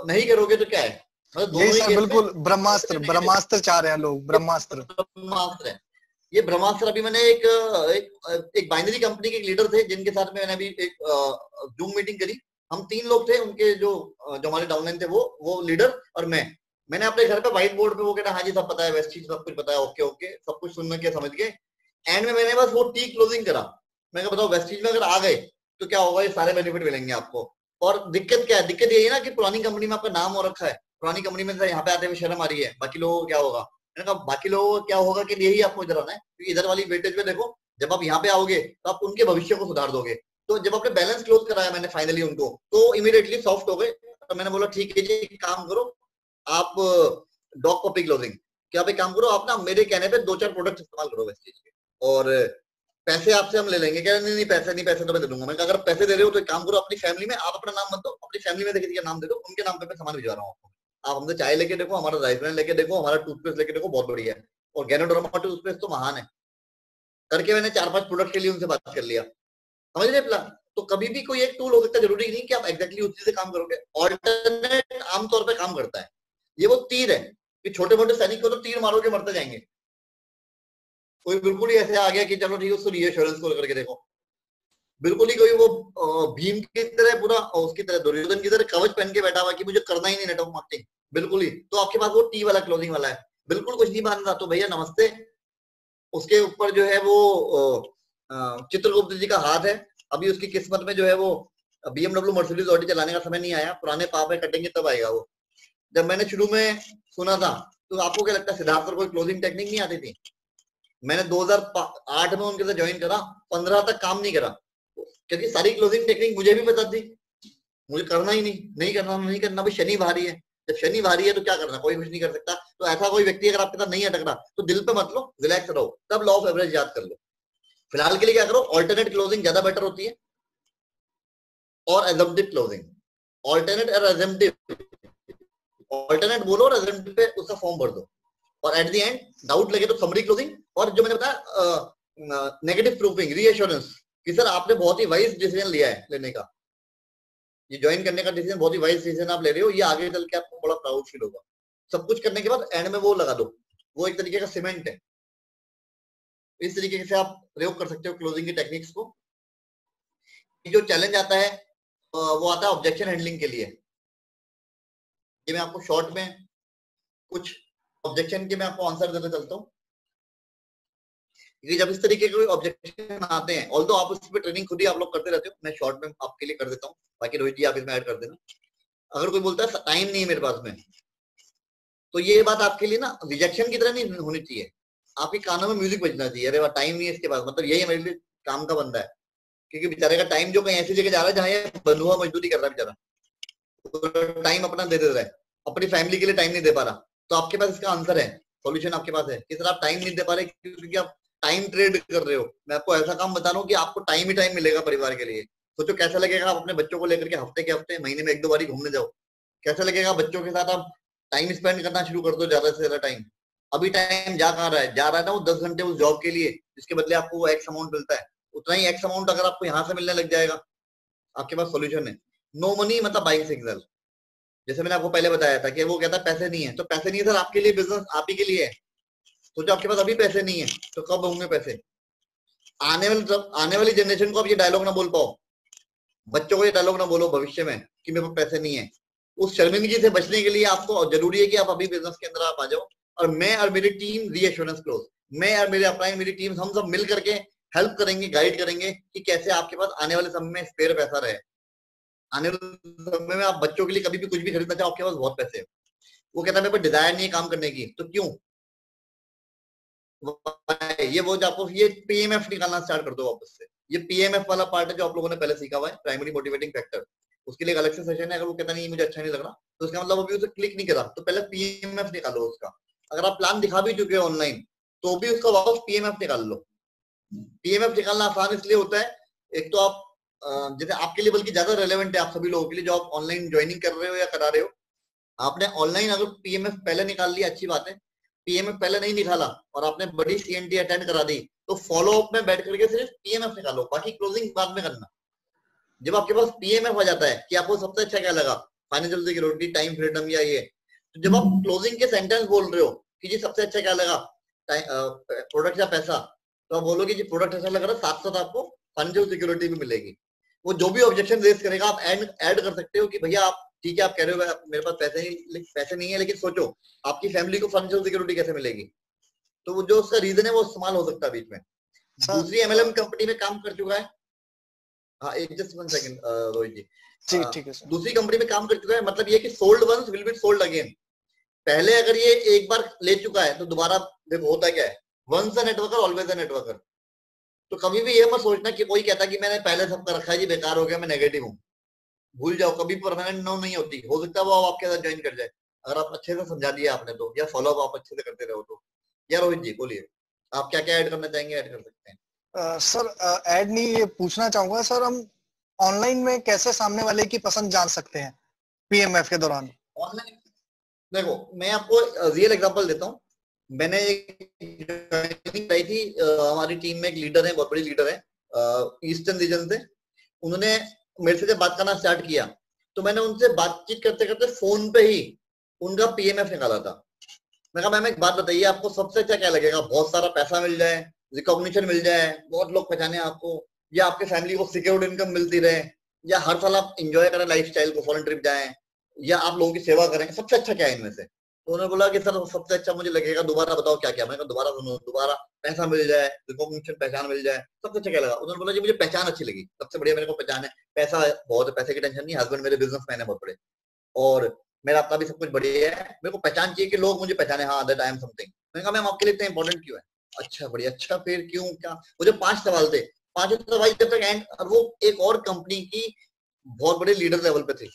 नहीं करोगे तो क्या है, मतलब दोनों ही बिल्कुल ब्रह्मास्त्र, ब्रह्मास्त्र चाह रहे हैं लोग, ब्रह्मास्त्र, ब्रह्मास्त्र है ये ब्रह्मास्त्र। अभी मैंने एक बाइनरी कंपनी के लीडर थे जिनके साथ में मैंने अभी एक जूम मीटिंग करी, हम 3 लोग थे, उनके जो हमारे डाउनलाइन थे वो लीडर और मैंने अपने घर पे व्हाइट बोर्ड पे वो कहना हाँ जी सब पता है, वेस्टेज सब कुछ पता है, ओके ओके सब कुछ सुन के समझ गए। एंड में मैंने बस वो टी क्लोजिंग करा, मैं बताओ वेस्टेज में अगर आ गए तो क्या होगा, ये सारे बेनिफिट मिलेंगे आपको। और दिक्कत क्या है, दिक्कत यही है ना कि पुरानी कंपनी में आपका नाम हो रखा है, पुरानी कंपनी में यहाँ पे आते हुए शर्म आ रही है, बाकी लोगों को क्या होगा, मैंने कहा बाकी लोगों को क्या होगा कि यही आपको इधर आना है, क्योंकि इधर वाली वेटेज में देखो जब आप यहाँ पे आओगे तो आप उनके भविष्य को सुधार दोगे। तो जब आपने बैलेंस क्लोज कराया मैंने फाइनली उनको, तो इमीडिएटली सॉफ्ट हो गए। तो मैंने बोला ठीक है जी काम करो आप डॉग पपी क्लोजिंग, क्या आप एक काम करो, आप ना मेरे कहने पे 2-4 प्रोडक्ट इस्तेमाल करो वेस्टेज के, और पैसे आपसे हम ले लेंगे। कह रहे नहीं पैसे तो मैं दे दूंगा। मैं अगर पैसे दे रहे हो तो एक काम करो, अपनी फैमिली में आप अपना नाम मत दो, अपनी फैमिली में किसी का नाम दे दो, उनके नाम पे मैं सामान भिजवा रहा हूँ आपको, आप हमसे चाय लेके देखो, हमारा राइस ब्रांड लेके देखो, हमारा टूथपेस्ट लेके देखो, बहुत बढ़िया है, और गैनोडर्मा टूथपेस्ट तो महान है। करके मैंने 4-5 प्रोडक्ट के लिए उनसे बात कर लिया, समझ रहे प्लान। तो कभी भी कोई एक टूल हो सकता है, जरूरी नहीं कि आप एग्जैक्टली उसी से काम करोगे। ऑल्टरनेट आमतौर पर काम करता है, ये वो तीर है कि छोटे मोटे सैनिक को तो तीर मारोगे मरते जाएंगे, कोई बिल्कुल ही ऐसे आ गया कि चलो ठीक है उसको रीअश्योरेंस को करके देखो, बिल्कुल ही कोई वो भीम की तरह पूरा उसकी तरह दुर्योधन की तरह कवच पहन के बैठा हुआ कि मुझे करना ही नहीं नेटवर्क मार्केटिंग, बिल्कुल ही, तो आपके पास वो टी वाला क्लोजिंग वाला है, बिल्कुल कुछ नहीं मान रहा तो भैया नमस्ते, उसके ऊपर जो है वो चित्रगुप्त जी का हाथ है, अभी उसकी किस्मत में जो है वो BMW मर्सिडीज ऑडी चलाने का समय नहीं आया, पुराने पाप है कटेंगे तब आएगा वो। जब मैंने शुरू में सुना था तो आपको क्या लगता है सिद्धार्थ पर कोई क्लोजिंग टेक्निक नहीं आती थी? मैंने 2008 में उनके साथ ज्वाइन करा, 15 तक काम नहीं करा, क्योंकि सारी क्लोजिंग टेक्निक मुझे भी पता थी, मुझे करना ही नहीं करना भाई, शनि भारी है, जब शनि भारी है तो क्या करना, कोई कुछ नहीं कर सकता। तो ऐसा कोई व्यक्ति अगर आपके साथ नहीं अटक रहा तो दिल पे मत लो, रिलैक्स रहो, तब लॉ ऑफ एवरेज याद कर लो। फिलहाल के लिए क्या करो, ऑल्टरनेट क्लोजिंग ज्यादा बेटर होती है, और एजम्पटिव क्लोजिंग, ऑल्टरनेट और एजम्पटिव, ऑल्टरनेट बोलो और एजम्पटिव पे उसका फॉर्म भर दो, और एट द एंड डाउट लगे तो समरी क्लोजिंग, और जो मैंने बताया नेगेटिव प्रूफिंग, रीअश्योरेंस कि सर आपने बहुत ही वाइज डिसीजन लिया है लेने का, ये ज्वाइन करने का डिसीजन बहुत ही वाइज डिसीजन आप ले रहे हो, ये आगे चल के आपको बड़ा प्राउड फील होगा। सब कुछ करने के बाद एंड में वो लगा दो, वो एक तरीके का सीमेंट है। इस तरीके से आप प्रयोग कर सकते हो क्लोजिंग की टेक्निक्स को। जो चैलेंज आता है वो आता है ऑब्जेक्शन हैंडलिंग के लिए। ये मैं आपको शॉर्ट में कुछ ऑब्जेक्शन के मैं आपको आंसर देते चलता हूँ, क्योंकि जब इस तरीके के ऑब्जेक्शन आते हैं, ऑल्दो आप उस पर ट्रेनिंग खुद ही आप लोग करते रहते हो, मैं शॉर्ट में आपके लिए कर देता हूँ, बाकी रोहित जी आप इसमें ऐड कर देना। अगर कोई बोलता है टाइम नहीं है मेरे पास में, तो ये बात आपके लिए ना रिजेक्शन की तरह नहीं होनी चाहिए, आपके कानों में म्यूजिक बजना चाहिए, अरे वाह टाइम नहीं है इसके पास, मतलब यही मेरे लिए काम का बंदा है, क्योंकि बेचारे का टाइम जो कहीं ऐसी जगह जा रहा है जहाँ ये बंधुआ मजदूरी कर रहा है बेचारा, तो टाइम अपना दे रहा है, अपनी फैमिली के लिए टाइम नहीं दे पा रहा। तो आपके पास इसका आंसर है, सॉल्यूशन आपके पास है कि सर आप टाइम नहीं दे पा रहे क्योंकि आप टाइम ट्रेड कर रहे हो। मैं आपको ऐसा काम बता रहा हूँ कि आपको टाइम ही टाइम मिलेगा परिवार के लिए। सोचो कैसा लगेगा आप अपने बच्चों को लेकर के हफ्ते के हफ्ते महीने में 1-2 बार घूमने जाओ, कैसा लगेगा बच्चों के साथ आप टाइम स्पेंड करना शुरू कर दो, ज्यादा से ज्यादा टाइम। अभी टाइम जा कहाँ रहा है, जा रहा है ना वो 10 घंटे उस जॉब के लिए जिसके बदले आपको वो एक्स अमाउंट मिलता है, उतना ही एक्स अमाउंट अगर आपको यहाँ से मिलने लग जाएगा, आपके पास सोल्यूशन है। नो मनी मतलब बाइंग सिग्नल, जैसे मैंने आपको पहले बताया था कि वो कहता है पैसे नहीं है, तो पैसे नहीं है सर आपके लिए, बिजनेस आप ही के लिए है। तो जो आपके पास अभी पैसे नहीं है तो कब होंगे पैसे? आने वाली जनरेशन को आप ये डायलॉग ना बोल पाओ, बच्चों को ये डायलॉग ना बोलो भविष्य में कि मेरे पास पैसे नहीं है। उस शर्मिंदगी से बचने के लिए आपको जरूरी है कि आप अभी बिजनेस के अंदर आप आ जाओ। और मैं और मेरी टीम रीएश्योरेंस क्लोज, मैं और मेरे अपलाइन मेरी टीम, हम सब मिल करके हेल्प करेंगे, गाइड करेंगे कि कैसे आपके पास आने वाले समय में स्पेयर पैसा रहे। आने वाले समय में आप बच्चों के लिए कभी भी कुछ भी खरीदना चाहो, आपके पास बहुत पैसे है। वो कहता है मेरे पास डिजायर नहीं है काम करने की, तो क्यों? ये वो जो आपको ये पीएमएफ निकालना स्टार्ट कर दो वापस से। ये पीएमएफ वाला पार्ट है जो आप लोगों ने पहले सीखा हुआ है, प्राइमरी मोटिवेटिंग फैक्टर। उसके लिए एक अलग से सेशन है। अगर वो कहता नहीं मुझे अच्छा नहीं लग रहा, तो उसका मतलब अभी उसे क्लिक नहीं करा, तो पहले पीएमएफ निकालो उसका। अगर आप प्लान दिखा भी चुके हो ऑनलाइन, तो भी उसका वापस पीएमएफ निकाल लो। पीएमएफ निकालना आसान इसलिए होता है, एक तो आप जैसे आपके लिए बल्कि ज्यादा रेलेवेंट है आप सभी लोगों के लिए जो आप ऑनलाइन ज्वाइनिंग कर रहे हो या करा रहे हो। आपने ऑनलाइन अगर पीएमएफ पहले निकाल लिया, अच्छी बात है। पीएमएफ पहले नहीं निकाला और आपने बड़ी सीएनटी अटेंड करा दी, तो फॉलो अप में बैठ करके सिर्फ पीएमएफ निकालो, बाकी क्लोजिंग बाद में करना। जब आपके पास पीएमएफ आ जाता है कि आपको सबसे अच्छा क्या लगा, फाइनेंशियल सिक्योरिटी, टाइम फ्रीडम या ये, तो जब आप क्लोजिंग के सेंटेंस बोल रहे हो कि जी सबसे अच्छा क्या लगा, प्रोडक्ट या पैसा, तो आप बोलोगे जी प्रोडक्ट अच्छा लग रहा है, साथ साथ आपको फाइनेंशियल सिक्योरिटी भी मिलेगी। वो जो भी ऑब्जेक्शन रेज करेगा आप ऐड कर सकते हो कि भैया आप ठीक है, आप कह रहे हो मेरे पास पैसे नहीं है, लेकिन सोचो आपकी फैमिली को फाइनेंशियल सिक्योरिटी कैसे मिलेगी। तो वो जो उसका रीजन है वो इस्तेमाल हो सकता है बीच में। दूसरी एमएलएम कंपनी में काम कर चुका है, हाँ एक जस्ट 1 सेकंड रोहित जी, ठीक है सर। दूसरी कंपनी में काम कर चुका है, मतलब ये कि sold once will be sold again. पहले अगर ये एक बार ले चुका है तो दोबारा देखो होता क्या है, once a networker always a networker. तो कभी भी ये मत सोचना कि कोई कहता कि मैंने पहले सबका रखा है जी बेकार हो गया, मैं नेगेटिव हूँ। भूल जाओ, कभी परमानेंट नो नहीं होती। हो सकता है वो आपके साथ ज्वाइन कर जाए अगर आप अच्छे से समझा दिया आपने तो, या फॉलो अप आप अच्छे से करते रहो तो। या रोहित जी बोलिए, आप क्या क्या ऐड करना चाहेंगे, ऐड कर सकते हैं। सर ऐड नहीं, ये पूछना चाहूंगा सर, हम ऑनलाइन में कैसे सामने वाले की पसंद जान सकते हैं पीएमएफ के दौरान? ऑनलाइन देखो मैं आपको रियल एग्जांपल देता हूँ। मैंने एक ज्वाइनिंग कराई थी, हमारी टीम में एक लीडर है, बहुत बड़ी लीडर है ईस्टर्न रीजन से। उन्होंने मेरे से जब बात करना स्टार्ट किया तो मैंने उनसे बातचीत करते करते फोन पे ही उनका पीएमएफ निकाला था। मैं कहा मैम एक बात बताइए, आपको सबसे अच्छा क्या लगेगा, बहुत सारा पैसा मिल जाए, रिकॉग्निशन मिल जाए, बहुत लोग पहचाने आपको, या आपके फैमिली को सिक्योर्ड इनकम मिलती रहे, या हर साल आप एंजॉय करें लाइफस्टाइल को, फॉरेन ट्रिप जाएं, या आप लोगों की सेवा करें, सबसे अच्छा क्या है इनमें से? तो उन्होंने बोला कि सर सबसे अच्छा मुझे लगेगा, दोबारा बताओ क्या क्या। मैंने कहा दोबारा सुनो, दोबारा पैसा मिल जाए, रिकॉग्निशन, पहचान मिल जाए, सबसे अच्छा क्या लगा? उन्होंने बोला जी मुझे पहचान अच्छी लगी, सबसे बढ़िया मेरे को पहचान है, पैसा बहुत है, पैसे की टेंशन नहीं, हस्बैंड मेरे बिजनेसमैन है बहुत बड़े, और मेरा अपना भी सब कुछ बढ़िया है, मेरे को पहचान चाहिए कि लोग मुझे पहचाने, हाँ दैट आई एम समथिंग। मैंने कहा मैम आपके लिए इतना इंपॉर्टेंट क्यों है? अच्छा बढ़िया, अच्छा फिर क्यों क्या? मुझे 5 सवाल थे, 5 सवाल जब तक एंड, और वो एक और कंपनी की बहुत बड़े लीडर लेवल पे थे,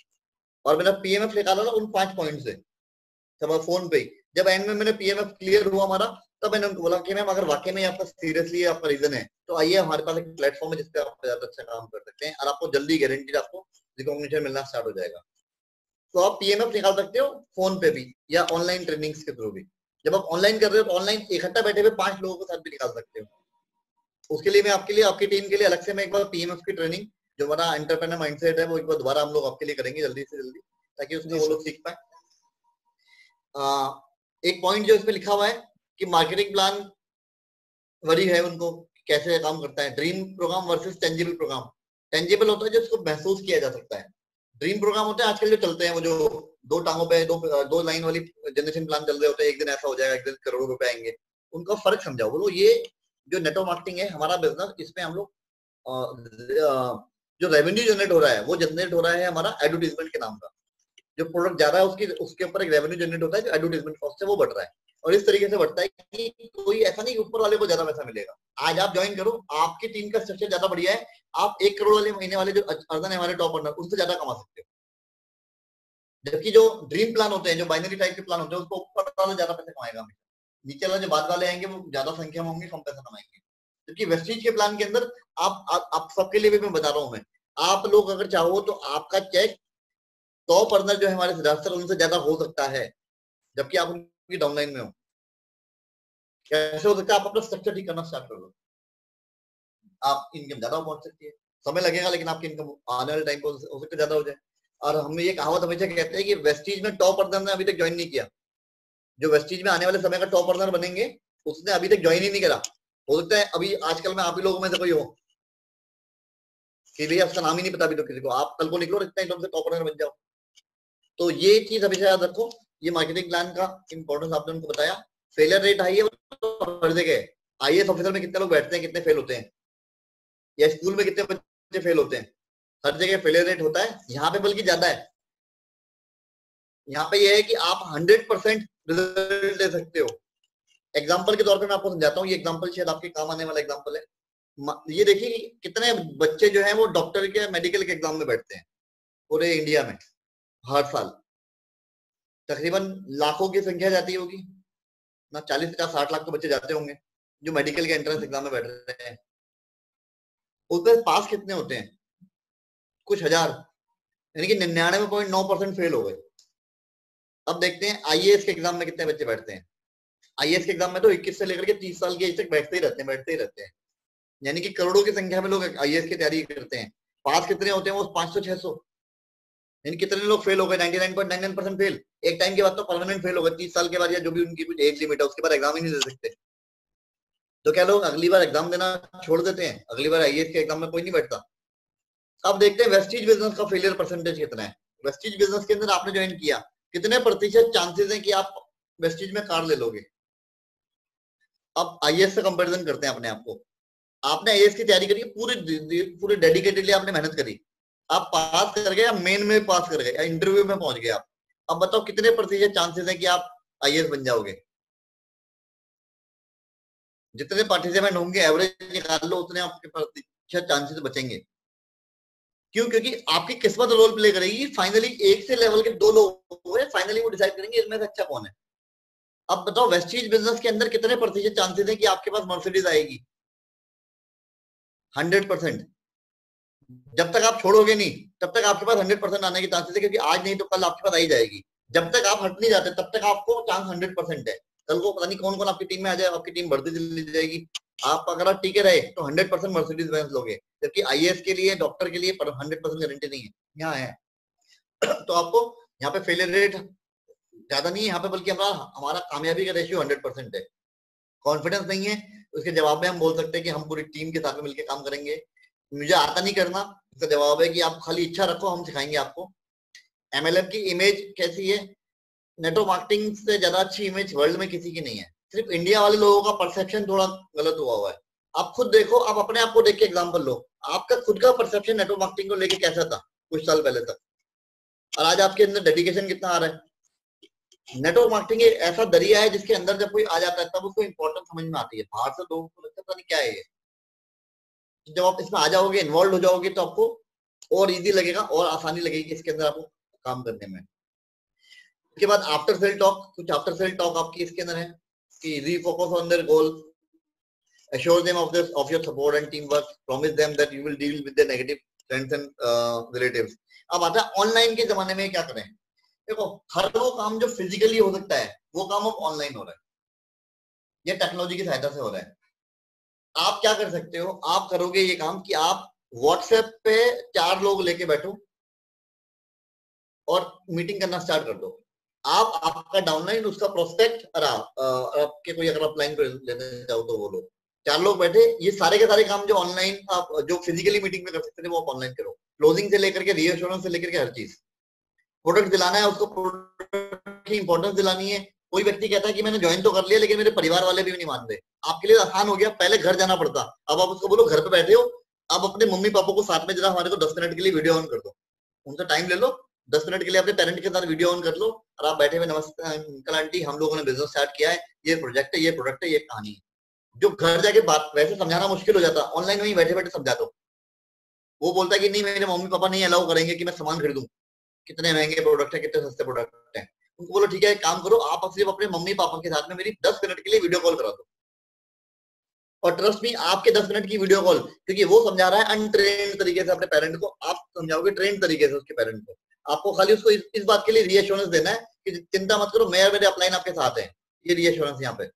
और मेरा पीएमएफ निकाला ना उन 5 पॉइंट से सब फोन पे। जब एंड में मैंने पीएमएफ क्लियर हुआ हमारा, तब मैंने उनको बोला कि मैम अगर वाकई में आपका सीरियसली आपका रीजन है तो आइए हमारे पास एक प्लेटफॉर्म है जिसपे आप ज्यादा अच्छा काम कर सकते हैं, और आपको जल्दी गारंटीड आपको रिकॉग्निशन मिलना स्टार्ट हो जाएगा। तो आप पीएमएफ निकाल सकते हो फोन पे भी या ऑनलाइन ट्रेनिंग्स के थ्रू भी। जब आप ऑनलाइन कर रहे हो तो ऑनलाइन इकट्ठा बैठे हुए 5 लोगों के साथ भी निकाल सकते हो। उसके लिए मैं आपके लिए, आपकी टीम के लिए अलग से मैं एक बार पीएमएफ की ट्रेनिंग, जो हमारा एंटरप्रेन्योर माइंडसेट है, वो एक बार दोबारा हम लोग आपके लिए करेंगे जल्दी से जल्दी, ताकि उसमें वो लोग सीख पाए। एक पॉइंट जो इसमें लिखा हुआ है कि मार्केटिंग प्लान वरी है उनको कैसे काम करता है, dream program versus tangible program. Tangible होता है जो उसको महसूस किया जा सकता है, ड्रीम प्रोग्राम होते हैं आजकल जो चलते हैं, वो जो 2 टांगों पे 2 लाइन वाली जनरेशन प्लान चल रहे होते हैं, एक दिन ऐसा हो जाएगा, एक दिन करोड़ों रुपए आएंगे। उनका फर्क समझाओ, बोलो ये जो नेटवर्क मार्केटिंग है हमारा बिजनेस, इसमें हम लोग जो रेवेन्यू जनरेट हो रहा है वो जनरेट हो रहा है हमारा एडवर्टीजमेंट के नाम का। जो प्रोडक्ट जा रहा है उसके ऊपर एक रेवेन्यू जनरेट होता है, जो एडवर्टाइजमेंट कॉस्ट है वो बढ़ रहा है, और इस तरीके से बढ़ता है कि कोई ऐसा नहीं ऊपर वाले को ज्यादा पैसा मिलेगा। आज आप ज्वाइन करो, आपकी टीम का स्ट्रक्चर ज्यादा बढ़िया है, आप 1 करोड़ वाले महीने वाले जो अर्जन है हमारे टॉप अर्नर, उनसे ज्यादा कमा सकते हो। जबकि जो ड्रीम प्लान होते हैं, जो बाइनरी टाइप के प्लान होते हैं, उसको ऊपर वाला ज्यादा पैसा कमाएगा, नीचे वाला जो बाद वाले आएंगे वो ज्यादा संख्या में होंगे, कम पैसा कमाएंगे। जबकि वेस्टीज के प्लान के अंदर आप सबके लिए भी मैं बता रहा हूँ, मैं आप लोग अगर चाहो तो आपका चेक टॉप अर्नर जो है हमारे सिद्धार्थ सर, उनसे ज्यादा हो सकता है, जबकि आप उनकी डाउनलाइन में हो। कैसे हो सकता है? आप अपना स्ट्रक्चर ठीक करना स्टार्ट कर दो, आप इनकम ज्यादा पहुंच सकती है, समय लगेगा लेकिन आपकी इनकम आने वाले टाइम को हो सकता है ज्यादा हो जाए। और हम ये कहावत हमेशा कहते हैं कि वेस्टीज में टॉप अर्नर ने अभी तक ज्वाइन नहीं किया। जो वेस्टीज में आने वाले समय का टॉप अर्नर बनेंगे उसने अभी तक ज्वाइन ही नहीं करा। हो सकता है अभी आजकल में आप ही लोगों में से कोई हो कि भैया उसका नाम ही नहीं पता अभी तो किसी को, आप कल को निकलो इतना एकदम से टॉप अर्नर बन जाओ। तो ये चीज हमेशा याद रखो, ये मार्केटिंग प्लान का इंपॉर्टेंस आपने उनको बताया। फेलियर रेट हाई है तो हर जगह, आईएएस ऑफिसर में कितने लोग बैठते हैं, कितने फेल होते हैं, या स्कूल में कितने बच्चे फेल होते हैं, हर जगह फेलियर रेट होता है। यहाँ पे बल्कि ज्यादा है। यहाँ पे ये है कि आप 100% रिजल्ट ले सकते हो। एग्जाम्पल के तौर पे मैं आपको समझाता हूँ, ये एग्जाम्पल शायद आपके काम आने वाला एग्जाम्पल है। ये देखिए कितने बच्चे जो हैं वो डॉक्टर के मेडिकल के एग्जाम में बैठते हैं पूरे इंडिया में हर साल। तकरीबन लाखों की संख्या जाती होगी ना, 40-50-60 लाख तो बच्चे जाते होंगे जो मेडिकल के एंट्रेंस एग्जाम में बैठ रहे हैं। उसमें पास कितने होते हैं? कुछ हजार, यानी कि 99.9% फेल हो गए। अब देखते हैं आईएएस के एग्जाम में कितने बच्चे बैठते हैं। आईएएस के एग्जाम में तो 21 से लेकर के 30 साल की एज तक बैठते ही रहते हैं, यानी कि करोड़ों की संख्या में लोग आईएएस की तैयारी करते हैं। पास कितने होते हैं? वो 500-600। यानी कितने लोग फेल हो गए? 99.99% फेल। एक टाइम के बाद तो परमानेंट फेल हो गए, 30 साल के बाद या जो भी उनकी कुछ एज लिमिट है उसके बाद एग्जाम ही नहीं दे सकते। तो क्या लोग अगली बार एग्जाम देना छोड़ देते हैं? अगली बार आईएएस के एग्जाम में कोई नहीं बैठता। अब देखते हैं वेस्टीज बिजनेस का फेलियर परसेंटेज कितना है। वेस्टीज बिजनेस के अंदर आपने ज्वाइन किया, कितने प्रतिशत चांसेस हैं कि आप वेस्टीज में कार ले लोगे? अब आईएएस से कंपैरिजन करते हैं अपने आप को। आपने आईएएस की तैयारी करी, पूरी डेडिकेटेडली आपने मेहनत करी, आप पास कर गए, मेन में पास कर गए, इंटरव्यू में पहुंच गए आप। अब बताओ कितने प्रतिशत चांसेस हैं कि आप आईएएस बन जाओगे? जितने पार्टिसिपेंट होंगे एवरेज निकाल लो, उतने आपके प्रतिशत चांसेस बचेंगे। क्यों? क्योंकि आपकी किस्मत रोल प्ले करेगी। फाइनली एक से लेवल के 2 लोग हुए, फाइनली वो डिसाइड करेंगे इनमें से अच्छा कौन है। अब बताओ वेस्टीज बिजनेस के अंदर कितने प्रतिशत चांसेस हैं कि आपके पास मर्सिडीज आएगी? 100%। जब तक आप छोड़ोगे नहीं तब तक आपके पास 100% आने के चांसेस है, क्योंकि आज नहीं तो कल आपके पास आई जाएगी। जब तक आप हट नहीं जाते तब तक आपको चांस 100% है। कल को पता नहीं कौन कौन आपकी टीम में आ जाए, आपकी टीम बढ़ती चली जाएगी। आप अगर आप टीके रहे तो 100% मर्सिडीज बेंज लोगे, जबकि आईएएस के लिए, डॉक्टर के लिए 100% गारंटी नहीं है। यहाँ है तो आपको यहाँ पे फेलियर रेट ज्यादा नहीं है यहाँ पे, बल्कि हमारा कामयाबी का रेशियो 100% है। कॉन्फिडेंस नहीं है उसके जवाब में हम बोल सकते हैं कि हम पूरी टीम के साथ में मिलकर काम करेंगे। मुझे आता नहीं करना, इसका जवाब है कि आप खाली इच्छा रखो, हम सिखाएंगे आपको। एमएलएम की इमेज कैसी है? नेटवर्क मार्केटिंग से ज्यादा अच्छी इमेज वर्ल्ड में किसी की नहीं है। सिर्फ इंडिया वाले लोगों का परसेप्शन थोड़ा गलत हुआ है। आप खुद देखो, आप अपने आप को देख के एग्जांपल लो। आपका खुद का परसेप्शन नेटवर्क मार्केटिंग को लेके कैसा था कुछ साल पहले तक, और आज आपके अंदर डेडिकेशन कितना आ रहा है? नेटवर्क मार्केटिंग एक ऐसा दरिया है जिसके अंदर जब कोई आ जाता है तब उसको इंपॉर्टेंस समझ में आती है। बाहर से लोगों को लगता है पता नहीं क्या है ये। जब आप इसमें आ जाओगे, इन्वॉल्व हो जाओगे, तो आपको और इजी लगेगा और आसानी लगेगी इसके अंदर आपको काम करने में। उसके बाद आफ्टर सेल टॉक, कुछ आफ्टर सेल टॉक आपकी इसके अंदर है कि refocus on their goal, assure them of your support and teamwork, promise them that you will deal with their negative friends and relatives। अब आता है ऑनलाइन के जमाने में क्या करें। देखो हर वो काम जो फिजिकली हो सकता है वो काम अब ऑनलाइन हो रहा है, ये टेक्नोलॉजी की सहायता से हो रहा है। आप क्या कर सकते हो? आप करोगे ये काम कि आप व्हाट्सएप पे 4 लोग लेके बैठो और मीटिंग करना स्टार्ट कर दो। आप आपका डाउनलाइन, उसका प्रोस्पेक्ट, और आपके कोई अगर अपलाइन पे लेने चाहो तो वो लोग 4 लोग बैठे, ये सारे के सारे काम जो ऑनलाइन आप जो फिजिकली मीटिंग में कर सकते थे वो आप ऑनलाइन करो। क्लोजिंग से लेकर के रीअश्योरेंस से लेकर के हर चीज। प्रोडक्ट दिलाना है उसको, प्रोडक्ट की इंपॉर्टेंस दिलानी है। कोई व्यक्ति कहता है कि मैंने ज्वाइन तो कर लिया लेकिन मेरे परिवार वाले भी नहीं मान रहे। आपके लिए आसान हो गया, पहले घर जाना पड़ता, अब आप उसको बोलो घर पे बैठे हो, अब अपने मम्मी पापा को साथ में जरा हमारे को 10 मिनट के लिए वीडियो ऑन कर दो, उनसे टाइम ले लो, 10 मिनट के लिए अपने पेरेंट के साथ वीडियो ऑन कर लो और आप बैठे हुए, नमस्ते अंकल आंटी, हम लोगों ने बिजनेस स्टार्ट किया है, ये प्रोजेक्ट है, ये प्रोडक्ट है, ये कहानी है। जो घर जाके बात वैसे समझाना मुश्किल हो जाता, ऑनलाइन वहीं बैठे बैठे समझा दो। वो बोलता है कि नहीं मेरे मम्मी पापा नहीं अलाउ करेंगे कि मैं सामान खरीदूं, कितने महंगे प्रोडक्ट है, कितने सस्ते प्रोडक्ट है। उनको बोलो ठीक है, एक काम करो, आप सिर्फ अपने मम्मी पापा के साथ में मेरी 10 मिनट के लिए वीडियो कॉल करा दो। और ट्रस्ट मी, आपके 10 मिनट की वीडियो कॉल, क्योंकि वो समझा रहा है अनट्रेन्ड तरीके से अपने पेरेंट को, आप समझाओगे ट्रेंड तरीके से उसके पेरेंट को। आपको खाली उसको इस बात के लिए रीअश्योरेंस देना है कि चिंता मत करो, मैं और मेरे अपलाइन आपके साथ हैं। ये रीअश्योरेंस यहाँ पे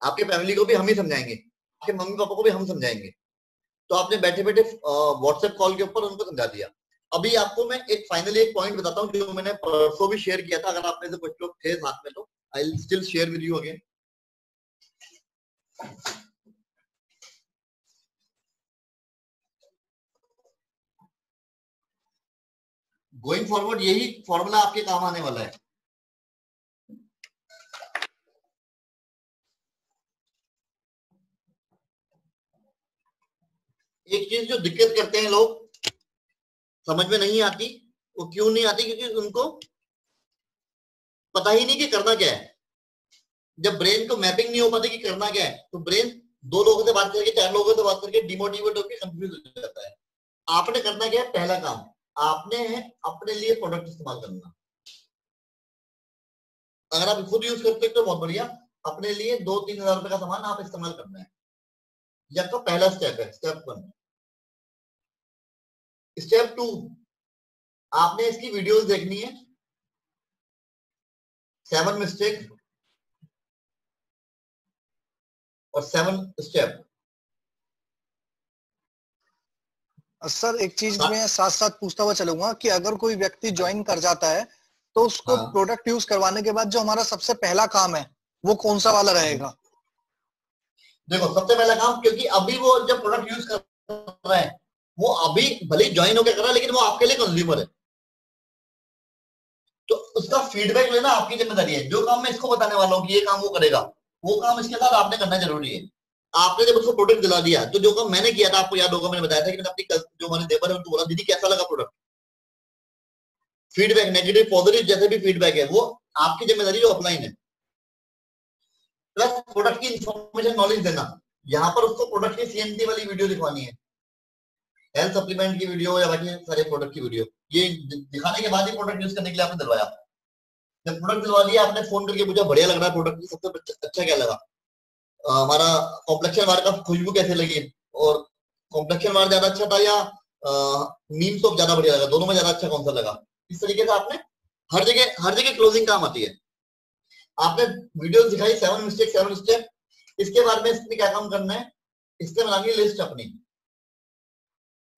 आपके फैमिली को भी हम ही समझाएंगे, आपके मम्मी पापा को भी हम समझाएंगे। तो आपने बैठे बैठे व्हाट्सएप कॉल के ऊपर उनको समझा दिया। अभी आपको मैं एक फाइनली एक पॉइंट बताता हूँ जो मैंने परसों भी शेयर किया था, अगर आप में से कुछ लोग थे साथ में तो I will still share with you again. Going forward यही फॉर्मूला आपके काम आने वाला है। एक चीज जो दिक्कत करते हैं लोग, समझ में नहीं आती, वो क्यों नहीं आती? क्योंकि उनको पता ही नहीं कि करना क्या है। जब ब्रेन को मैपिंग नहीं हो पाती कि करना क्या है, तो ब्रेन 2 लोगों से बात करके 4 लोगों से बात करके डिमोटिवेट होकर कंफ्यूज हो जाता है। आपने करना क्या है? पहला काम आपने है अपने लिए प्रोडक्ट इस्तेमाल करना। अगर आप खुद यूज करते हो तो बहुत बढ़िया, अपने लिए 2-3 हजार रुपए का सामान आप इस्तेमाल करना है। यह तो पहला स्टेप है, स्टेप 1। स्टेप 2, आपने इसकी वीडियोस देखनी है, 7 मिस्टेक और 7 स्टेप। सर एक चीज मैं साथ साथ पूछता हुआ चलूंगा कि अगर कोई व्यक्ति ज्वाइन कर जाता है तो उसको प्रोडक्ट यूज करवाने के बाद जो हमारा सबसे पहला काम है वो कौन सा वाला रहेगा? देखो सबसे पहला काम, क्योंकि अभी वो जब प्रोडक्ट यूज कर रहा है वो अभी भले ज्वाइन होकर कर रहा है लेकिन वो आपके लिए कंज्यूमर है, तो उसका फीडबैक लेना आपकी जिम्मेदारी है। जो काम मैं इसको बताने वाला हूँ कि ये काम वो करेगा, वो काम इसके साथ आपने करना जरूरी है। आपने जब उसको प्रोडक्ट दिला दिया तो जो काम मैंने किया था, आपको याद होगा मैंने बताया था कि मैंने अपनी जो हमारे देवर है उनको बोला दीदी कैसा लगा प्रोडक्ट। फीडबैक नेगेटिव पॉजिटिव जैसे भी फीडबैक है वो आपकी जिम्मेदारी जो ऑफलाइन है। प्लस प्रोडक्ट की इंफॉर्मेशन नॉलेज देना। यहाँ पर उसको प्रोडक्ट की सीएमटी वाली वीडियो दिखवानी है, हेल्थ सप्लीमेंट की वीडियो या बाकी सारे प्रोडक्ट की वीडियो। ये दिखाने के बाद ही प्रोडक्ट यूज करने के लिए आपने दिलवाया। जब प्रोडक्ट दिलवा दिया आपने फोन करके पूछा बढ़िया लग रहा है प्रोडक्ट, सबसे अच्छा क्या लगा, हमारा कॉम्प्लेक्शन वार का खुशबू कैसे लगी, और कॉम्प्लेक्शन वार ज्यादा अच्छा था या नीम सोप ज्यादा बढ़िया लगा, दोनों में ज्यादा अच्छा कौन सा लगा। इस तरीके से आपने हर जगह क्लोजिंग काम आती है। आपने वीडियो दिखाई 7 मिस्टेक 7 स्टेप। इसके बाद में इसमें क्या काम करना है, इससे बनानी लिस्ट अपनी,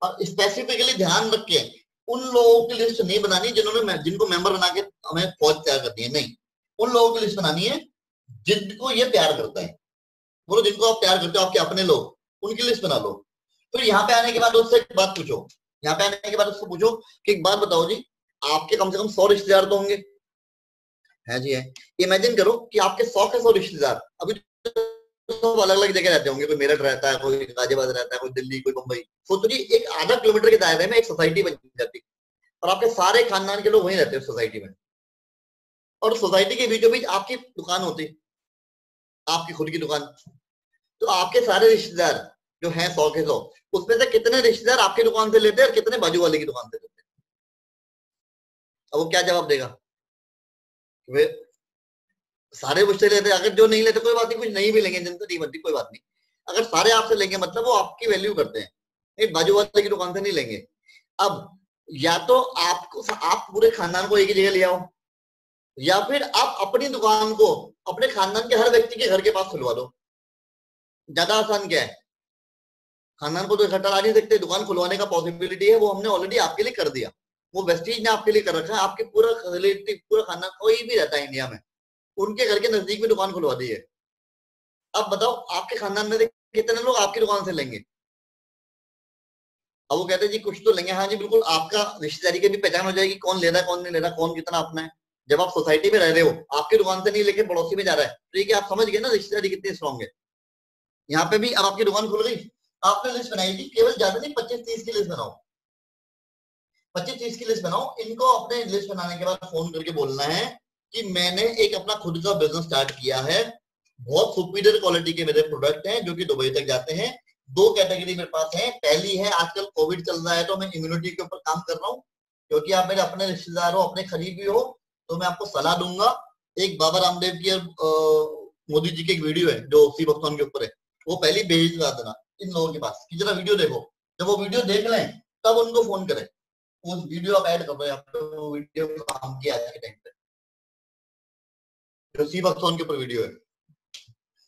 और स्पेसिफिकली ध्यान रख के उन लोगों की लिस्ट नहीं बनानी जिनको मेंबर बना के हमें फौज तैयार करनी है, नहीं, उन लोगों की लिस्ट बनानी है जिनको ये प्यार करता है। बोलो जिनको आप प्यार करते हो, आपके अपने लोग, उनकी लिस्ट बना लो। फिर यहाँ पे आने के बाद उससे एक बात पूछो, यहाँ पे आने के बाद उसको पूछो कि एक बात बताओ जी, आपके कम से कम 100 रिश्तेदार तो होंगे, है जी है। इमेजिन करो कि आपके 100 के 100 रिश्तेदार अभी सब अलग अलग जगह रहते होंगे, कोई मेरठ रहता है, कोई गाजियाबाद रहता है, कोई दिल्ली, कोई मुंबई। सोचो जी एक आधा किलोमीटर के दायरे में एक सोसाइटी बन जाती और आपके सारे खानदान के लोग वहीं रहते हैं सोसाइटी में, और सोसाइटी के बीचों बीच आपकी दुकान होती, आपकी खुद की दुकान। तो आपके सारे रिश्तेदार जो हैं 100 के 100, उसमें से कितने रिश्तेदार आपकी दुकान से लेते हैं और कितने बाजू वाले की दुकान से लेते हैं? अब वो क्या जवाब देगा? वे सारे मुझसे लेते हैं। अगर जो नहीं लेते कोई बात नहीं, कुछ नहीं भी लेंगे जिनसे नहीं बनती कोई बात नहीं। अगर सारे आपसे लेंगे मतलब वो आपकी वैल्यू करते हैं, एक बाजू वाले की दुकान से नहीं लेंगे। अब या तो आप पूरे खानदान को एक ही जगह ले आओ, या फिर आप अपनी दुकान को अपने खानदान के हर व्यक्ति के घर के पास खुलवा दो। ज्यादा आसान क्या है? खानदान को तो इकट्ठा ला नहीं सकते, दुकान खुलवाने का पॉसिबिलिटी है, वो हमने ऑलरेडी आपके लिए कर दिया, वो वेस्टीज ने आपके लिए कर रखा है। आपके पूरा रिलेटिव, पूरा खानदान कोई भी रहता है इंडिया में, उनके घर के नजदीक में दुकान खुलवा दी है। अब बताओ आपके खानदान में से कितने लोग आपकी दुकान से लेंगे? अब वो कहते हैं जी कुछ तो लेंगे। हाँ जी बिल्कुल, आपका रिश्तेदारी की भी पहचान हो जाएगी, कौन ले रहा है कौन नहीं ले रहा, कौन कितना अपना है। जब आप सोसाइटी में रह रहे हो, आपकी दुकान से नहीं लेके पड़ोसी में जा रहा है, तो ये आप समझ गए ना रिश्तेदारी कितनी स्ट्रॉन्ग है। यहाँ पे भी अब आपकी दुकान खुल गई, आपने लिस्ट बनाई थी, केवल ज्यादा नहीं 25-30 की लिस्ट बनाओ, 25-30 की लिस्ट बनाओ। इनको अपने लिस्ट बनाने के बाद फोन करके बोलना है कि मैंने एक अपना खुद का बिजनेस स्टार्ट किया है, बहुत सुपीरियर क्वालिटी के मेरे प्रोडक्ट हैं जो कि दुबई तक जाते हैं। 2 कैटेगरी मेरे पास है। पहली है आजकल कोविड चल रहा है तो मैं इम्यूनिटी के ऊपर काम कर रहा हूँ, क्योंकि आप मेरे अपने रिश्तेदार हो, अपने करीबी हो, तो मैं आपको सलाह दूंगा। एक बाबा रामदेव की मोदी जी की एक वीडियो है जो सी भक्तों के ऊपर है, वो पहली भेज देना इन लोगों के पास कि जरा वीडियो देखो। जब वो वीडियो देख लें तब उनको फोन करें, वो वीडियो आप ऐड कर दो, वो वीडियो काम किया आज के टाइम पे जो सी भक्तों के ऊपर वीडियो है।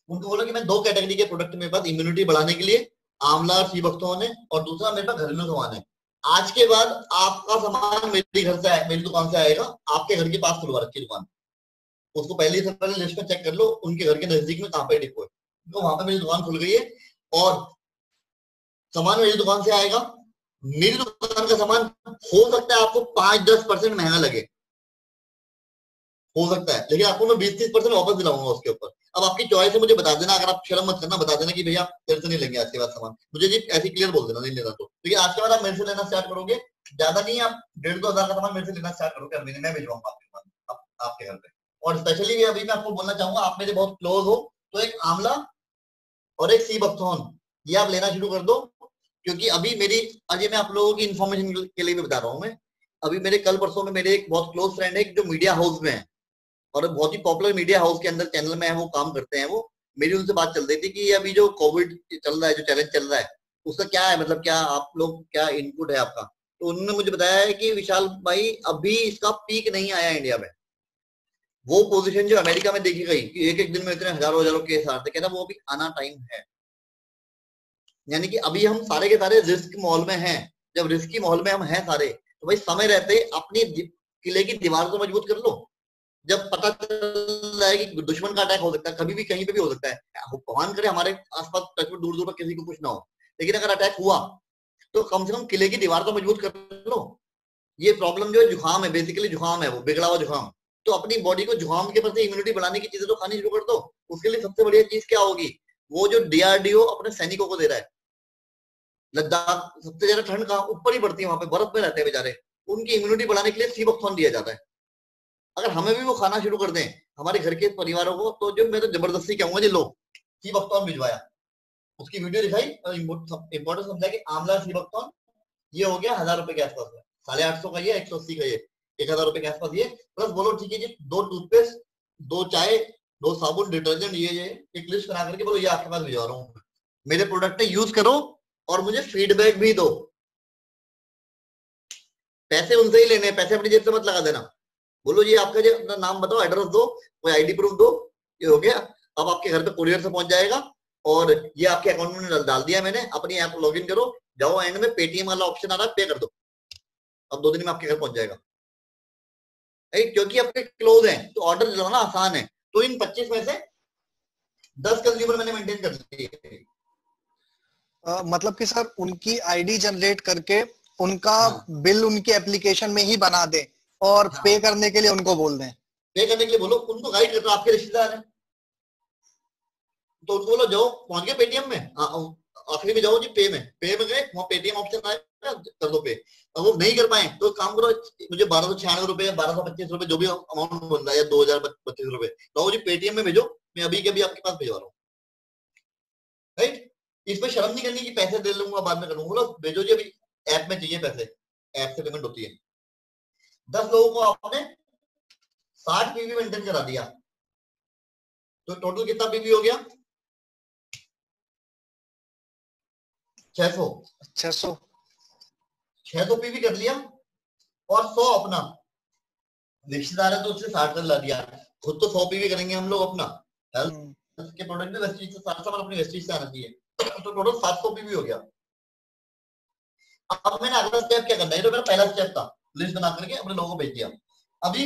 उनको बोलो कि मैं 2 कैटेगरी के प्रोडक्ट मेरे पास इम्यूनिटी बढ़ाने के लिए, आंवला और सी भक्तों ने, और दूसरा मेरे पास घरेलू सामान है। आज के बाद आपका सामान मेरे घर से मेरी दुकान से आएगा, आपके घर के पास खुलवा रखी दुकान, उसको पहले से पहले लिस्ट में चेक कर लो उनके घर के नजदीक में कहाँ पे डिपो है, तो वहां पे मेरी दुकान खुल गई है और सामान मेरी दुकान से आएगा। मेरी दुकान का सामान हो सकता है आपको 5-10% महंगा लगे, हो सकता है, लेकिन आपको मैं 20-30% वापस दिलाऊंगा उसके ऊपर। अब आपकी चॉइस है, मुझे बता देना, अगर आप शर्म मत करना, बता देना कि भैया तेरे से नहीं लेंगे आज के बाद सामान, मुझे जी ऐसे क्लियर बोल देना नहीं लेना तो, क्योंकि आज के बाद आप मेरे से लेना स्टार्ट करोगे, ज्यादा नहीं, आप 1,500-2 हजार का सामान मेरे से लेना स्टार्ट करोगे, हर महीने मैं भिजवाऊंगा आपके पास आपके घर पे। और स्पेशली अभी मैं आपको बोलना चाहूंगा, आप मेरे बहुत क्लोज हो, तो एक आंवला और एक सी बकथॉर्न ये आप लेना शुरू कर दो, क्योंकि अभी मेरी, अजय मैं आप लोगों की इन्फॉर्मेशन के लिए भी बता रहा हूँ मैं, अभी मेरे कल परसों में मेरे एक बहुत क्लोज फ्रेंड है जो मीडिया हाउस में है और बहुत ही पॉपुलर मीडिया हाउस के अंदर चैनल में है, वो काम करते हैं, वो मेरी उनसे बात चल रही थी कि अभी जो कोविड चल रहा है, जो चैलेंज चल रहा है, उसका क्या है, मतलब क्या आप लोग क्या इनपुट है आपका। तो उन्होंने मुझे बताया है कि विशाल भाई अभी इसका पीक नहीं आया इंडिया में, वो पोजीशन जो अमेरिका में देखी गई कि एक एक दिन में इतने हजारों केस आ रहे थे, कहता वो अभी आना टाइम है। यानी कि अभी हम सारे के सारे रिस्क माहौल में हैं, जब रिस्की माहौल में हम हैं सारे, तो भाई समय रहते अपनी किले की दीवार को मजबूत कर लो। जब पता चल रहा है कि दुश्मन का अटैक हो सकता है, कभी भी कहीं पे भी हो सकता है, भगवान करे हमारे आसपास टच में दूर दूर पर किसी को कुछ ना हो, लेकिन अगर अटैक हुआ तो कम से कम किले की दीवार तो मजबूत कर लो। ये प्रॉब्लम जो है जुकाम है, बेसिकली जुकाम है, वो बिगड़ा हुआ जुकाम, तो अपनी बॉडी को जुकाम के प्रति इम्यूनिटी बढ़ाने की चीजें तो खानी शुरू कर दो। उसके लिए सबसे बढ़िया चीज क्या होगी, वो जो डीआरडीओ अपने सैनिकों को दे रहा है, लद्दाख सबसे ज्यादा ठंड कहाँ ऊपर ही पड़ती है, वहां पे बर्फ में रहते हैं बेचारे, उनकी इम्यूनिटी बढ़ाने के लिए सी बकथॉर्न दिया जाता है। अगर हमें भी वो खाना शुरू कर दें हमारे घर के परिवारों को, तो जो मैं तो जबरदस्ती कहूंगा जी लो सी बकथॉर्न भिजवाया, उसकी वीडियो दिखाई और इम्पोर्टेंट समझा कि आंवला सी बकथॉर्न ये हो गया 1,000 रुपए के आसपास में, 850 का ये, 180 का ये, 1,000 रुपए के आसपास ये, प्लस बोलो ठीक है जी 2 टूथपेस्ट, 2 चाय, 2 साबुन, डिटर्जेंट, ये एक लिस्ट बना करके बोलो ये आपके पास भिजवा रहा हूँ, मेरे प्रोडक्ट है, यूज करो और मुझे फीडबैक भी दो। पैसे उनसे ही लेने, पैसे अपनी जेब से मत लगा देना, बोलो ये आपका जो अपना नाम बताओ, एड्रेस दो, कोई आईडी प्रूफ दो, ये हो गया, अब आपके घर पे कुरियर से पहुंच जाएगा और ये आपके अकाउंट में डाल दिया मैंने, अपनी ऐप लॉग इन करो, जाओ एंड में पेटीएम वाला ऑप्शन आ रहा है, पे कर दो, अब 2 दिन में आपके घर पहुंच जाएगा। क्योंकि आपके क्लोज है तो ऑर्डर दिलाना आसान है। तो इन 25 में से 10 कंज्यूमर मैंने मेंटेन कर लिए। मतलब कि सर उनकी आईडी जनरेट करके उनका बिल उनके एप्लीकेशन में ही बना दे और पे करने के लिए उनको बोल दें, पे करने के लिए बोलो, उनको गाइड कर दो, आपके रिश्तेदार हैं तो उनको बोलो जाओ पहुंच गए पेटीएम में, आखिरी में जाओ जी पे में गए, वहाँ पेटीएम ऑप्शन आएगा, कर दो पे। अब वो नहीं कर पाए तो काम करो, मुझे 1,296 रुपए, 1,225 रुपए जो भी अमाउंट बोल रहा है, या 2,025 रुपए, तो जी पेटीएम में भेजो, मैं अभी के अभी आपके पास भिजवा रहा हूँ, राइट। इसमें शर्म नहीं करनी कि पैसे दे लूंगा बाद में करूंगा, बोलो भेजो जी अभी, ऐप में चाहिए पैसे, ऐप से पेमेंट होती है। 10 लोगों को आपने 60 पीवी मेंटेन करा दिया, तो टोटल कितना पीवी हो गया? 600 पीवी कर लिया और 100 अपना रिश्तेदार है तो उससे 60 कर ला दिया, खुद तो 100 पीवी करेंगे हम लोग अपना, हेल्थ के प्रोडक्ट में वेस्टेज से 60 अपनी वेस्टेज से आना चाहिए, तो टोटल 700 पीवी हो गया। अब मैंने अगला स्टेप क्या करना है, तो मेरा पहला स्टेप था लिस्ट बना करके अपने लोगों को भेज दिया। अभी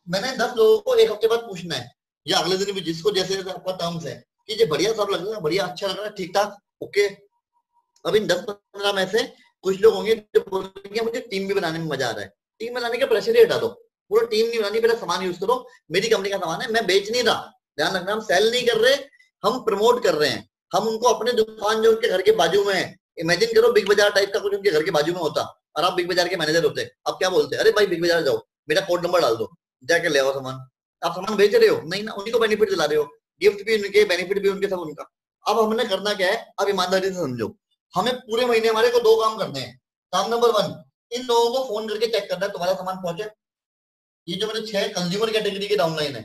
मैंने 10 लोगों को एक हफ्ते बाद पूछना है या अगले दिन भी, जिसको जैसे आपका टर्म्स है कि ये बढ़िया सब लग रहा है, बढ़िया अच्छा लग रहा है, ठीक ठाक ओके। अब इन 10-15 में से कुछ लोग होंगे जो बोलेंगे मुझे टीम भी बनाने में मजा आ रहा है, टीम बनाने का प्रेशर ही हटा दो, पूरा टीम नहीं बनानी, मेरा सामान यूज करो, मेरी कंपनी का सामान है, मैं बेच नहीं रहा, ध्यान रखना, हम सेल नहीं कर रहे, हम प्रमोट कर रहे हैं। हम उनको अपने दुकान जो उनके घर के बाजू में है, इमेजिन करो बिग बाजार टाइप का कुछ उनके घर के बाजू में होता और आप बिग बाजार के मैनेजर होते, आप क्या बोलते, अरे भाई बिग बाजार जाओ, मेरा कोड नंबर डाल दो, जाके ले आओ सामान। आप सामान बेच रहे हो नहीं ना, उन्हीं को बेनिफिट दिला रहे हो, गिफ्ट भी उनके, बेनिफिट भी उनके, सब उनका। अब हमने करना क्या है, अब ईमानदारी से समझो, हमें पूरे महीने हमारे को 2 काम करने हैं। काम नंबर 1, इन लोगों को फोन करके चेक करना है तुम्हारा सामान पहुंचे। ये जो मेरे 6 कंज्यूमर कैटेगरी के डाउनलाइन है,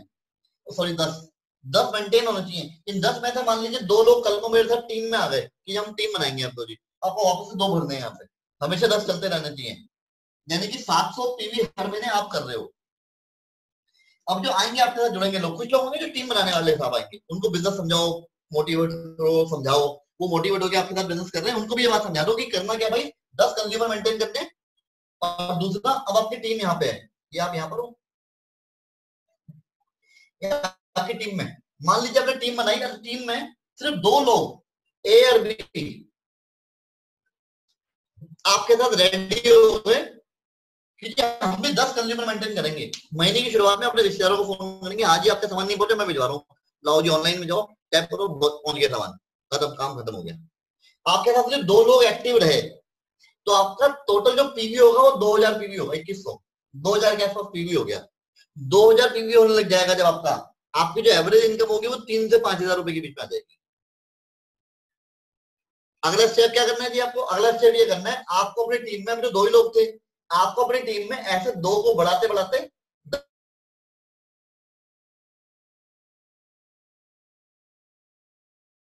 सॉरी 10 मेंटेन होना चाहिए। इन 10 में से मान लीजिए 2 लोग कल को मेरे साथ टीम में आ गए कि हम टीम बनाएंगे, अब तो जी आपको वापस से 2 भरने हैं, यहाँ पे हमेशा 10 चलते रहने चाहिए, यानी कि 700 पीवी हर महीने आप कर रहे हो। अब जो आएंगे आपके साथ जुड़ेंगे लोग, कुछ लोग होंगे जो टीम बनाने वाले साहब आएंगे, उनको बिजनेस समझाओ, मोटिवेट करो, समझाओ, वो मोटिवेट होकर आपके साथ बिजनेस कर रहे हैं, उनको भी ये बात समझा दो कि करना क्या भाई, 10 कंज्यूमर मेंटेन करने हैं, और दूसरा अब आपकी टीम यहाँ पे है, ये आप यहाँ पर हो, आपकी टीम में मान लीजिए आपने टीम बनाई ना, तो टीम में सिर्फ 2 लोग ए और बी आपके साथ रेडी हो गए कि हम भी 10 कंज्यूमर मेंटेन करेंगे। महीने की शुरुआत में अपने रिश्तेदारों को फोन करेंगे, हाँ जी आपका सामान नहीं पहुंचा, मैं भिजवा रहा हूँ, लाओ जी ऑनलाइन में जाओ, टैप करो, पहुंच गया सामान, खत्म, काम खत्म हो गया। आपके साथ सिर्फ 2 लोग एक्टिव रहे तो आपका टोटल जो पीवी होगा वो 2000 पीवी होगा, 2100, 2000 के आसपास पीवी हो गया। 2000 पीवी होने लग जाएगा जब आपकी जो एवरेज इनकम होगी वो 3 से 5000 रुपए के बीच में आ जाएगी। अगला स्टेप क्या करना है जी आपको? अगला स्टेप ये करना है, आपको अपनी टीम में, अपने 2 ही लोग थे, आपको अपनी टीम में ऐसे 2 को बढ़ाते बढ़ाते